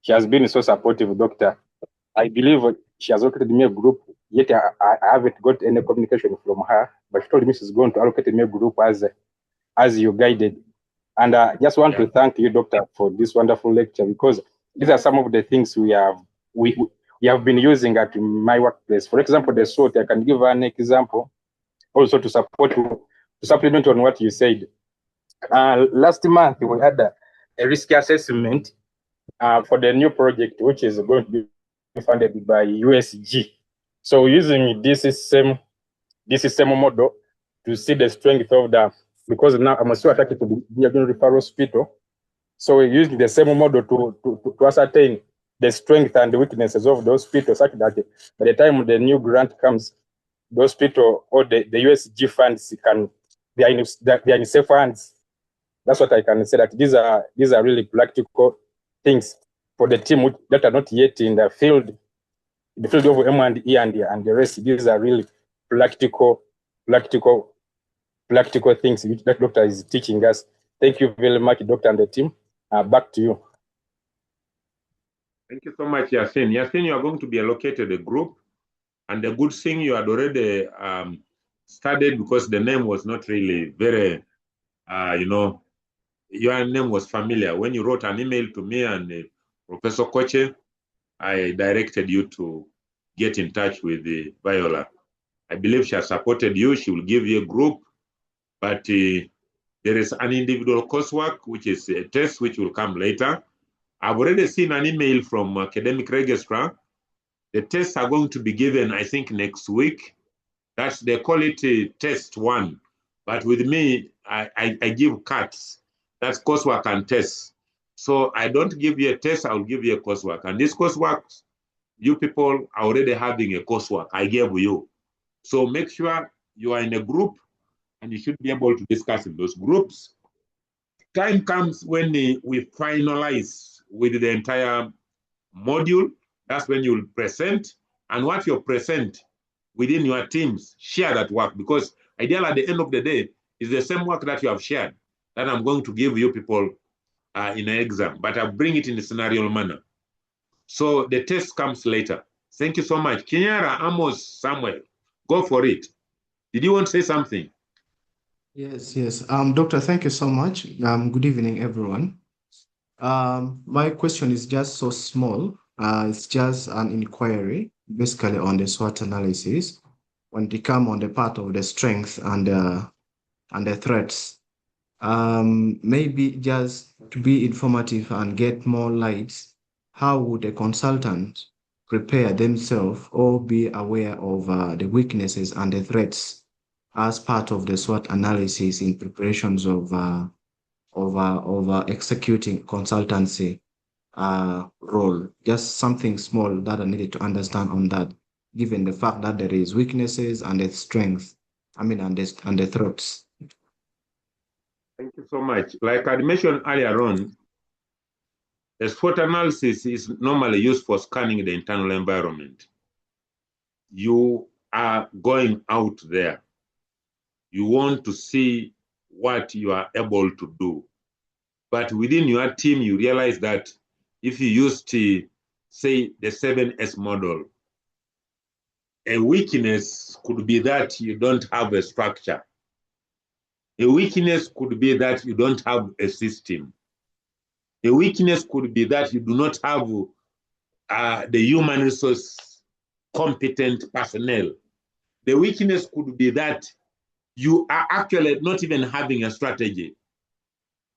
she has been so supportive, Doctor. I believe she has allocated me a group, yet I haven't got any communication from her, but she told me she's going to allocate me a group as you guided. And I just want to thank you, Doctor, for this wonderful lecture, because these are some of the things we have been using at my workplace. For example, the SWOT, I can give an example also to supplement on what you said. Last month, we had a risk assessment for the new project, which is going to be funded by USG. So using this same model to see the strength of because now I'm also attached to the Regional Referral Hospital. So we're using the same model to ascertain the strength and the weaknesses of the hospital, such that by the time the new grant comes, the hospital or the USG funds they are in safe hands. That's what I can say, that these are really practical things for the team that are not yet in the field of M&E and the rest. These are really practical things which that doctor is teaching us. Thank you very much, Doctor and the team. Back to you. Thank you so much, Yasin. Yasin, you are going to be allocated a group, and the good thing you had already studied, because the name was not really very, your name was familiar. When you wrote an email to me and Professor Koche, I directed you to get in touch with Viola. I believe she has supported you. She will give you a group, but there is an individual coursework, which is a test, which will come later. I've already seen an email from Academic Registrar. The tests are going to be given, I think, next week. They call it test 1. But with me, I give cuts. That's coursework and tests. So I don't give you a test, I'll give you a coursework. And this coursework, you people are already having a coursework I gave you. So make sure you are in a group, and you should be able to discuss in those groups. Time comes when we finalize with the entire module. That's when you'll present, and what you present within your teams, share that work, because ideally at the end of the day, it's the same work that you have shared that I'm going to give you people in an exam, but I'll bring it in a scenario manner. So the test comes later. Thank you so much. Kinyara, Amos, Samuel, go for it. Did you want to say something? Yes. Doctor, thank you so much. Good evening, everyone. My question is just so small. It's just an inquiry, basically on the SWOT analysis, when they come on the part of the strengths and the threats. Maybe just to be informative and get more lights, how would a consultant prepare themselves or be aware of the weaknesses and the threats as part of the SWOT analysis in preparations of executing consultancy role? Just something small that I needed to understand on that, given the fact that there is weaknesses and the strengths, and the threats. Thank you so much. Like I mentioned earlier on, the SWOT analysis is normally used for scanning the internal environment. You are going out there. You want to see what you are able to do. But within your team, you realize that if you use, say, the 7S model, a weakness could be that you don't have a structure. A weakness could be that you don't have a system. A weakness could be that you do not have the human resource competent personnel. The weakness could be that you are actually not even having a strategy.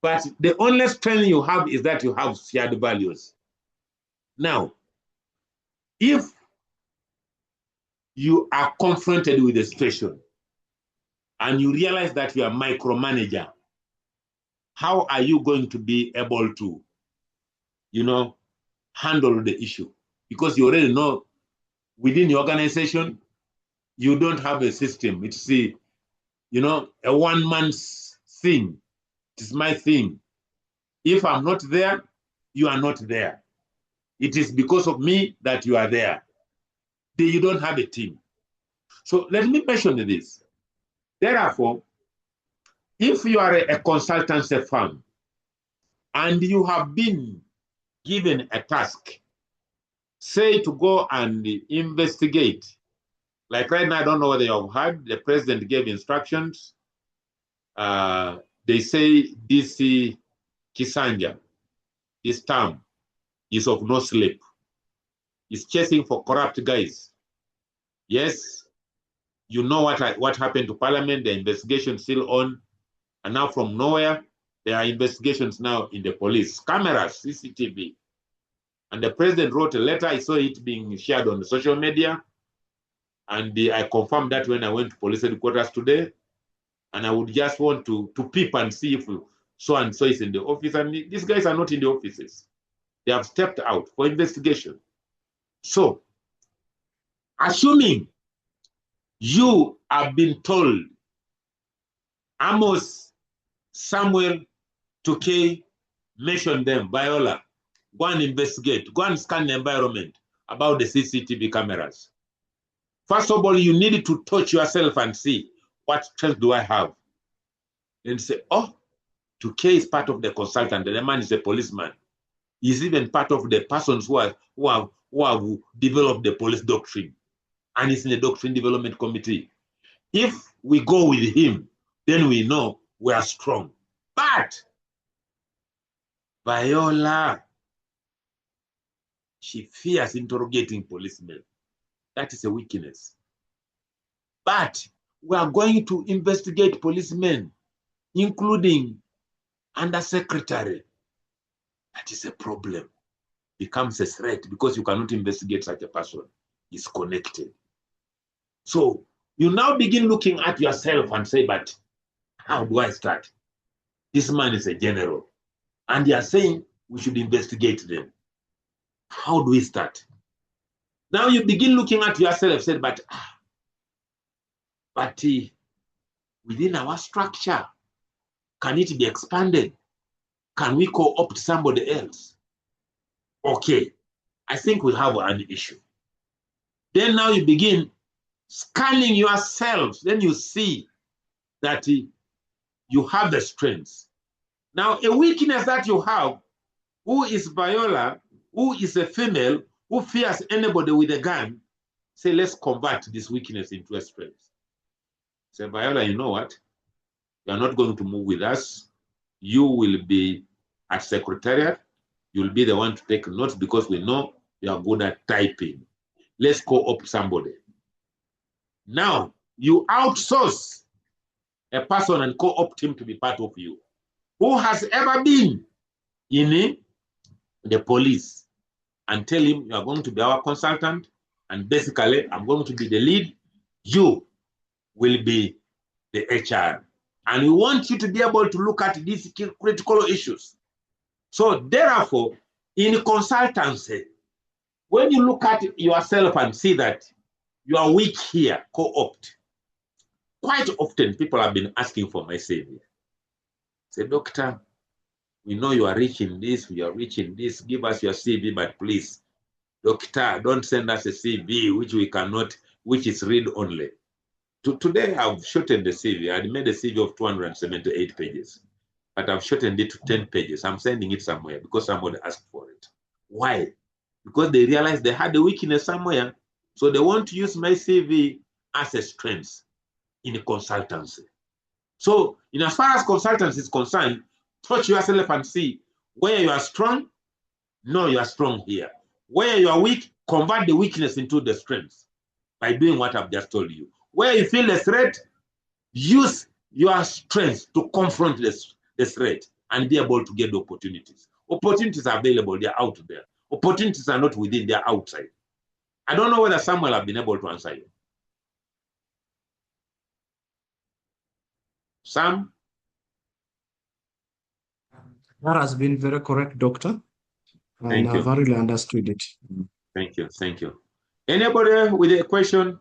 But the only strength you have is that you have shared values. Now, if you are confronted with a situation and you realize that you are a micromanager, how are you going to be able to handle the issue, because you already know within the organization, you don't have a system. It's a one-man's thing. It is my thing. If I'm not there, you are not there. It is because of me that you are there. You don't have a team. So let me mention this. Therefore, if you are a consultancy firm and you have been given a task, say to go and investigate, like right now, I don't know whether you have heard, the president gave instructions. They say DC Kisanja, this term is of no sleep. He's chasing for corrupt guys. Yes, you know what happened to Parliament, the investigation still on, and now from nowhere, there are investigations now in the police, cameras, CCTV. And the president wrote a letter, I saw it being shared on the social media, and I confirmed that when I went to police headquarters today, and I would just want to peep and see if so-and-so is in the office, and these guys are not in the offices. They have stepped out for investigation. So, assuming you have been told, Amos, Samuel, Tukey, mention them, Viola, go and investigate, go and scan the environment about the CCTV cameras. First of all, you need to touch yourself and see, what strength do I have? And say, oh, Tukey is part of the consultant, the man is a policeman. He's even part of the persons who have developed the police doctrine, and he's in the doctrine development committee. If we go with him, then we know we are strong. But Viola, she fears interrogating policemen. That is a weakness. But we are going to investigate policemen, including undersecretary. That is a problem. Becomes a threat because you cannot investigate such a person. He's connected. So you now begin looking at yourself and say, but how do I start? This man is a general, and they are saying we should investigate them. How do we start? Now you begin looking at yourself, said, but within our structure, can it be expanded? Can we co-opt somebody else? Okay, I think we have an issue. Then now you begin scanning yourselves. Then you see that you have the strengths. Now, a weakness that you have, who is Viola, who is a female, who fears anybody with a gun, say, let's convert this weakness into a strength. Say, Viola, you know what? You are not going to move with us. You will be at secretariat. You'll be the one to take notes because we know you are good at typing. Let's co-opt somebody. Now, you outsource a person and co-opt him to be part of you. Who has ever been in the police, and tell him you are going to be our consultant, and basically I'm going to be the lead, you will be the HR. And we want you to be able to look at these critical issues. So therefore, in consultancy, when you look at yourself and see that you are weak here, co-opt. Quite often people have been asking for my CV. Say, doctor, we know you are rich in this, we are rich in this, give us your CV, but please, doctor, don't send us a CV which we cannot, which is read only. Today I've shortened the CV. I made a CV of 278 pages, but I've shortened it to 10 pages. I'm sending it somewhere because somebody asked for it. Why? Because they realized they had a weakness somewhere, so they want to use my CV as a strength in a consultancy. So, in as far as consultancy is concerned, touch yourself and see where you are strong. No, you are strong here. Where you are weak, convert the weakness into the strength by doing what I've just told you. Where you feel a threat, use your strength to confront the threat and be able to get the opportunities. Opportunities are available, they're out there. Opportunities are not within, they're outside. I don't know whether Samuel have been able to answer you. Sam? That has been very correct, Doctor. and I've really understood it. Thank you. Thank you. Anybody with a question?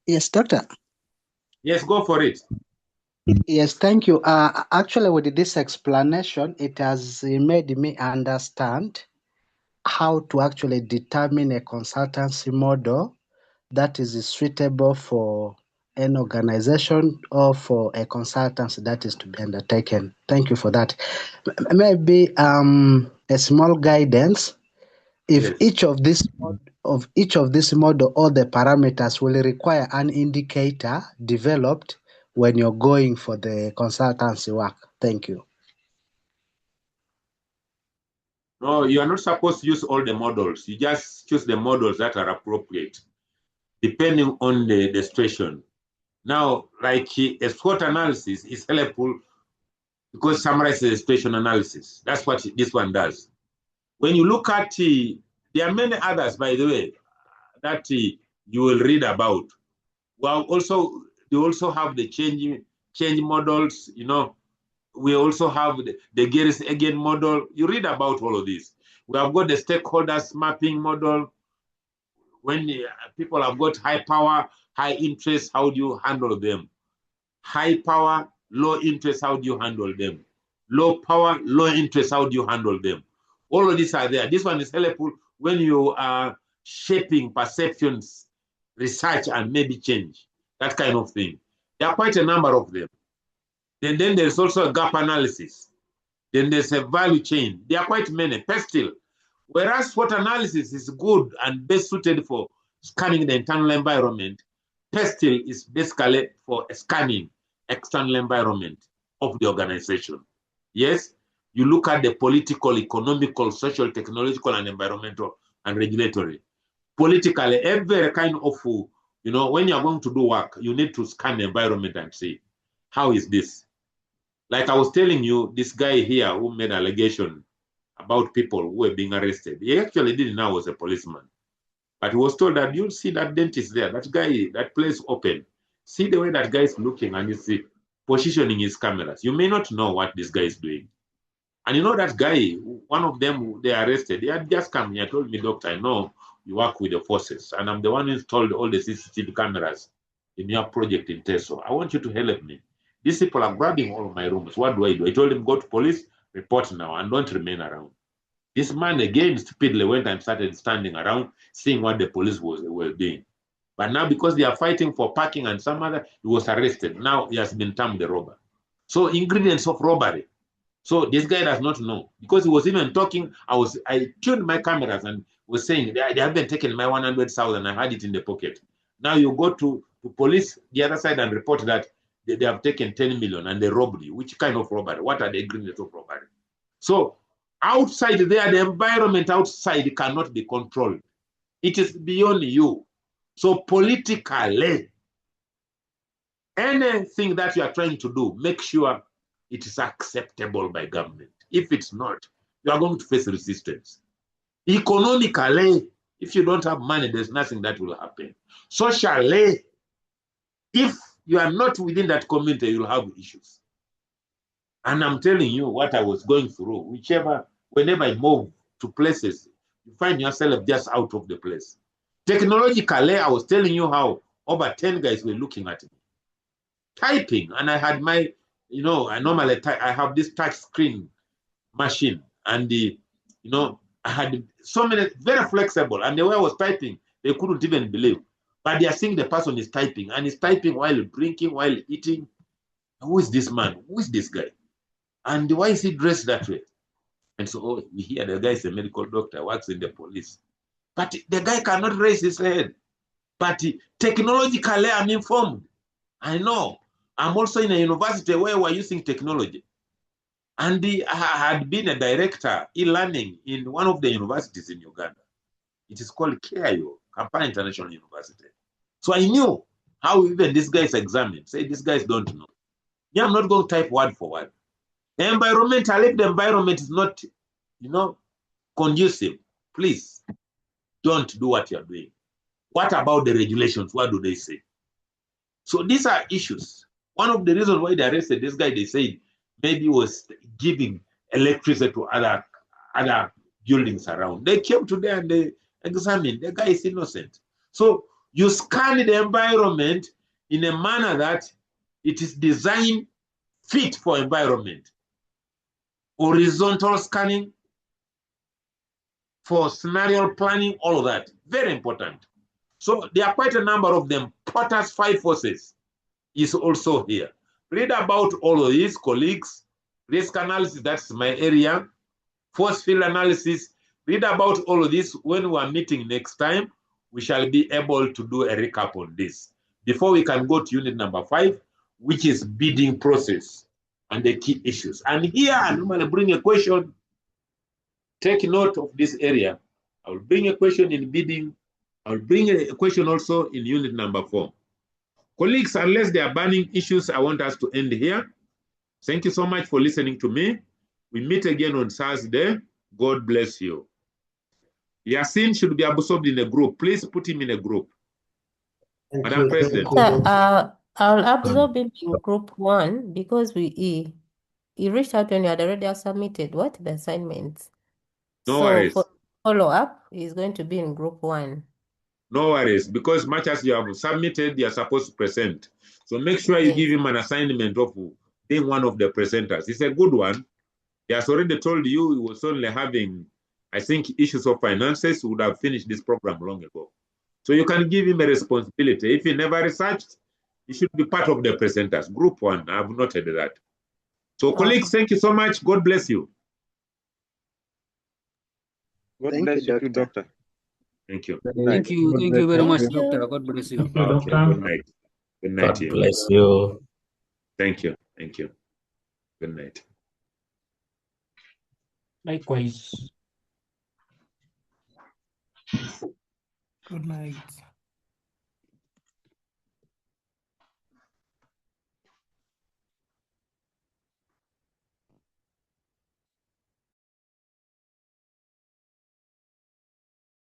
Yes, doctor. Yes, go for it. Yes, thank you. Actually, with this explanation, it has made me understand how to actually determine a consultancy model that is suitable for an organization or for a consultancy that is to be undertaken. Thank you for that. Maybe a small guidance. If each of this model, all the parameters will require an indicator developed when you're going for the consultancy work. Thank you. No, you are not supposed to use all the models. You just choose the models that are appropriate, depending on the situation. Now, like a SWOT analysis is helpful because it summarizes the situation analysis. That's what this one does. When you look at, there are many others, by the way, that you will read about. Well, also, they also have the change models, you know. We also have the Garris again model. You read about all of this. We have got the stakeholders mapping model. When people have got high power, high interest, how do you handle them? High power, low interest, how do you handle them? Low power, low interest, how do you handle them? All of these are there. This one is helpful when you are shaping perceptions, research, and maybe change, that kind of thing. There are quite a number of them. Then there's also a gap analysis. Then there's a value chain. There are quite many. Pestle. Whereas SWOT analysis is good and best suited for scanning the internal environment, Pestle is basically for scanning external environment of the organization. Yes, you look at the political, economical, social, technological, and environmental and regulatory. Politically, every kind of, you know, when you're going to do work, you need to scan the environment and see, how is this? Like I was telling you, this guy here who made allegation about people who were being arrested, he actually didn't know I was a policeman. But he was told that you'll see that dentist there, that guy, that place open. See the way that guy is looking and you see positioning his cameras. You may not know what this guy is doing. And you know that guy, one of them they arrested, he had just come here, told me, doctor, I know you work with the forces and I'm the one who installed all the CCTV cameras in your project in Teso. I want you to help me. These people are grabbing all of my rooms. What do? I told him, go to police, report now, and don't remain around. This man again stupidly went and started standing around, seeing what the police were doing. But now because they are fighting for parking and some other, he was arrested. Now he has been termed the robber. So ingredients of robbery. So this guy does not know. Because he was even talking, I tuned my cameras and was saying, they haven't taken my 100,000, I had it in the pocket. Now you go to police, the other side, and report that they have taken 10 million and they robbed you. Which kind of robbery? What are the ingredients of robbery? So outside there, the environment outside cannot be controlled. It is beyond you. So politically, anything that you are trying to do, make sure it is acceptable by government. If it's not, you are going to face resistance. Economically, if you don't have money, there's nothing that will happen. Socially, if you are not within that community, you'll have issues. And I'm telling you what I was going through. Whenever I move to places, you find yourself just out of the place. Technologically, I was telling you how over 10 guys were looking at me, typing, and I had my, you know, I have this touch screen machine, and I had so many, very flexible, and the way I was typing, they couldn't even believe. But they are seeing the person is typing, and he's typing while drinking, while eating. Who is this man? Who is this guy? And why is he dressed that way? And so we hear the guy is a medical doctor, works in the police. But the guy cannot raise his head. But technologically, I'm informed. I know. I'm also in a university where we're using technology. And I had been a director e-learning in one of the universities in Uganda. It is called KIO, Kampala International University. So I knew how even these guys examined. Say, these guys don't know. Yeah, I'm not going to type word for word. Environmentally, if the environment is not, conducive, please don't do what you're doing. What about the regulations? What do they say? So these are issues. One of the reasons why they arrested this guy, they said maybe was giving electricity to other buildings around. They came today and they examined. The guy is innocent. So you scan the environment in a manner that it is designed fit for environment. Horizontal scanning for scenario planning, all of that. Very important. So there are quite a number of them. Potter's 5 forces is also here. Read about all of these, colleagues. Risk analysis, that's my area. Force field analysis. Read about all of this. When we are meeting next time, we shall be able to do a recap on this. Before we can go to unit number 5, which is bidding process and the key issues. And here I normally bring a question. Take note of this area. I will bring a question in bidding. I will bring a question also in unit number 4. Colleagues, unless there are burning issues, I want us to end here. Thank you so much for listening to me. We meet again on Thursday. God bless you. Yasin should be absorbed in a group. Please put him in a group. Madam President. I'll absorb him in group 1 because he reached out when you had already submitted the assignments. No So worries. for follow-up, he's going to be in group 1. No worries, because much as you have submitted, you are supposed to present. So make sure you give him an assignment of being one of the presenters. It's a good one. He has already told you he was only having, I think, issues of finances. He would have finished this program long ago. So you can give him a responsibility. If he never researched, he should be part of the presenters. Group 1, I have noted that. So colleagues, thank you so much. God bless you. God bless you too, Doctor. Thank you. Thank you very much, Doctor. God bless you. Okay, good night. Good night God to you. bless you. Thank you. Thank you. Good night. Likewise. Good night.